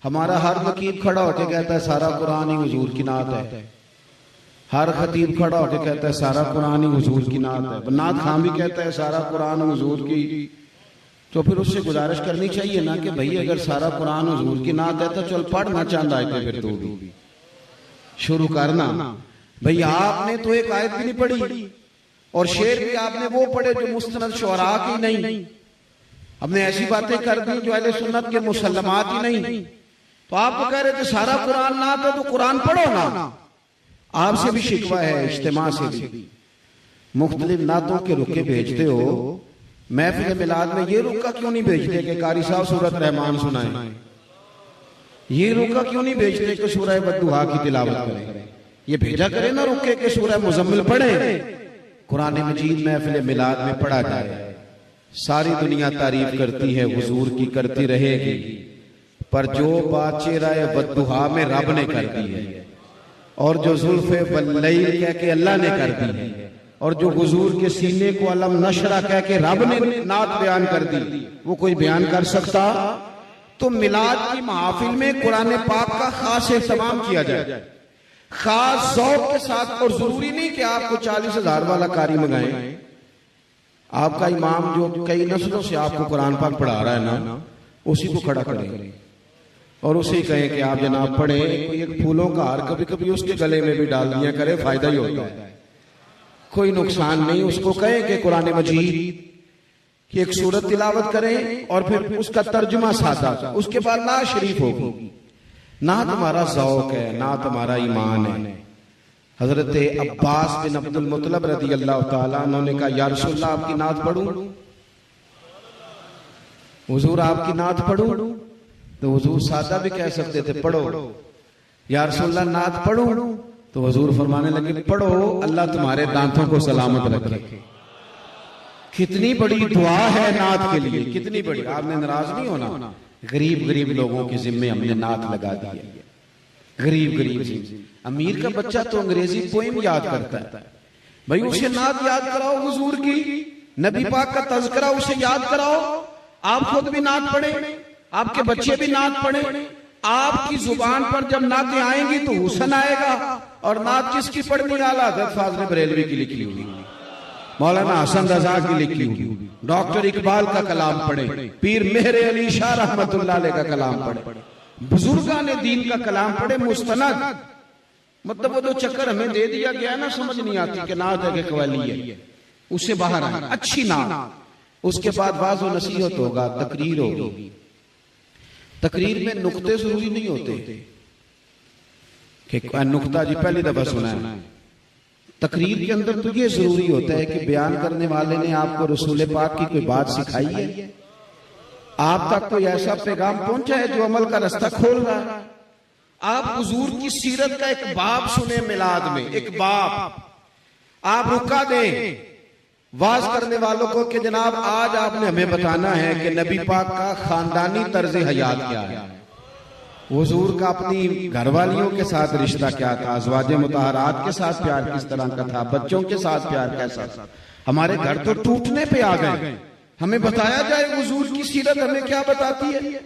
ہمارا ہر نقیب کھڑا ہو کے کہتا ہے سارا قرآن ہی حضور کی نعت ہے، ہر خطیب کھڑا ہو کے کہتا ہے سارا قرآن ہی حضور کی نعت ہے، نعت خان بھی کہتا ہے سارا قرآن حضور کی. تو پھر اس سے گزارش کرنی چاہیے نا کہ بھئی اگر سارا قرآن حضور کی نعت ہے تو چل پڑھنا چاند آیتیں پھر تو بھی شروع کرنا. بھئی آپ نے تو ایک آیت بھی نہیں پڑھی، اور شعر بھی آپ نے وہ پڑھے جو مستند شعراء کی نہیں. ہم نے ایسی باتیں کر دی جو اہل سنت کے مسلمات ہی نہیں. تو آپ کو کہہ رہے تھے سارا قرآن نعت ہے تو قرآن پڑھو نا. آپ سے بھی شکوہ ہے، اجتماع سے بھی. مختلف نعتوں کے رکے بھیجتے ہو، محفل میلاد میں یہ رکا کیوں نہیں بھیجتے کہ قاری صاحب سورۃ رحمان سنائیں؟ یہ رکا کیوں نہیں بھیجتے کہ سورہ والضحیٰ کی تلاوت کریں؟ یہ بھیجا کرے نا رکے کہ سورہ مزمل پڑھیں. قرآن مجید محفل میلاد میں پڑھا جائے. ساری دنیا تعریف کرتی ہے، حضور کی کرتی رہے گی، پر جو بات چہرہ والضحیٰ میں رب نے کر دی ہے اور جو زلف واللیل کہہ کے اللہ نے کر دی، اور جو حضور کے سینے کو علم نشرہ کہہ کے رب نے نعت بیان کر دی، وہ کوئی بیان کر سکتا؟ تو میلاد کی محافل میں قرآن پاک کا خاص اہتمام کیا جائے، خاص ذوق کے ساتھ، اور ضروری نہیں کہ آپ کو 40,000 والا قاری منگائیں۔ آپ کا امام جو کئی نسلوں سے آپ کو قرآن پاک پڑھا رہا ہے نا، اسی کو کھڑا کریں اور اسے کہیں کہ آپ جناب پڑھیں، کوئی ایک پھولوں کا ہار کبھی کبھی اس کے گلے میں بھی ڈال دیا کرے، فائدہ ہی ہوتا ہے، کوئی نقصان نہیں۔ اس کو کہیں کہ قرآن مجید کی ایک سورت تلاوت کریں اور پھر اس کا ترجمہ سادہ، اس کے بعد نعت شریف ہوگی۔ نعت ہمارا ذوق ہے، نعت ہمارا ایمان ہے۔ حضرت عباس بن عبد المطلب رضی اللہ تعالیٰ انہوں نے کہا یا رسول اللہ آپ کی نعت پڑھوں؟ حضور آپ کی نعت پڑھوں؟ تو حضور سادہ بھی کہہ سکتے تھے پڑھو۔ یا رسول اللہ نعت پڑھوں؟ تو حضور فرمانے لگے پڑھو، اللہ تمہارے دانتوں کو سلامت رکھے۔ کتنی بڑی دعا ہے نعت کے لیے، کتنی بڑی۔ آپ نے ناراض نہیں ہونا، غریب لوگوں کے ذمے ہم نے نعت لگا دی ہے، غریب امیر کا بچہ تو انگریزی پوئم یاد کرتا ہے، بھائی اسے نعت یاد کراؤ، حضور کی نبی پاک کا تذکرہ اسے یاد کراؤ۔ آپ خود بھی نعت پڑھیں، آپ کے بچے بھی نعت پڑھیں۔ آپ کی زبان پر جب نعتیں آئیں گی تو حسن آئے گا۔ اور نعت کس کی پڑھنی؟ اعلیٰ حضرت فاضل بریلوی کی لکھی ہوئی، مولانا حسن رضا کی لکھی ہوئی، ڈاکٹر اقبال کا کلام پڑھیں، پیر مہر علی شاہ رحمت اللہ علیہ کا کلام پڑھیں، بزرگان دین کا کلام پڑھیں مستند۔ مطلب وہ جو چکر ہمیں دے دیا گیا نا، سمجھ نہیں آتی کہ نعت ہے کہ قوالی ہے، اس سے باہر آئیں، اچھی نعت۔ اس کے بعد واعظ و نصیحت ہوگا، تقریر ہوگی۔ تقریر میں نقطے ضروری نہیں ہوتے کہ نقطہ جی پہلی دفعہ سنا ہے۔ تقریر کے اندر تو یہ ضروری ہوتا ہے کہ بیان کرنے والے نے آپ کو رسول پاک کی کوئی بات سکھائی ہے، آپ تک کوئی ایسا پیغام پہنچا ہے جو عمل کا رستہ کھول رہا ہے۔ آپ حضور کی سیرت کا ایک باب سنیں میلاد میں، ایک باب آپ رکا دیں واز کرنے والوں کو کہ جناب آج آپ نے ہمیں بتانا ہے کہ نبی پاک کا خاندانی طرز حیات کیا ہے، حضور کا اپنی گھر والیوں کے ساتھ رشتہ کیا تھا، ازواج مطہرات کے ساتھ پیار کس طرح کا تھا، بچوں کے ساتھ پیار کیسا تھا۔ ہمارے گھر تو ٹوٹنے پہ آ گئے، ہمیں بتایا جائے حضور کی سیرت ہمیں کیا بتاتی ہے۔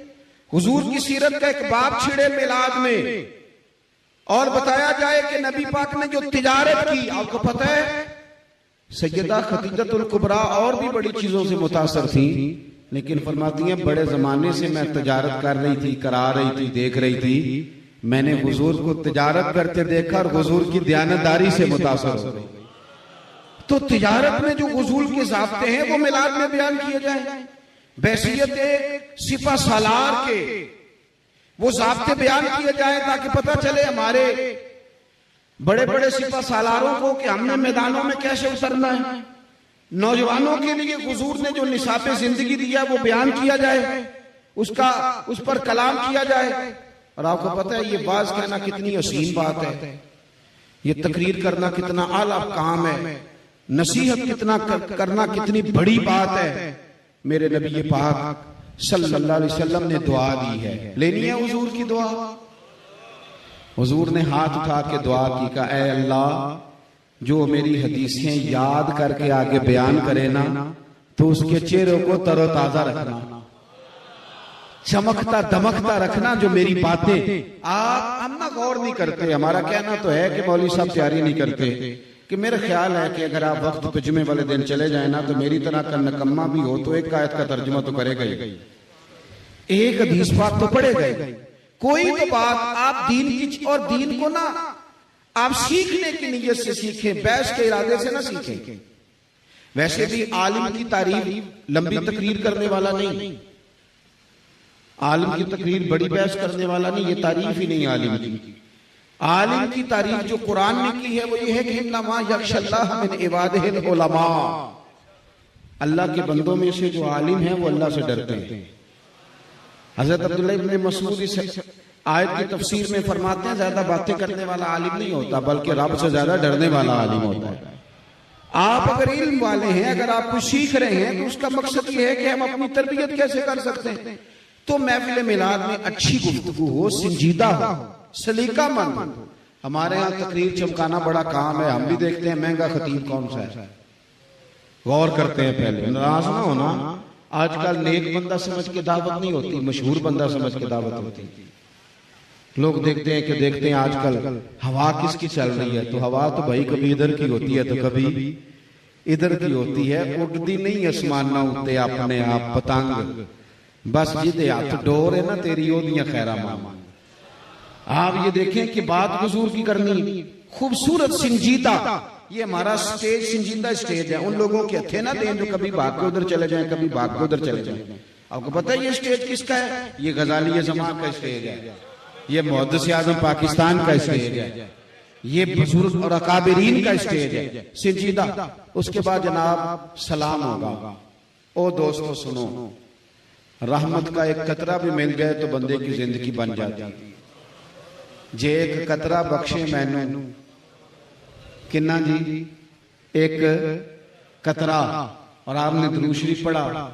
حضور کی سیرت کا ایک باب چھڑے میلاد میں، اور بتایا جائے کہ نبی پاک نے جو تجارت کی، آپ کو پتہ ہے سیدہ خدیجہ الکبریٰ اور بھی بڑی چیزوں سے متاثر تھیں، لیکن فرماتی ہیں بڑے زمانے سے میں تجارت کر رہی تھی، کرا رہی تھی، دیکھ رہی تھی، میں نے حضور کو تجارت کرتے دیکھا اور حضور کی دیانتداری سے متاثر ہو گئی۔ تو تجارت میں جو حضور کے ضابطے ہیں وہ میلاد میں بیان کیے جائیں، بحیثیت سپہ سالار کے وہ ضابطے بیان کیے جائیں تاکہ پتہ چلے ہمارے بڑے بڑے سپہ سالاروں کو کہ ہم نے میدانوں میں کیسے اترنا ہے۔ نوجوانوں کے لیے حضور نے جو نصاب زندگی دیا وہ بیان کیا جائے، اس پر کلام کیا جائے۔ اور آپ کو پتہ ہے یہ باز کہنا کتنی حسین بات ہے، یہ تقریر کرنا کتنا اعلیٰ کام ہے، نصیحت کتنا کرنا کتنی بڑی بات ہے۔ میرے نبی پاک صلی اللہ علیہ وسلم نے دعا دی ہے، لینی ہے حضور کی دعا۔ حضور نے ہاتھ اٹھا کے دعا کی، کہا اے اللہ جو میری حدیثیں یاد کر کے آگے بیان کرے نا تو اس کے چہروں کو تر و تازہ رکھنا، چمکتا دمکتا رکھنا جو میری باتیں۔ آپ ہم نہ غور نہیں کرتے، ہمارا کہنا تو ہے کہ مولوی صاحب تیاری نہیں کرتے، کہ میرا خیال ہے کہ اگر آپ وقت پہ جمعے والے دن چلے جائیں نا تو میری طرح کا نکمہ بھی ہو تو ایک آیت کا ترجمہ تو کرے گا ہی، ایک حدیث پاک تو پڑھے گا، کوئی تو بات آپ دین کی، اور دین کو نا آپ سیکھنے کی نیت سے سیکھیں، بحث کے ارادے سے نہ سیکھیں۔ ویسے بھی عالم کی تعریف لمبی تقریر کرنے والا نہیں، عالم کی تقریر بڑی بحث کرنے والا نہیں، یہ تعریف ہی نہیں عالم کی۔ عالم کی تعریف جو قرآن نے کی ہے وہ یہ ہے کہ انما یخشی اللہ من عبادہ العلماء، اللہ کے بندوں میں سے جو عالم ہیں وہ اللہ سے ڈرتے ہیں۔ حضرت عبداللہ ابن مسعود اس آیت کی تفسیر میں فرماتے ہیں زیادہ باتیں کرنے والا عالم نہیں ہوتا بلکہ رب سے زیادہ ڈرنے والا عالم ہوتا ہے۔ آپ اگر علم والے ہیں، اگر آپ کچھ سیکھ رہے ہیں تو اس کا مقصد یہ ہے کہ ہم اپنی تربیت کیسے کر سکتے ہیں۔ تو محفل میلاد میں اچھی گفتگو ہو، سنجیدہ ہو، سلیقہ مند ہو، ہمارے ہاں تقریر چمکانا بڑا کام ہے، ہم بھی دیکھتے ہیں مہنگا خطیب کون سا ہے، غور کرتے ہیں پہلے، ناراض نہ ہونا۔ آج کل نیک بندہ سمجھ کے دعوت نہیں ہوتی، مشہور بندہ سمجھ کے دعوت ہوتی۔ لوگ دیکھتے ہیں آج کل ہوا کس کی چل رہی ہے، تو ہوا تو بھائی کبھی ادھر کی ہوتی ہے تو کبھی ادھر کی ہوتی ہے، اڑتی نہیں اسمان نہ اٹھتے اپنے آپ پتنگ، بس جدے ہاتھ ڈور ہے نا تیری اودیاں خیرہ ماما۔ آپ یہ دیکھیں کہ بات حضور کی کرنی خوبصورت سنجیدہ، یہ ہمارا سٹیج سنجیدہ سٹیج ہے، ان لوگوں کے ہتھے نہ دیں جو کبھی بھاگ کے ادھر چلے جائیں، کبھی بھاگ کے ادھر چلے جائیں۔ آپ کو پتہ ہے یہ سٹیج کس کا ہے؟ یہ غزالی زمان کا سٹیج ہے، یہ محدث اعظم پاکستان کا سٹیج ہے، یہ بزرگ اور اکابرین کا سٹیج ہے سنجیدہ۔ اس کے بعد جناب سلام ہوگا۔ او دوستو سنو، رحمت کا ایک قطرہ بھی مل جائے تو بندے کی زندگی بن جاتی ہے۔ جے ایک قطرہ بخشے مینوں، کنا جی ایک قطرہ، اور آپ نے درود شریف پڑھا،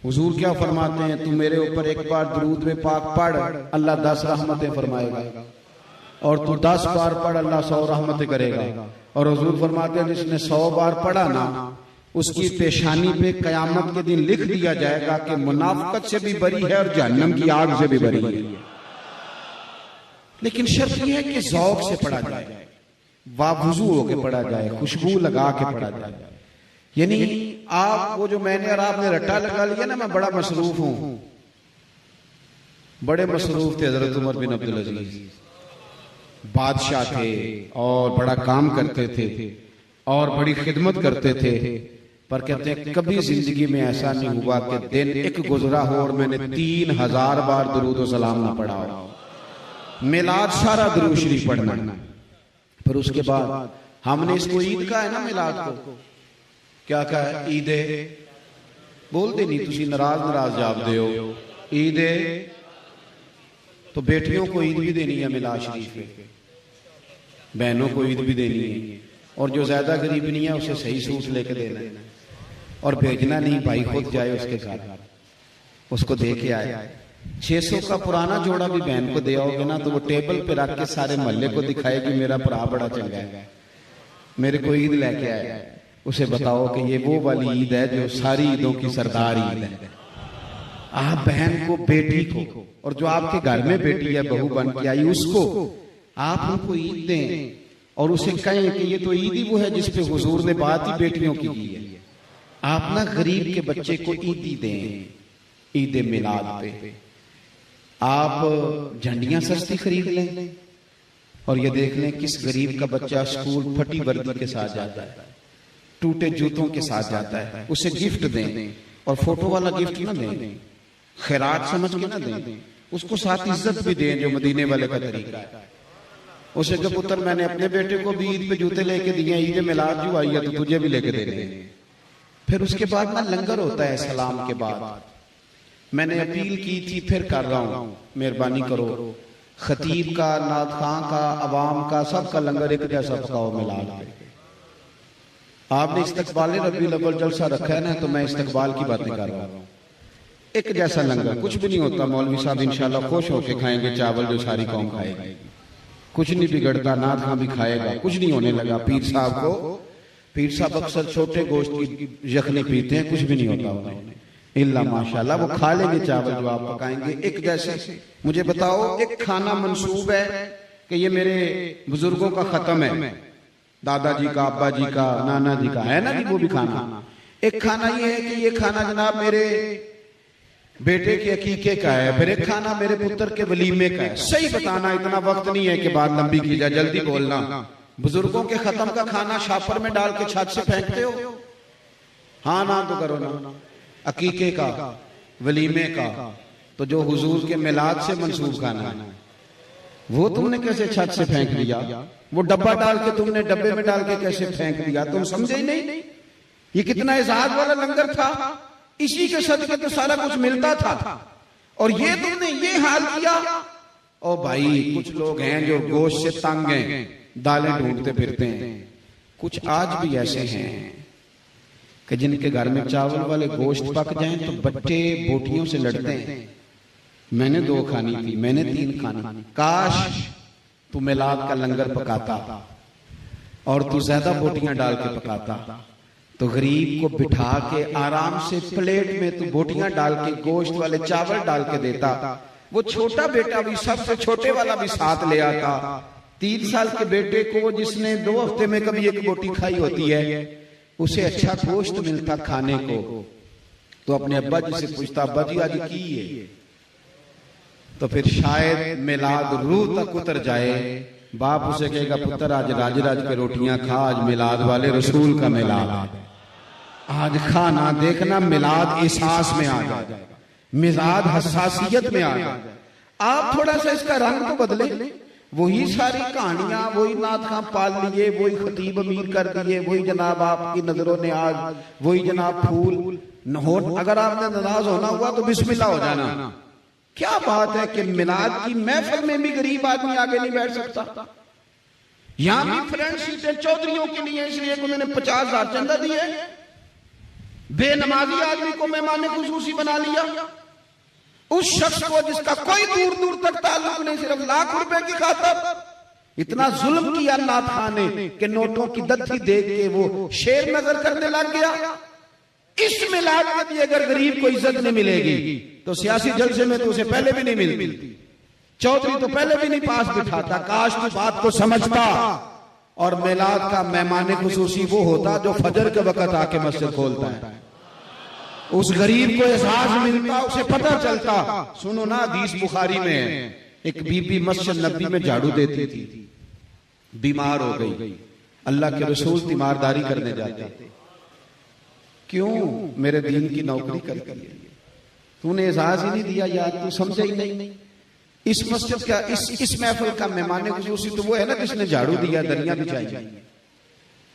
حضور کیا فرماتے ہیں؟ تم میرے اوپر ایک بار درود میں پاک پڑھ، اللہ 10 رحمتیں فرمائے گا، اور تو 10 بار پڑھ اللہ 100 رحمتیں کرے گا۔ اور حضور فرماتے ہیں جس نے 100 بار پڑھا نا، اس کی پیشانی پہ قیامت کے دن لکھ دیا جائے گا کہ منافقت سے بھی بری ہے اور جہنم کی آگ سے بھی بری ہے۔ لیکن شرط یہ ہے کہ ذوق سے پڑھا جائے، وضو ہو کے پڑھا جائے، خوشبو لگا کے پڑھا جائے۔ یعنی آپ وہ جو میں نے اور آپ نے رٹا لگا لیا نا، میں بڑا مصروف ہوں، بڑے مصروف تھے حضرت عمر بن عبدالعزیز، بادشاہ تھے اور بڑا کام کرتے تھے اور بڑی خدمت کرتے تھے، پر کہتے ہیں کبھی زندگی میں ایسا نہیں ہوا کہ دن ایک گزرا ہو اور میں نے 3000 بار درود و سلام نہ پڑھا ہو۔ میلاد سارا درود شریف پڑھنا۔ پھر اس کے بعد ہم نے اس کو عید کا ہے نا، میلاد کو کیا کہا ہے؟ عید بولتے نہیں، تسی ناراض جاب دے ہو، عید تو بیٹیوں کو عید بھی دینی ہے میلاد شریف پہ، بہنوں کو عید بھی دینی ہے، اور جو زیادہ غریب نہیں ہے اسے صحیح سوٹ لے کے دینا ہے، اور بھیجنا نہیں، بھائی خود جائے اس کے ساتھ، اس کو دے کے آئے۔ 600 کا پرانا جوڑا بھی بہن کو دے آؤ گے نا تو وہ ٹیبل پہ رکھ کے سارے محلے کو دکھائے گی میرا بھرا بڑا چنگا ہے، میرے کو عید لے کے آئے۔ اسے بتاؤ کہ یہ وہ والی عید ہے جو ساری عیدوں کی سردار عید ہے۔ آپ بہن کو، بیٹی کو، اور جو آپ کے گھر میں بیٹی ہے بہو بن کے آئی، اس کو آپ ان کو عید دیں اور اسے کہیں کہ یہ تو عید ہی وہ ہے جس پہ حضور نے بات ہی بیٹیوں کی کی ہے۔ آپ نہ غریب کے بچے کو عیدی دیں، عید میلاد پہ آپ جھنڈیاں سستی خرید لیں، اور یہ دیکھ لیں کس غریب کا بچہ اسکول پھٹی وردی کے ساتھ جاتا ہے، ٹوٹے جوتوں کے ساتھ جاتا ہے، اسے گفٹ دیں، اور فوٹو والا گفٹ نہ دیں، خیرات سمجھ کے نہ دیں، اس کو ساتھ عزت بھی دیں جو مدینے والے کا طریقہ ہے۔ اسے کہ پتر میں نے اپنے بیٹے کو بھی عید پہ جوتے لے کے دیے، عید میلاد جو آئی ہے تو تجھے بھی لے کے دے دیں۔ پھر اس کے بعد نا لنگر ہوتا ہے سلام کے بعد۔ میں نے اپیل کی تھی، پھر کر رہا ہوں، مہربانی کرو، خطیب کا، نعت خواں کا، عوام کا، سب کا لنگر ایک جیسا پکاؤ میلاد پہ۔ آپ نے استقبال ربیع الاول جلسہ رکھا ہے نا، تو میں استقبال کی باتیں کر رہا ہوں۔ ایک جیسا لنگر، کچھ بھی نہیں ہوتا، مولوی صاحب انشاءاللہ خوش ہو کے کھائیں گے چاول جو ساری قوم کھائے گی، کچھ نہیں بگڑتا، نعت خواں بھی کھائے گا، کچھ نہیں ہونے لگا۔ پیر صاحب کو، پیر صاحب اکثر چھوٹے گوشت کی یخنی پیتے ہیں، کچھ بھی نہیں ہوتا انہیں، اللہ ماشاءاللہ وہ کھا لیں گے چاول جو آپ پکائیں گے ایک جیسے۔ مجھے بتاؤ ایک کھانا منسوب ہے کہ یہ میرے بزرگوں کا ختم ہے، دادا جی کا، ابا جی کا، نانا جی کا، ہے نا جی وہ بھی کھانا۔ ایک کھانا یہ ہے کہ یہ کھانا جناب میرے بیٹے کے عقیقے کا ہے، پھر ایک کھانا میرے پتر کے ولیمے کا ہے۔ صحیح بتانا، اتنا وقت نہیں ہے کہ بات لمبی کی جائے، جلدی بولنا۔ بزرگوں کے ختم کا کھانا شاپر میں ڈال کے چھت سے پھینکتے ہو؟ ہاں نہ تو کرو نا۔ عقیقے کا، ولیمے کا، تو جو حضور کے میلاد سے منسوب کھانا ہے وہ تم نے کیسے چھت سے پھینک دیا؟ وہ ڈبہ ڈال کے تم نے ڈبے میں ڈال کے کیسے پھینک دیا؟ تم سمجھے ہی نہیں یہ کتنا اعزاز والا لنگر تھا، اسی کے صدقے تو سارا کچھ ملتا تھا، اور یہ تم نے یہ حال کیا۔ او بھائی کچھ لوگ ہیں جو گوشت سے تنگ ہیں، دالیں ڈھونڈتے پھرتے ہیں، کچھ آج بھی ایسے ہیں کہ جن کے گھر میں چاول والے گوشت پک جائیں تو بچے بوٹیوں سے لڑتے ہیں، میں نے 2 کھانی تھی، میں نے 3 کھانی، کاش تو میلاد کا لنگر پکاتا اور تو زیادہ بوٹیاں ڈال کے پکاتا تو غریب کو بٹھا کے آرام سے پلیٹ میں تو بوٹیاں ڈال کے گوشت والے چاول ڈال کے دیتا. وہ چھوٹا بیٹا بھی سب سے چھوٹے والا بھی ساتھ لے آتا. 3 سال کے بیٹے کو جس نے 2 ہفتے میں کبھی ایک بوٹی کھائی ہوتی ہے اسے اچھا گوشت ملتا کھانے کو تو اپنے ابا جی سے پوچھتا ابا جی آج کی ہے تو پھر شاید میلاد روح تک اتر جائے. باپ اسے کہے گا پتر آج راج راج کے روٹیاں کھا آج میلاد والے رسول کا میلاد آج کھانا دیکھنا میلاد احساس میں آ جائے میلاد حساسیت میں آ جائے. آپ تھوڑا سا اس کا رنگ تو بدلے. وہی ساری کہانیاں وہی نعت خواں پال لیے وہی خطیب امیر کر دیے وہی جناب آپ کی نظروں نے آج وہی جناب پھول اگر آپ نے ناراض ہونا ہوا تو بسم اللہ ہو جانا. کیا بات ہے کہ میلاد کی محفل میں بھی غریب آدمی آگے نہیں بیٹھ سکتا. یہاں بھی فرنٹ سیٹیں چودھریوں کے لیے اس لیے کہ انہوں نے 50,000 چندہ دیے. بے نمازی آدمی کو مہمان خصوصی بنا لیا. اس شخص کو جس کا کوئی دور دور تک تعلق نہیں صرف لاکھ روپے کی خاطر اتنا ظلم کیا نعت خواں نے کہ نوٹوں کی دتھی دیکھ کے وہ شیر نظر کرنے لگ گیا. اس میلاد میں بھی اگر غریب کو عزت نہیں ملے گی تو سیاسی جلسے میں تو اسے پہلے بھی نہیں ملتی. چودھری تو پہلے بھی نہیں پاس بٹھاتا. کاش تو بات کو سمجھتا اور میلاد کا مہمان خصوصی وہ ہوتا جو فجر کے وقت آ کے مسجد کھولتا ہے. اس غریب کو احساس ملتا اسے پتہ چلتا. سنو نا حدیث بخاری میں ہے ایک بی بی مسجد نبی میں جھاڑو دیتی تھی بیمار ہو گئی. اللہ کے رسول تیمارداری کرنے جاتے. کیوں میرے دین کی نوکری کرتی ہے تو نے احساس ہی نہیں دیا یار تو سمجھا ہی نہیں. اس مسجد کا اس محفل کا مہمان خصوصی تو وہ ہے نا جس نے جھاڑو دیا دریا بچائی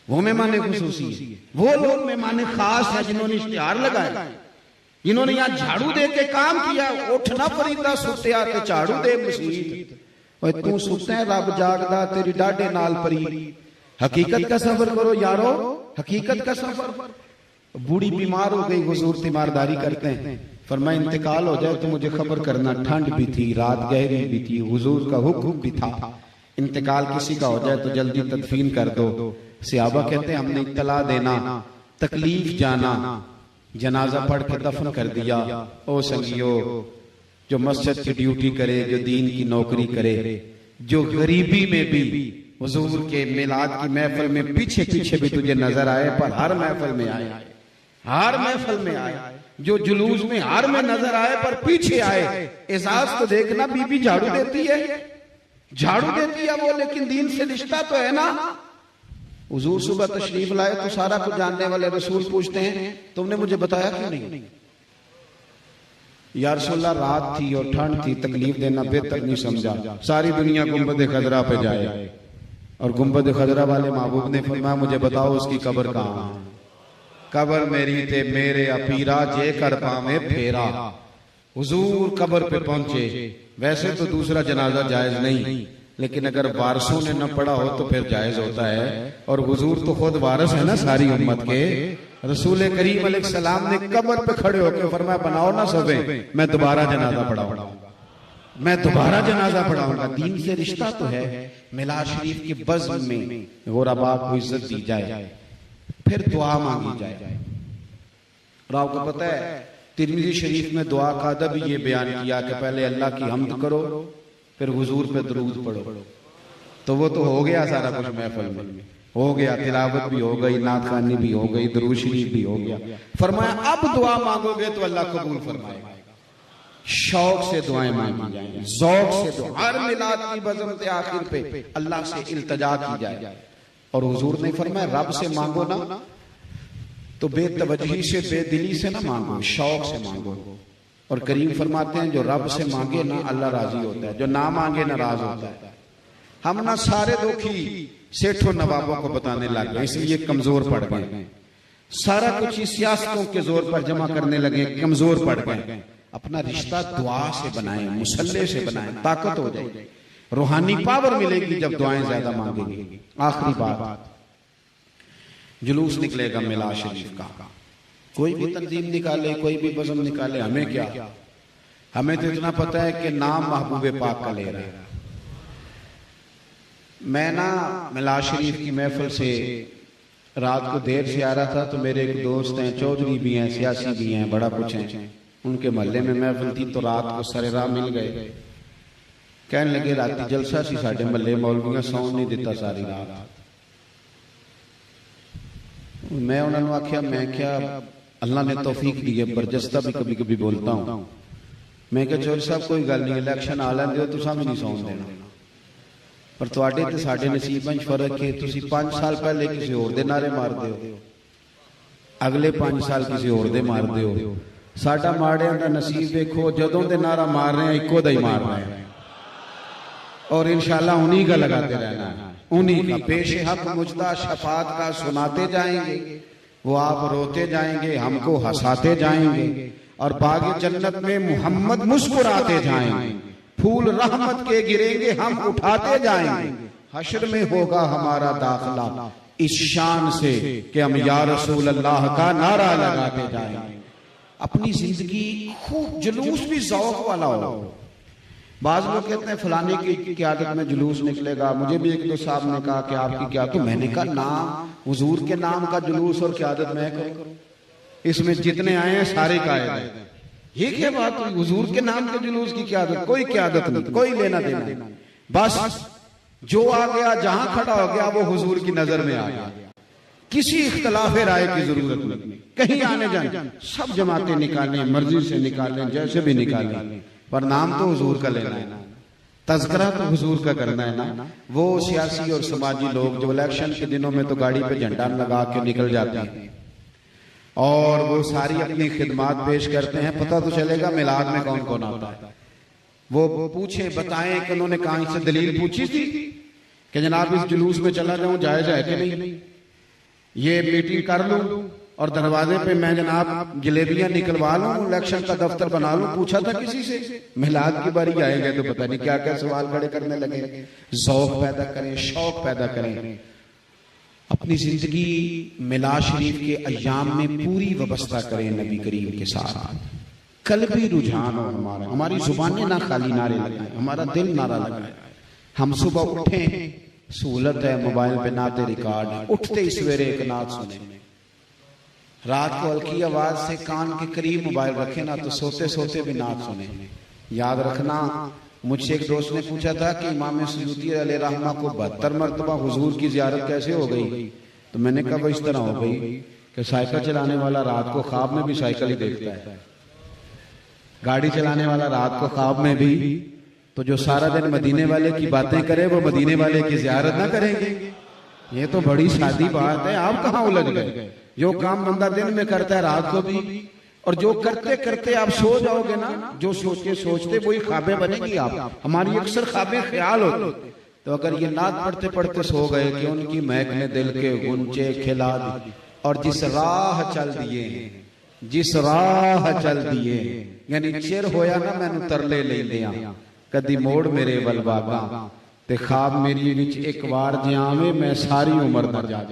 وہ مہمان خصوصی ہے. وہ لوگ مہمان خاص ہیں جنہوں نے اشتہار لگائے جنہوں نے یہاں جھاڑو دے کے کام کیا. اٹھنا پریدا ستے آتے جھاڑو دے مسجد اور تو ستے ہیں رب جاگدا تیری ڈاڈے نال پری. حقیقت کا سفر کرو یارو حقیقت کا سفر. بوڑھی بیمار ہو گئی حضور تیمارداری کرتے ہیں. فرمایا انتقال ہو جائے تو مجھے خبر کرنا. ٹھنڈ بھی تھی رات گہری بھی تھی حضور کا حکم بھی تھا. انتقال کسی کا ہو جائے تو جلدی تدفین کر دو. صحابہ کہتے ہیں ہم نے اطلاع دینا تکلیف جانا جنازہ پڑھ کے دفن کر دیا. او سنگیو جو مسجد کی ڈیوٹی کرے جو دین کی نوکری کرے جو غریبی میں بھی حضور کے میلاد کی محفل میں پیچھے پیچھے بھی تجھے نظر آئے پر ہر محفل میں آئے ہر محفل میں آئے جو جلوس میں ہر میں نظر آئے پر پیچھے آئے. احساس تو دیکھنا بی بی جھاڑو دیتی ہے وہ لیکن دین سے رشتہ تو ہے نا. حضور صبح تشریف لائے تو سارا کچھ جاننے والے رسول پوچھتے ہیں تم نے مجھے بتایا کیوں نہیں. یا رسول اللہ رات تھی اور ٹھنڈ تھی تکلیف دینا بہتر نہیں سمجھا. ساری دنیا گنبد خضرا پہ جائے اور گنبد خضرا والے محبوب نے فرمایا مجھے بتاؤ اس کی قبر کہاں. قبر میری تے میرے اپیرا جے کر پاویں پھیرا. حضور قبر پہ پہنچے. ویسے تو دوسرا جنازہ جائز نہیں لیکن اگر وارثوں نے نہ پڑھا ہو تو پھر جائز ہوتا ہے. اور حضور تو خود وارث ہے نا ساری امت کے. رسول کریم علیہ السلام نے قبر پہ کھڑے ہو کے فرمایا بناؤ نا صفیں میں دوبارہ جنازہ پڑھاؤں گا. دین سے رشتہ تو ہے. میلاد شریف کی بزم میں غرباء کو عزت دی جائے پھر دعا مانگی جائے. اور آپ کو پتہ ہے ترمذی شریف میں دعا کا ادب یہ بیان کیا کہ پہلے اللہ کی حمد کرو پھر حضور پہ درود پڑھو. تو وہ تو ہو گیا سارا کچھ محفل میں ہو گیا. تلاوت بھی ہو گئی نعت خوانی بھی ہو گئی درود شریف بھی ہو گیا. فرمایا اب دعا مانگو گے تو اللہ قبول فرمائے گا. شوق سے دعائیں مانگی جائیں ذوق سے دعا. ہر میلاد کی بزم سے آخر پہ اللہ سے التجا کی جائے. اور حضور نے فرمایا رب سے مانگو نا تو بے توجہی سے بے دلی سے نہ مانگو شوق سے مانگو. اور کریم فرماتے ہیں جو رب سے مانگے نا اللہ راضی ہوتا ہے جو نہ مانگے ناراض ہوتا ہے. ہم نہ سارے دکھی سیٹھوں نوابوں کو بتانے لگ گئے اس لیے کمزور پڑ گئے. سارا کچھ سیاستوں کے زور پر جمع کرنے لگے کمزور پڑ گئے. اپنا رشتہ دعا سے بنائیں مصلی سے بنائیں طاقت ہو جائے. روحانی پاور ملے گی جب دعائیں زیادہ مانگیں گے. آخری بات جلوس نکلے گا میلاد شریف کا. کوئی بھی تنظیم نکالے کوئی بھی بزم نکالے ہمیں کیا. ہمیں تو اتنا پتہ ہے کہ نام محبوب پاک کا لے رہا ہے. میں نا ملا شریف کی محفل سے رات کو دیر سے آ رہا تھا تو میرے ایک دوست ہیں، چودھری بھی ہیں، سیاسی بھی ہیں، بڑا کچھ ہیں، ان کے محلے میں محفل تھی تو رات کو سر راہ مل گئے، کہنے لگے راتی جلسہ سی ساڈے محلے مولویاں سون نہیں دیتا ساری رات۔ میں انہوں نے آخیا میں کیا اللہ نے توفیق دی ہے، برجستہ بھی کبھی کبھی بولتا ہوں، میں کہا چودھری صاحب کوئی گل نہیں، الیکشن آ لین دیو تساں بھی نہیں سون دینا، پر تواڈے تے ساڈے نصیباں وچ فرق ہے، تسی 5 سال پہلے کسی اور دے نعرے مار دیو، اگلے 5 سال کسی اور دے مار دیو، ساڈا ماڑیاں دا نصیب دیکھو جدوں دے نعرہ مار رہے ہیں اکو دا ہی مار رہے ہیں، اور انشاءاللہ انہی کا لگاتے رہنا ہے، انہی کا پیش حق مجدہ شفاعت کا سناتے جائیں گے، وہ آپ روتے جائیں گے، ہم کو ہنساتے جائیں گے، اور باغ جنت میں محمد مسکراتے جائیں گے، پھول رحمت کے گریں گے، ہم اٹھاتے جائیں گے، حشر میں ہوگا ہمارا داخلہ اس شان سے کہ ہم یا رسول اللہ کا نعرہ لگاتے جائیں گے۔ اپنی زندگی خوب جلوس بھی ذوق والا ہو۔ بعض لوگ کہتے ہیں فلانے کی قیادت میں جلوس نکلے گا، مجھے بھی ایک دو صاحب نے کہا کہ آپ کی قیادت، تو میں نے کہا نام حضور کے نام کا جلوس اور قیادت میں کروں، اس میں جتنے آئے ہیں سارے قائد ہیں، یہ کیا بات ہوئی؟ حضور کے نام کے جلوس کی قیادت، کوئی قیادت نہیں، کوئی لینا دینا نہیں، بس جو آ گیا جہاں کھڑا ہو گیا وہ حضور کی نظر میں آ گیا، کسی اختلاف رائے کی ضرورت نہیں، کہیں آنے جائیں سب جماعتیں نکالیں، مرضی سے نکالیں، جیسے بھی نکالیں، پر نام تو حضور کا لینا ہے، تذکرہ تو حضور کا کرنا ہے نا۔ وہ سیاسی اور سماجی لوگ جو الیکشن کے دنوں میں تو گاڑی پہ جھنڈا لگا کے نکل جاتے ہیں اور وہ ساری اپنی خدمات پیش کرتے ہیں، پتہ تو چلے گا میلاد میں کون کون آتا ہے، وہ پوچھیں بتائیں کہ انہوں نے کہاں سے دلیل پوچھی تھی کہ جناب اس جلوس میں چلا جاؤں جائز ہے کہ نہیں، یہ میٹنگ کر لوں اور دروازے پہ میں جناب جلیبیاں نکلوا لوں، الیکشن کا دفتر بنا لوں، پوچھا تھا کسی سے؟ میلاد کی باری آئیں گے تو پتہ نہیں کیا کیا سوال کھڑے کرنے لگے۔ ذوق پیدا کریں، شوق پیدا کریں، اپنی زندگی ملا شریف کے ایام میں پوری وابستہ کریں نبی کریم کے ساتھ، قلبی رجحان ہو ہمارا، ہماری زبانیں نہ خالی نعرے لگائیں، ہمارا دل نعرہ لگائے، ہم صبح اٹھیں، سہولت ہے موبائل پہ نعت ریکارڈ، اٹھتے ہی سویرے ایک نعت سنیں، رات کو ہلکی آواز سے کان کے قریب موبائل رکھیں نا تو سوتے سوتے بھی نعت سنیں۔ یاد رکھنا، مجھ سے ایک دوست نے پوچھا تھا کہ امام سیوطی علیہ رحمہ کو 72 مرتبہ حضور کی زیارت کیسے ہو گئی، تو میں نے کہا وہ اس طرح ہو گئی کہ سائیکل چلانے والا رات کو خواب میں بھی سائیکل ہی دیکھتا ہے، گاڑی چلانے والا رات کو خواب میں بھی، تو جو سارا دن مدینے والے کی باتیں کرے وہ مدینے والے کی زیارت نہ کریں گے، یہ تو بڑی سادی بات ہے، آپ کہاں الجھ گئے؟ جو کام بندہ دن میں کرتا ہے رات کو بھی، اور جو کرتے کرتے آپ سو جاؤ گے نا، جو سوچتے سوچتے وہی خوابیں بنے گی آپ، ہماری اکثر خوابیں خیال ہوتے، تو اگر یہ نعت پڑھتے پڑھتے سو گئے کہ ان کی مہک نے دل کے غنچے کھلا دی، اور جس راہ چل دیے ہیں، جس راہ چل دیے ہیں، یعنی چر ہویا نا میں نو ترلے لے لیا کدی موڑ میرے ول باگاں تے خواب میری وچ ایک وار جے آویں میں ساری عمر نہ جا